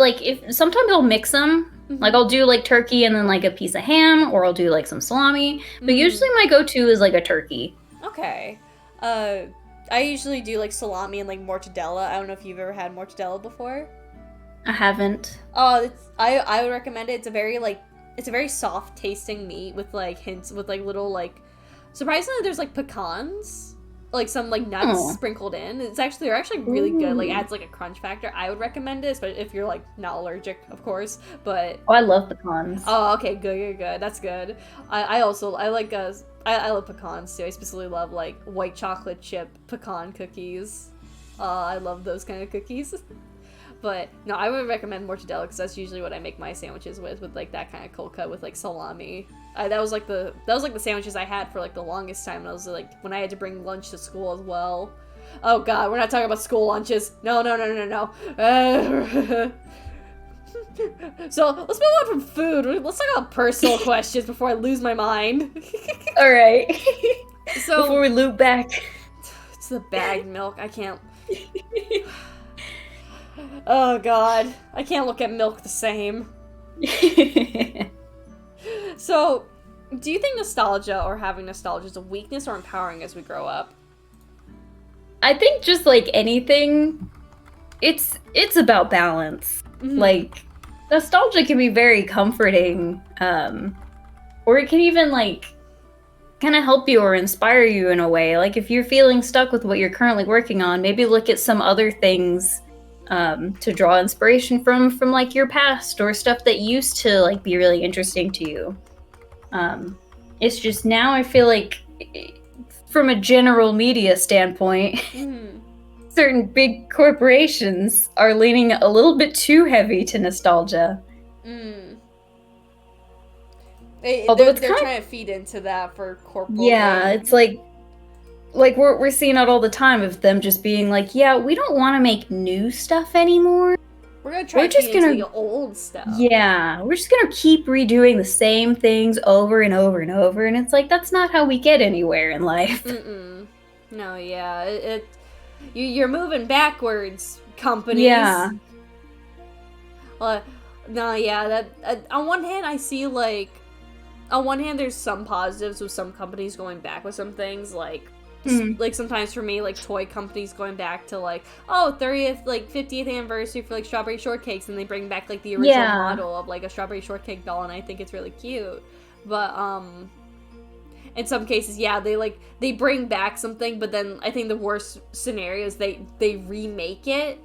sometimes I'll mix them. Like I'll do like turkey and then like a piece of ham, or I'll do like some salami. But usually my go-to is like a turkey. Okay. I usually do like salami and like mortadella. I don't know if you've ever had mortadella before. I haven't. Oh, I would recommend it. It's a very soft tasting meat with like hints with like little like surprisingly there's like pecans, like some like nuts sprinkled in. They're actually really good. Like adds like a crunch factor. I would recommend it, but if you're like not allergic, of course. But I love pecans. Oh, okay, good. That's good. I love pecans too. I specifically love like white chocolate chip pecan cookies. I love those kind of cookies. But no, I would recommend mortadella because that's usually what I make my sandwiches with like that kind of cold cut with like salami. That was like the sandwiches I had for like the longest time. And I was like when I had to bring lunch to school as well. Oh God, we're not talking about school lunches. No. So let's move on from food. Let's talk about personal questions before I lose my mind. All right. So before we loop back, it's the bagged milk. I can't. Oh God, I can't look at milk the same. So, do you think nostalgia or having nostalgia is a weakness or empowering as we grow up? I think just like anything, it's about balance. Like, nostalgia can be very comforting, or it can even like kind of help you or inspire you in a way. Like if you're feeling stuck with what you're currently working on, maybe look at some other things to draw inspiration from like your past or stuff that used to like be really interesting to you. It's just now I feel like from a general media standpoint, certain big corporations are leaning a little bit too heavy to nostalgia. Although they're trying to feed into that for corporate. Yeah, it's like we're seeing it all the time of them just being like, yeah, we don't want to make new stuff anymore. We're gonna try to feed into the old stuff. Yeah, we're just gonna keep redoing the same things over and over and over, and it's like that's not how we get anywhere in life. No, yeah, you're moving backwards, companies. Yeah. No, yeah. That on one hand, I see like, on one hand, there's some positives with some companies going back with some things like. Like sometimes for me, like toy companies going back to like 30th, like 50th anniversary for like strawberry shortcakes, and they bring back like the original model of like a strawberry shortcake doll, and I think it's really cute. But in some cases, yeah, they bring back something, but then I think the worst scenario is they remake it.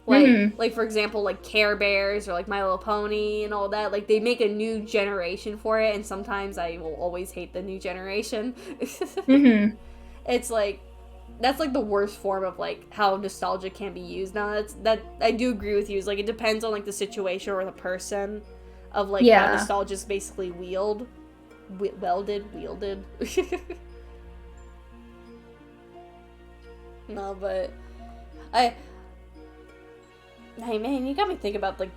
Like for example, like Care Bears or like My Little Pony and all that. Like they make a new generation for it, and sometimes I will always hate the new generation. It's like, that's like the worst form of like how nostalgia can be used. Now that I do agree with you. Is like it depends on like the situation or the person of like how nostalgia is basically wielded. No, but hey man, you got me thinking about like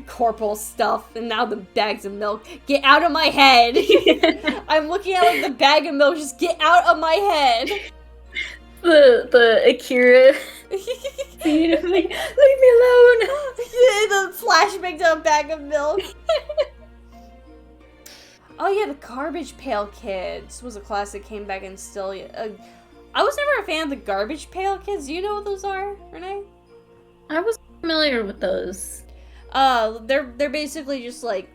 corporal stuff, and now the bags of milk. Get out of my head! I'm looking at like the bag of milk. Just get out of my head. The Akira scene of like, leave me alone. The flashback to a bag of milk. Oh yeah, the Garbage Pail Kids was a class that came back and still. I was never a fan of the Garbage Pail Kids. Do you know what those are, Renee? I was familiar with those. They're basically just like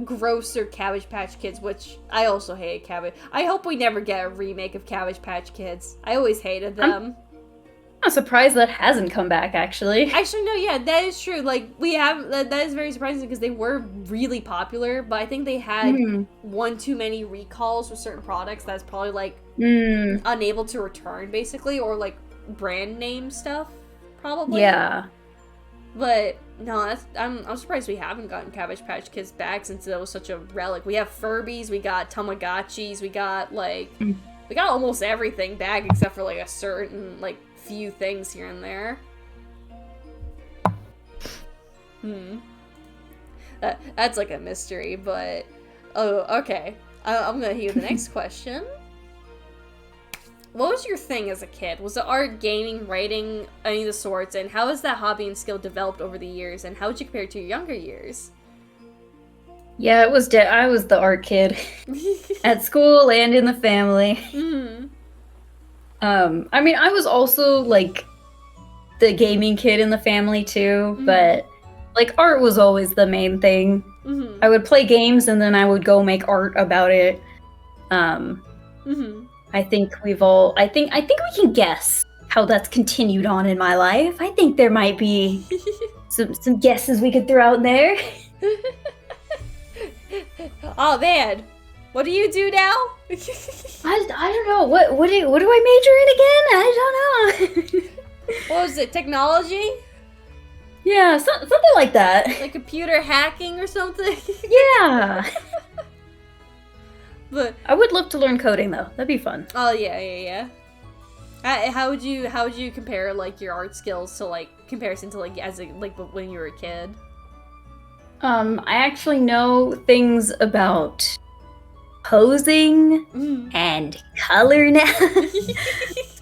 grosser Cabbage Patch Kids, which I also hate Cabbage. I hope we never get a remake of Cabbage Patch Kids. I always hated them. I'm surprised that hasn't come back, actually. Actually, no, yeah, that is true. Like, we have, that is very surprising because they were really popular, but I think they had one too many recalls with certain products that's probably, like, unable to return, basically, or, like, brand name stuff, probably. Yeah. But, no, I'm surprised we haven't gotten Cabbage Patch Kids back since that was such a relic. We have Furbies, we got Tamagotchis, we got, like, we got almost everything back except for, like, a certain, like, few things here and there. That's like a mystery, but oh, okay. I'm gonna hear the next question. What was your thing as a kid? Was it art, gaming, writing, any of the sorts? And how has that hobby and skill developed over the years? And how would you compare it to your younger years? Yeah, it was. I was the art kid at school and in the family. I mean, I was also, like, the gaming kid in the family, too, but, like, art was always the main thing. I would play games, and then I would go make art about it. I think I think we can guess how that's continued on in my life. I think there might be some guesses we could throw out there. Oh, man. What do you do now? I don't know. What do I major in again? I don't know. What was it? Technology? Yeah, something like that. Like computer hacking or something? Yeah. But I would love to learn coding though. That'd be fun. Oh yeah. How would you compare like your art skills to like comparison to like as a like when you were a kid? I actually know things about posing and color now.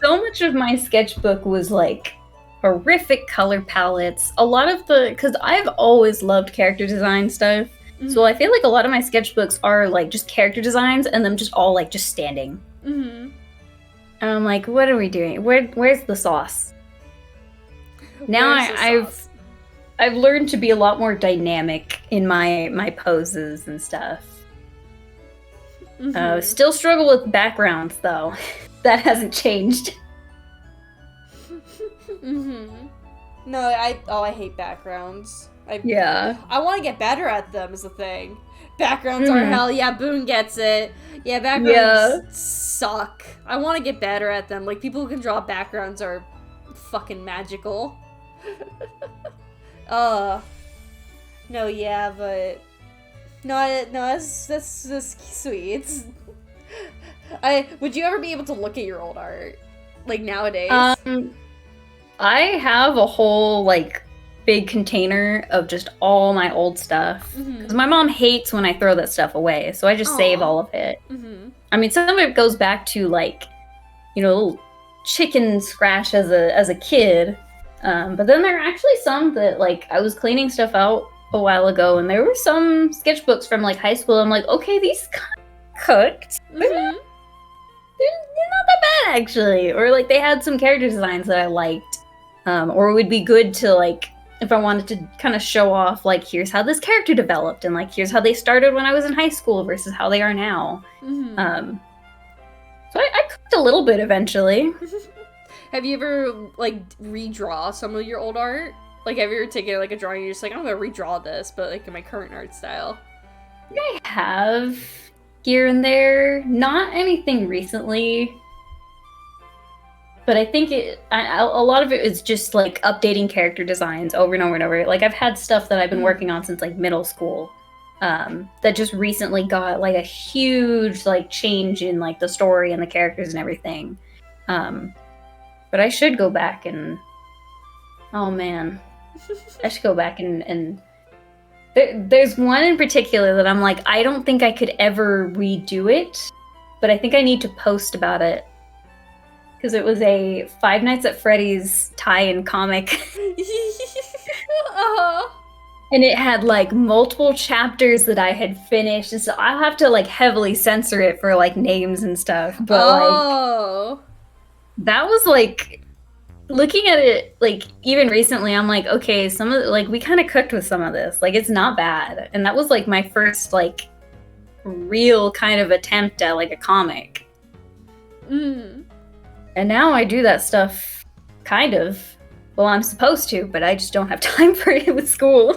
So much of my sketchbook was like horrific color palettes. A lot of because I've always loved character design stuff. So I feel like a lot of my sketchbooks are like just character designs and them just all like just standing. And I'm like, what are we doing? Where's the sauce? Now I've learned to be a lot more dynamic in my poses and stuff. Still struggle with backgrounds though. That hasn't changed. No, I hate backgrounds. I want to get better at them is the thing. Backgrounds are hell. Yeah, Boone gets it. Yeah, backgrounds suck. I want to get better at them. Like, people who can draw backgrounds are fucking magical. No, yeah, but... No, that's sweet. Would you ever be able to look at your old art? Like, nowadays? I have a whole, like, big container of just all my old stuff. Because my mom hates when I throw that stuff away, so I just save all of it. I mean, some of it goes back to, like, you know, a little chicken scratch as a kid. But then there are actually some that, like, I was cleaning stuff out a while ago, and there were some sketchbooks from, like, high school. I'm like, okay, these kind of cooked. They're not that bad, actually. Or, like, they had some character designs that I liked. Or it would be good to, like, if I wanted to kind of show off, like, here's how this character developed, and, like, here's how they started when I was in high school versus how they are now. So I cooked a little bit eventually. Have you ever, like, redraw some of your old art? Like, have you ever taken, like, a drawing and you're just like, I'm gonna redraw this, but, like, in my current art style? I have here and there. Not anything recently. But I think a lot of it is just like updating character designs over and over and over. Like I've had stuff that I've been working on since like middle school, that just recently got like a huge like change in like the story and the characters and everything. But I should go back and, oh man, I should go back and there's one in particular that I'm like, I don't think I could ever redo it, but I think I need to post about it. Because it was a Five Nights at Freddy's tie-in comic. And it had like multiple chapters that I had finished, and so I'll have to like heavily censor it for like names and stuff. But like that was like, looking at it like even recently, I'm like, okay, some of like we kind of cooked with some of this. Like it's not bad. And that was like my first like real kind of attempt at like a comic. And now I do that stuff, kind of. Well, I'm supposed to, but I just don't have time for it with school.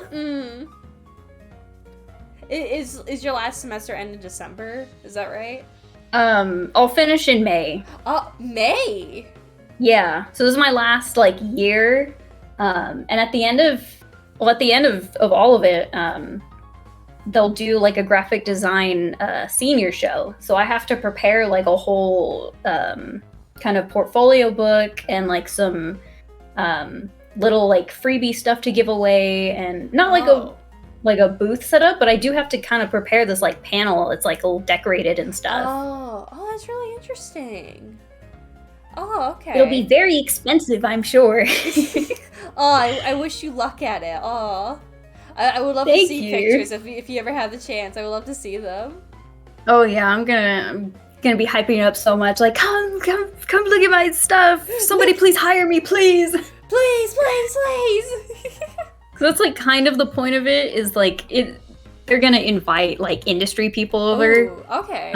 Is your last semester end in December? Is that right? I'll finish in May. May? Yeah. So this is my last, like, year. And at the end of all of it, they'll do, like, a graphic design senior show. So I have to prepare, like, a whole kind of portfolio book and, like, some little like freebie stuff to give away, and not like a booth setup, but I do have to kind of prepare this like panel. It's like all decorated and stuff. Oh, that's really interesting. Oh, okay. It'll be very expensive, I'm sure. I wish you luck at it. I would love to see pictures if you ever have the chance. I would love to see them. Oh yeah, I'm gonna be hyping it up so much. Like, come look at my stuff. Somebody please hire me, please. Please. So that's like kind of the point of it, is like they're gonna invite like industry people over. Ooh, okay.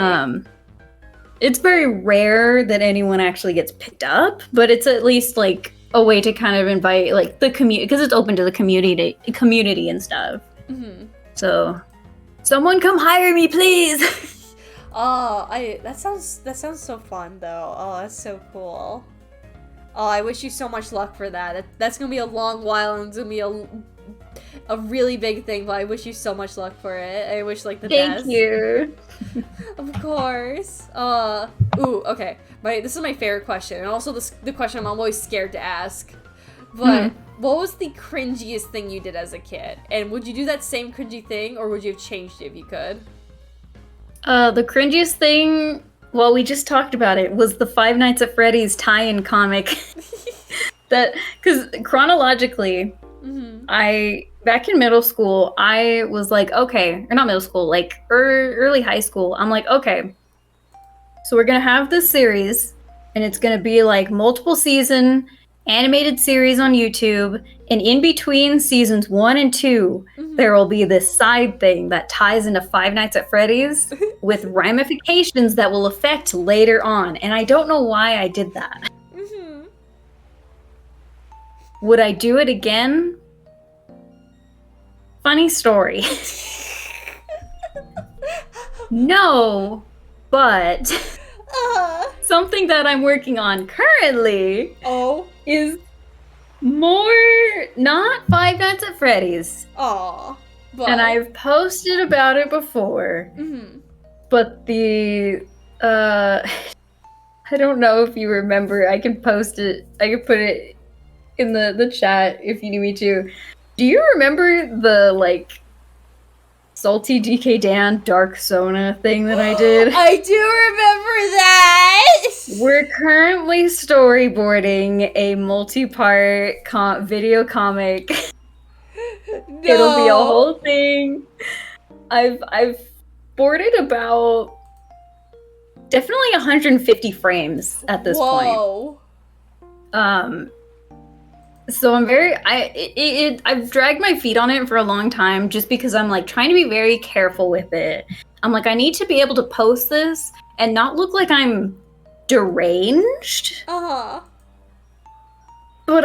It's very rare that anyone actually gets picked up, but it's at least like a way to kind of invite like the community, because it's open to the community and stuff. So someone come hire me, please. That sounds so fun though. Oh, that's so cool. Oh, I wish you so much luck for that. That's gonna be a long while, and it's gonna be a really big thing, but I wish you so much luck for it. I wish like the best. Thank you. Of course. Ooh, okay. This is my favorite question, and also the question I'm always scared to ask. But what was the cringiest thing you did as a kid? And would you do that same cringy thing, or would you have changed it if you could? The cringiest thing, well, we just talked about it, was the Five Nights at Freddy's tie-in comic. Because chronologically, back in middle school, I was like, okay, or not middle school, like early high school, I'm like, okay, so we're gonna have this series, and it's gonna be like multiple season animated series on YouTube, and in between seasons 1 and 2, there will be this side thing that ties into Five Nights at Freddy's with ramifications that will affect later on. And I don't know why I did that. Would I do it again? Funny story. No, but something that I'm working on currently is more not Five Nights at Freddy's. And I've posted about it before. But I don't know if you remember. I can post it. I can put it in the chat if you need me to. Do you remember the like Salty DK Dan Dark Sona thing that I did? I do remember that! We're currently storyboarding a multi-part video comic. No. It'll be a whole thing. I've boarded about definitely 150 frames at this point. So I'm I've dragged my feet on it for a long time, just because I'm like trying to be very careful with it. I'm like, I need to be able to post this and not look like I'm deranged. But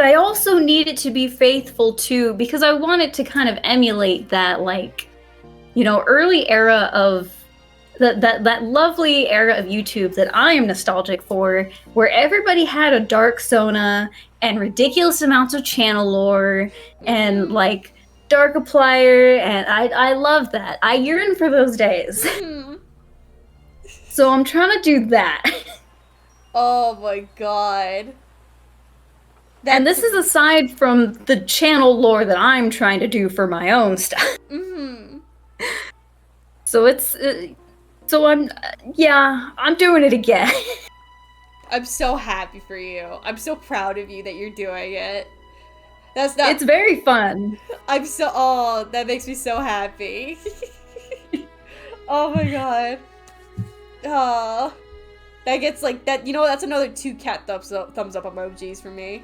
I also need it to be faithful too, because I want it to kind of emulate that, like, you know, early era of that lovely era of YouTube that I am nostalgic for, where everybody had a dark Sona and ridiculous amounts of channel lore and like Darkiplier, and I love that. I yearn for those days. So I'm trying to do that. Oh my god. And this is aside from the channel lore that I'm trying to do for my own stuff. So it's so I'm doing it again. I'm so happy for you. I'm so proud of you that you're doing it. That's not. It's very fun. Oh, that makes me so happy. Oh my god. Oh, that gets like that. You know, that's another 2 cat thumbs up emojis for me.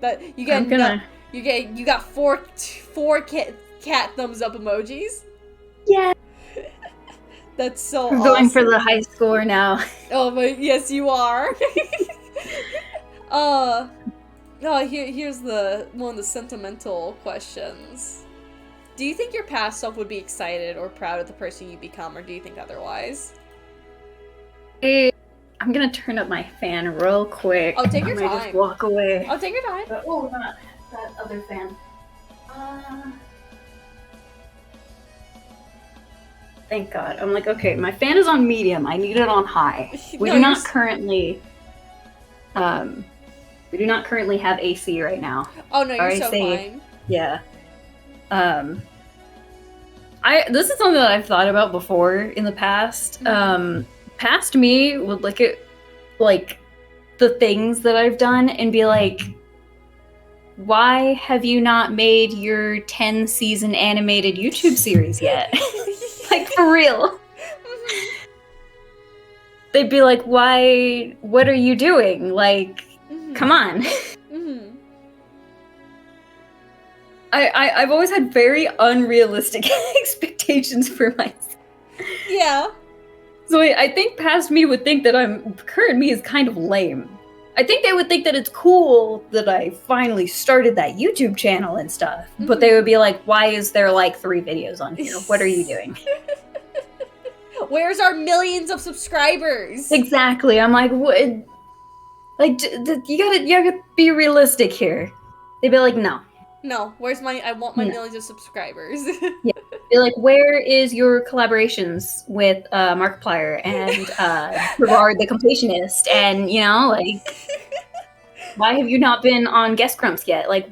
But you get you got 4 cat thumbs up emojis. Yeah. That's so I'm awesome. going for the high score now. Oh my, yes you are. Here's one of the sentimental questions. Do you think your past self would be excited or proud of the person you become, or do you think otherwise? I'm gonna turn up my fan real quick. Oh, take your time. Just walk away. Oh, take your time. Not that other fan. Thank God. I'm like, okay, my fan is on medium. I need it on high. We do not currently have AC right now. Oh no, you're so fine. Yeah. This is something that I've thought about before in the past. Past me would look at like the things that I've done and be like, why have you not made your 10-season animated YouTube series yet? Like, for real. They'd be like, why? What are you doing? Like, come on. I've always had very unrealistic expectations for myself. Yeah. So I think past me would think that current me is kind of lame. I think they would think that it's cool that I finally started that YouTube channel and stuff. But they would be like, why is there like 3 videos on here? What are you doing? Where's our millions of subscribers? Exactly. I'm like, what? Like, you gotta be realistic here. They'd be like, no. No, where's I want my millions of subscribers. Yeah. They're like, where is your collaborations with Markiplier and Gerard the Completionist? And, you know, like, why have you not been on Guest Grumps yet? Like,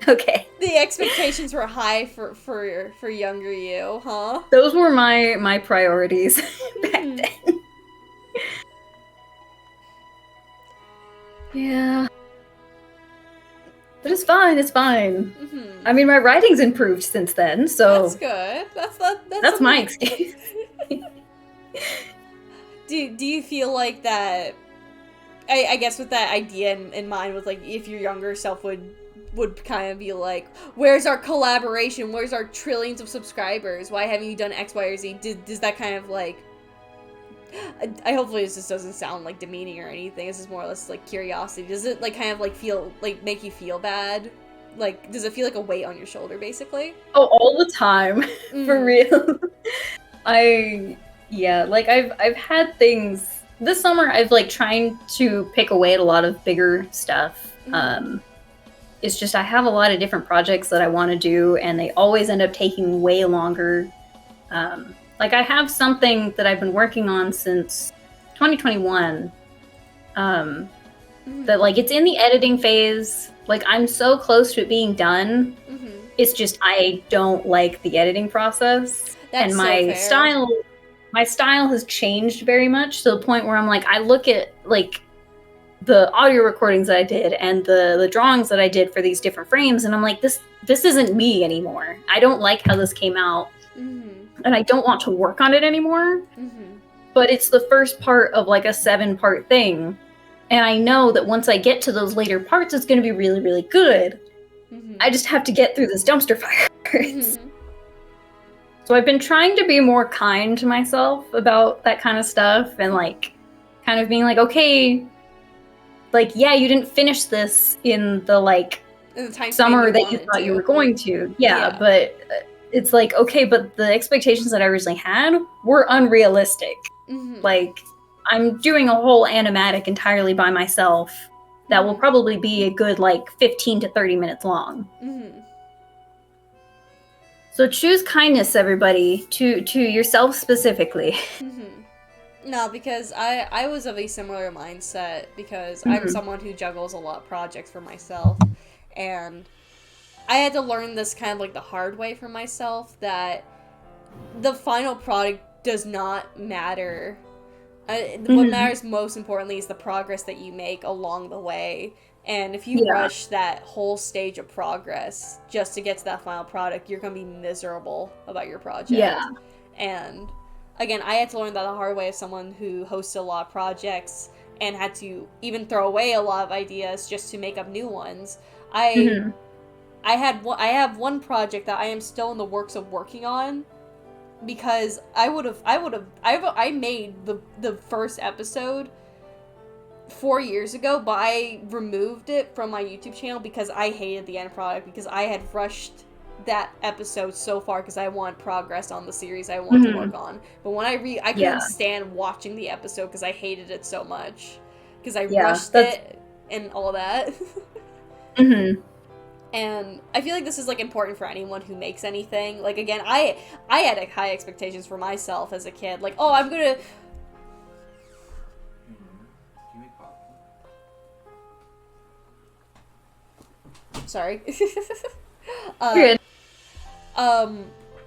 okay. The expectations were high for younger you, huh? Those were my priorities back then. Yeah. But it's fine. It's fine. I mean, my writing's improved since then, so that's good. That's my excuse. Do you feel like that? I guess with that idea in mind, with like if your younger self would kind of be like, where's our collaboration? Where's our trillions of subscribers? Why haven't you done X, Y, or Z? Does that kind of like? Hopefully this just doesn't sound like demeaning or anything. This is more or less like curiosity. Does it like kind of like make you feel bad? Like, does it feel like a weight on your shoulder, basically? Oh, all the time, for real. Like I've had things this summer. I've like trying to pick away at a lot of bigger stuff. It's just I have a lot of different projects that I want to do, and they always end up taking way longer. Like, I have something that I've been working on since 2021, that, like, it's in the editing phase. Like, I'm so close to it being done. It's just I don't like the editing process. That's and my style has changed very much to the point where I'm like, I look at, like, the audio recordings that I did and the drawings that I did for these different frames, and I'm like, this isn't me anymore. I don't like how this came out. And I don't want to work on it anymore. But it's the first part of like a 7-part thing. And I know that once I get to those later parts, it's going to be really, really good. I just have to get through this dumpster fire first. So I've been trying to be more kind to myself about that kind of stuff. And like, kind of being like, okay, like, yeah, you didn't finish this in the like in the time summer that you thought you were going to. Yeah. But it's like, okay, but the expectations that I originally had were unrealistic. Mm-hmm. Like, I'm doing a whole animatic entirely by myself that will probably be a good, like, 15 to 30 minutes long. Mm-hmm. So choose kindness, everybody, to yourself specifically. Mm-hmm. No, because I was of a similar mindset because I'm someone who juggles a lot of projects for myself, and I had to learn this kind of like the hard way for myself that the final product does not matter. What matters most importantly is the progress that you make along the way. And if you rush that whole stage of progress just to get to that final product, you're going to be miserable about your project. Yeah. And again, I had to learn that the hard way as someone who hosted a lot of projects and had to even throw away a lot of ideas just to make up new ones. I have one project that I am still in the works of working on because I made the first episode 4 years ago, but I removed it from my YouTube channel because I hated the end product because I had rushed that episode so far because I want progress on the series I want to work on. But when I couldn't stand watching the episode because I hated it so much because I rushed it and all that. And I feel like this is like important for anyone who makes anything. Like again, I had like, high expectations for myself as a kid. Like, oh, I'm gonna. Sorry. Good. What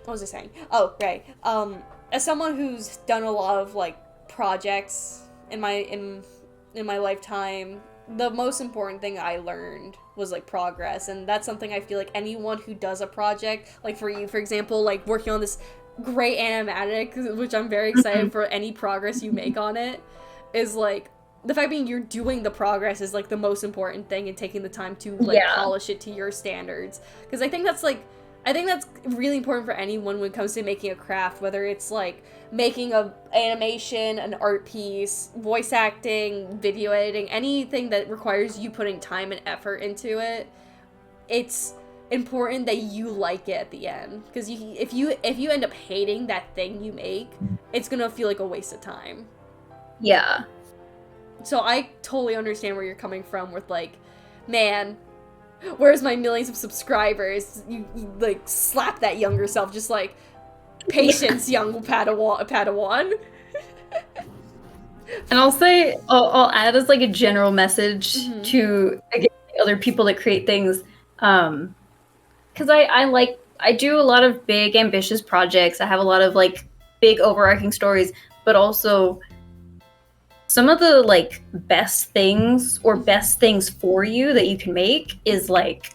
was I saying? Oh, right. As someone who's done a lot of like projects in my lifetime, the most important thing I learned was like progress, and that's something I feel like anyone who does a project, like for you, for example, like working on this great animatic, which I'm very excited for any progress you make on it, is like the fact being you're doing the progress is like the most important thing and taking the time to like polish it to your standards, because I think that's really important for anyone when it comes to making a craft, whether it's like making a animation, an art piece, voice acting, video editing, anything that requires you putting time and effort into it. It's important that you like it at the end, because if you end up hating that thing you make, it's gonna feel like a waste of time. Yeah. So I totally understand where you're coming from with like, man, where's my millions of subscribers? You like slap that younger self, just like, patience, young Padawan. And I'll add as like a general message to again, other people that create things, because I do a lot of big ambitious projects. I have a lot of like big overarching stories, but also some of the like best things or best things for you that you can make is like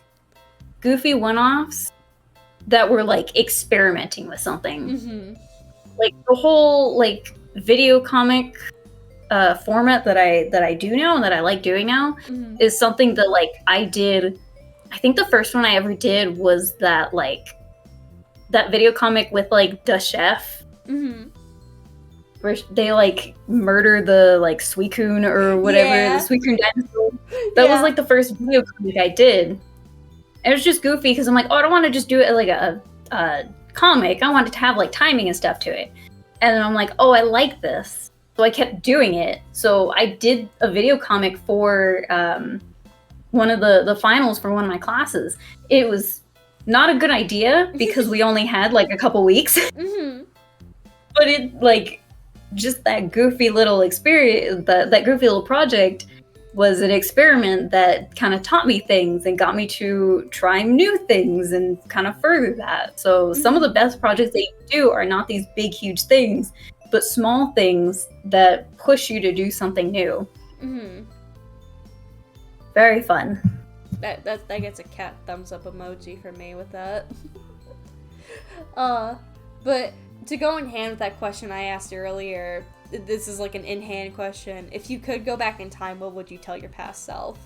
goofy one-offs that were like experimenting with something. Like the whole like video comic format that I do now and that I like doing now is something that like I did. I think the first one I ever did was that video comic with like the chef, where they like murder the like Suicune or whatever, the Suicune dinosaur. That was like the first video comic I did. It was just goofy because I'm like, oh, I don't want to just do it like a comic. I want it to have like timing and stuff to it. And then I'm like, oh, I like this. So I kept doing it. So I did a video comic for one of the finals for one of my classes. It was not a good idea because we only had like a couple weeks. But it like just that goofy little experience, that goofy little project was an experiment that kind of taught me things and got me to try new things and kind of further that. So some of the best projects that you do are not these big, huge things, but small things that push you to do something new. Very fun. That gets a cat thumbs up emoji for me with that. But to go in hand with that question I asked earlier, this is like an in-hand question. If you could go back in time, what would you tell your past self?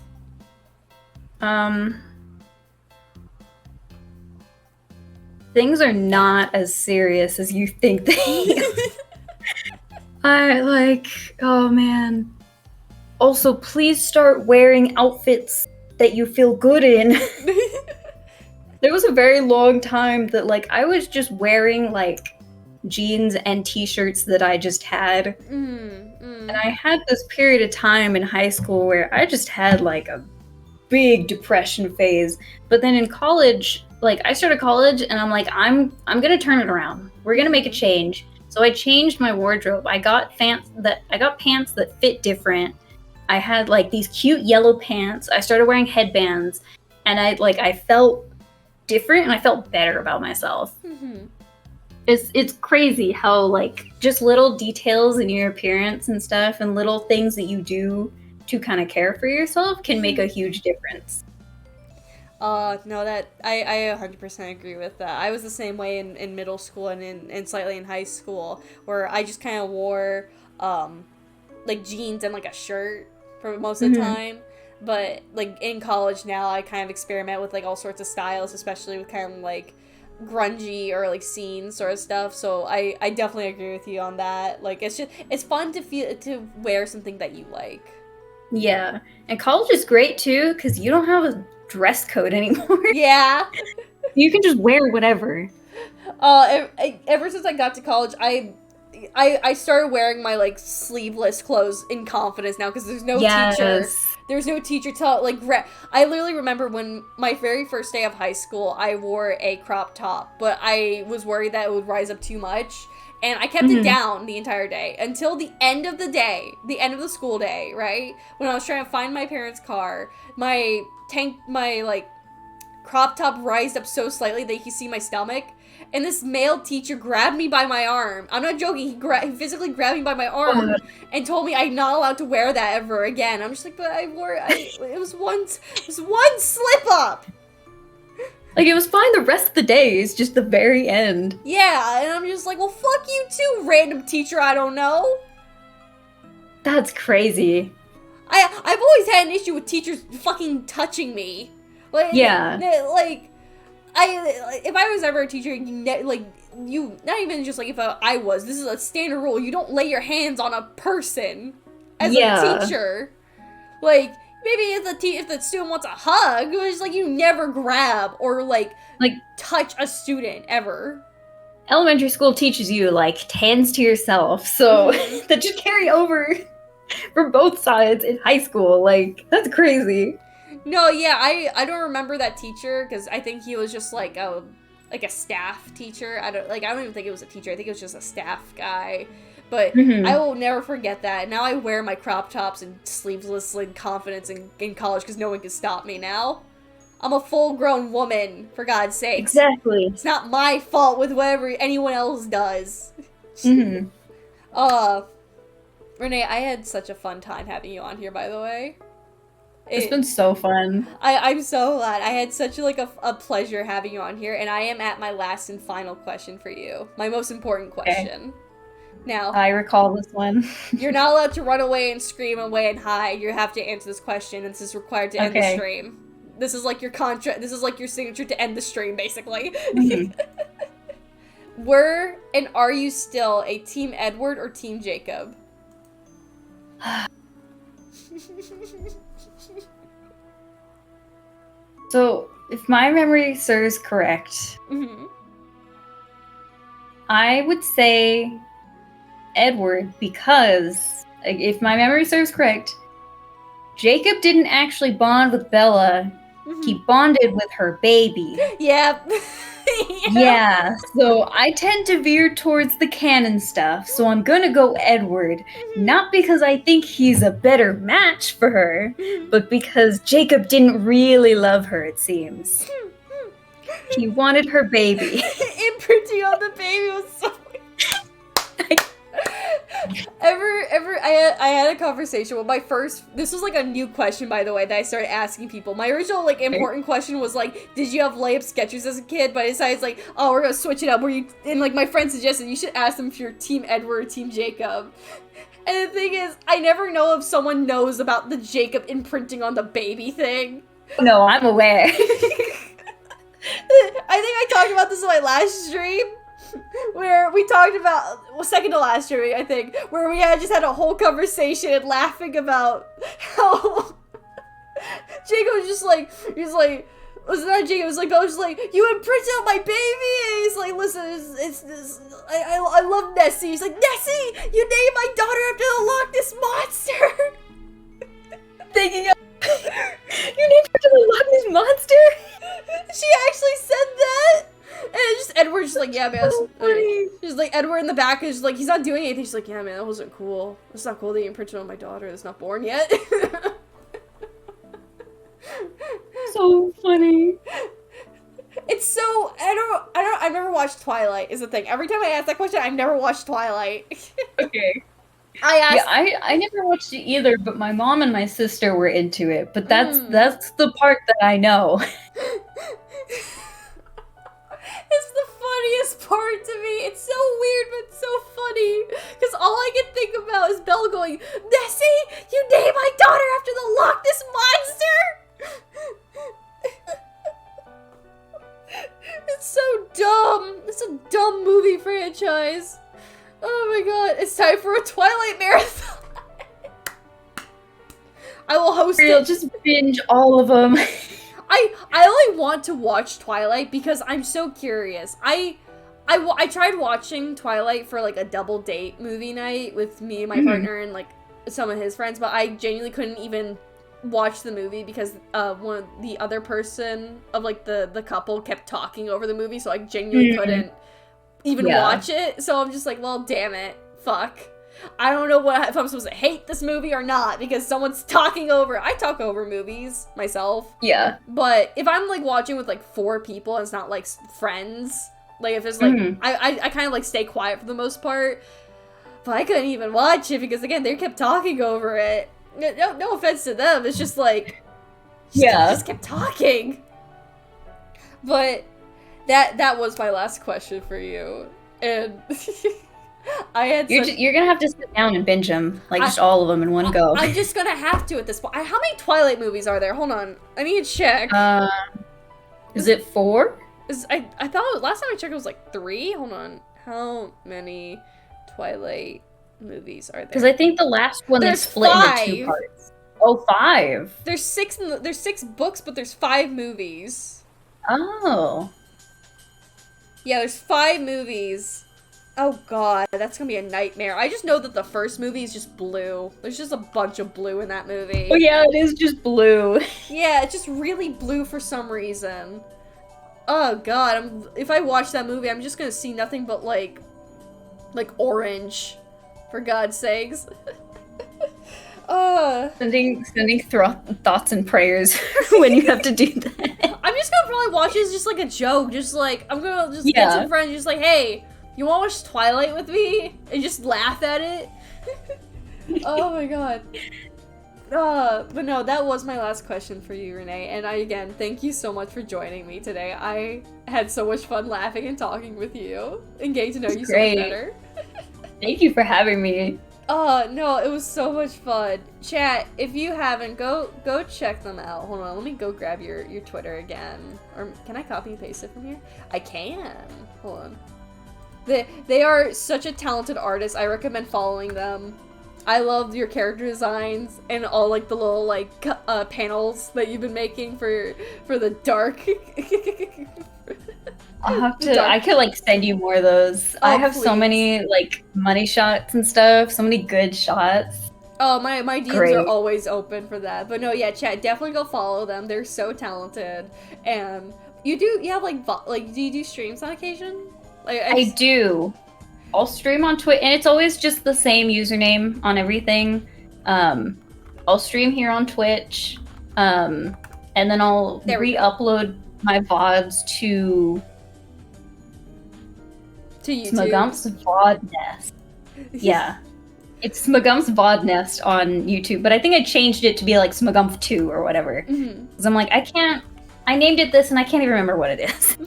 Things are not as serious as you think they are. Oh man. Also, please start wearing outfits that you feel good in. There was a very long time that, like, I was just wearing, like, jeans and t-shirts that I just had. And I had this period of time in high school where I just had, like, a big depression phase. But then in college, like, I started college and I'm like, I'm gonna turn it around. We're gonna make a change. So I changed my wardrobe. I got pants that fit different. I had, like, these cute yellow pants. I started wearing headbands, and I felt different and I felt better about myself. It's crazy how, like, just little details in your appearance and stuff and little things that you do to kind of care for yourself can make a huge difference. No, that I 100% agree with that. I was the same way in middle school and slightly in high school, where I just kind of wore like jeans and like a shirt for most of the time. But like in college now, I kind of experiment with like all sorts of styles, especially with kind of like grungy or like scene sort of stuff. So I definitely agree with you on that. Like it's fun to wear something that you like. Yeah, and college is great too because you don't have a dress code anymore. Yeah. You can just wear whatever. Ever since I got to college, I started wearing my like sleeveless clothes in confidence now because there's no teacher. There's no teacher to like. I literally remember when my very first day of high school, I wore a crop top, but I was worried that it would rise up too much, and I kept it down the entire day until the end of the day, the end of the school day, right? When I was trying to find my parents' car, my like crop top rised up so slightly that you could see my stomach. And this male teacher grabbed me by my arm. I'm not joking. He physically grabbed me by my arm and told me I'm not allowed to wear that ever again. I'm just like, but it was one slip up. Like, it was fine the rest of the day. It's just the very end. Yeah, and I'm just like, well, fuck you too, random teacher I don't know. That's crazy. I've always had an issue with teachers fucking touching me. Like, yeah. Like, if I was ever a teacher, you not even just like if I was, this is a standard rule. You don't lay your hands on a person as a teacher. Like maybe if the student wants a hug, it's like you never grab or like touch a student ever. Elementary school teaches you like hands to yourself, so that just carry over from both sides in high school. Like, that's crazy. No, yeah, I don't remember that teacher because I think he was just like a staff teacher. I don't even think it was a teacher. I think it was just a staff guy. But I will never forget that. Now I wear my crop tops and sleeveless like confidence in college because no one can stop me now. I'm a full-grown woman, for God's sake. Exactly. It's not my fault with whatever anyone else does. Renee, I had such a fun time having you on here, by the way. It's been so fun. I'm so glad. I had such a pleasure having you on here, and I am at my last and final question for you. My most important question. Okay. Now, I recall this one. You're not allowed to run away and scream away and hide. You have to answer this question, and this is required to end the stream. This is like your contract. This is like your signature to end the stream, basically. Were and are you still a Team Edward or Team Jacob? So, if my memory serves correct, I would say Edward because, if my memory serves correct, Jacob didn't actually bond with Bella. He bonded with her baby. Yep. Yeah, so I tend to veer towards the canon stuff, so I'm gonna go Edward. Not because I think he's a better match for her, but because Jacob didn't really love her, it seems. He wanted her baby. Imprinting on the baby was so... I had a conversation with my first, this was like a new question, by the way, that I started asking people. My original like important question was like, did you have layup sketches as a kid? But I decided like, oh, we're gonna switch it up, and like my friend suggested you should ask them if you're Team Edward or Team Jacob. And the thing is, I never know if someone knows about the Jacob imprinting on the baby thing. No, I'm aware. I think I talked about this in my last stream. Where we talked about, well, second to last year, I think, where we just had a whole conversation laughing about how Jacob was just like, he's like, was not Jacob. It was like Bella was just like, you imprinted on my baby. And he's like, listen, I love Nessie. He's like, Nessie, you named my daughter after the Loch Ness monster. Thinking of you named her to the Loch Ness monster. She actually said that. And it's just Edward's just like, yeah, man. So funny. She's like, Edward in the back is just like, he's not doing anything. She's like, yeah, man, that wasn't cool. It's not cool that you imprinted on my daughter that's not born yet. So funny. It's so I've never watched Twilight is the thing. Every time I ask that question, I've never watched Twilight. Okay. I asked. Yeah, I never watched it either, but my mom and my sister were into it. But that's the part that I know. It's the funniest part to me. It's so weird, but so funny. Because all I can think about is Belle going, Nessie, you named my daughter after the Loch Ness monster. It's so dumb. It's a dumb movie franchise. Oh my god, it's time for a Twilight marathon. I will host it. Just binge all of them. I only want to watch Twilight because I'm so curious. I tried watching Twilight for like a double date movie night with me and my partner and like some of his friends, but I genuinely couldn't even watch the movie because the other person of like the couple kept talking over the movie, so I genuinely couldn't even watch it. So I'm just like, well, damn it, fuck. I don't know if I'm supposed to hate this movie or not because someone's talking over. I talk over movies myself. Yeah. But if I'm like watching with like 4 people and it's not like friends, like if it's like I kind of like stay quiet for the most part. But I couldn't even watch it because again they kept talking over it. No offense to them. It's just like just kept talking. But that was my last question for you, and I had. You're gonna have to sit down and binge them, like just all of them in one go. I'm just gonna have to at this point. How many Twilight movies are there? Hold on, I need to check. Is it 4? I thought last time I checked it was like 3. Hold on, how many Twilight movies are there? Because I think the last one is split into 2 parts. Oh, 5. There's 6. There's 6 books, but there's 5 movies. Oh. Yeah, there's 5 movies. Oh god, that's gonna be a nightmare. I just know that the first movie is just blue. There's just a bunch of blue in that movie. Oh yeah, it is just blue. Yeah, it's just really blue for some reason. Oh god, if I watch that movie, I'm just gonna see nothing but like orange. For God's sakes. Sending thoughts and prayers when you have to do that. I'm just gonna probably watch it as just like a joke. Just like, I'm gonna just get some friends just like, hey, you wanna watch Twilight with me? And just laugh at it. Oh my god. But no, that was my last question for you, Renee. And again, thank you so much for joining me today. I had so much fun laughing and talking with you and getting to know you so much better. Thank you for having me. No, it was so much fun. Chat, if you haven't, go check them out. Hold on, let me go grab your Twitter again. Or can I copy and paste it from here? I can. Hold on. They are such a talented artist. I recommend following them. I love your character designs and all like the little like panels that you've been making for the dark. I'll have to. I could like send you more of those. I have so many like money shots and stuff. So many good shots. Oh, my DMs are always open for that. But no, yeah, chat, definitely go follow them. They're so talented. And do you do streams on occasion? Like I do. I'll stream on Twitch, and it's always just the same username on everything. I'll stream here on Twitch, and then I'll re-upload my VODs to YouTube. Smagumph's VOD Nest. Yeah. It's Smagumph's VOD Nest on YouTube, but I think I changed it to be like Smagumph 2 or whatever. Because I'm like, I named it this and I can't even remember what it is.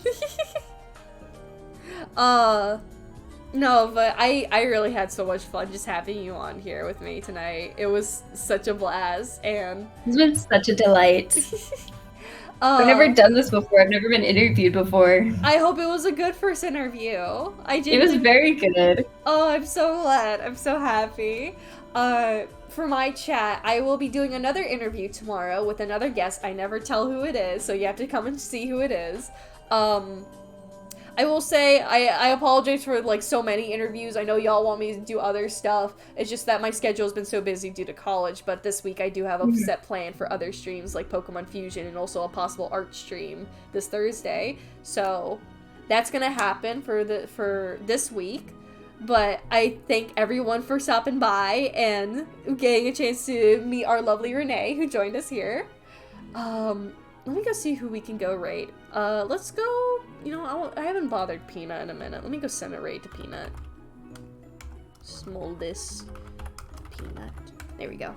No, but I really had so much fun just having you on here with me tonight. It was such a blast, and it's been such a delight. I've never done this before. I've never been interviewed before. I hope it was a good first interview. It was very good. Oh, I'm so glad. I'm so happy. For my chat, I will be doing another interview tomorrow with another guest. I never tell who it is, so you have to come and see who it is. I will say, I apologize for, like, so many interviews. I know y'all want me to do other stuff. It's just that my schedule has been so busy due to college, but this week I do have a set plan for other streams, like Pokemon Fusion, and also a possible art stream this Thursday. So, that's gonna happen for this week. But I thank everyone for stopping by and getting a chance to meet our lovely Renee, who joined us here. Let me go see who we can go raid. Let's go, you know, I haven't bothered Peanut in a minute. Let me go send a raid to Peanut. Smoldus. Peanut. There we go.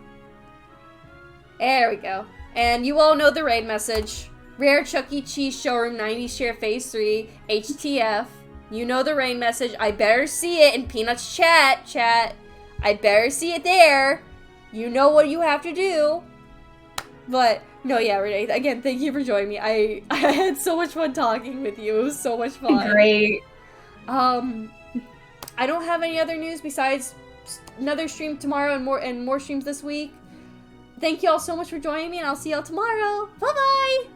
There we go. And you all know the raid message. Rare Chuck E. Cheese Showroom 90 Share Phase 3, HTF. You know the raid message. I better see it in Peanut's chat. I better see it there. You know what you have to do. But, no, yeah, Renee, again, thank you for joining me. I had so much fun talking with you. It was so much fun. Great. I don't have any other news besides another stream tomorrow and more streams this week. Thank you all so much for joining me, and I'll see y'all tomorrow. Bye-bye!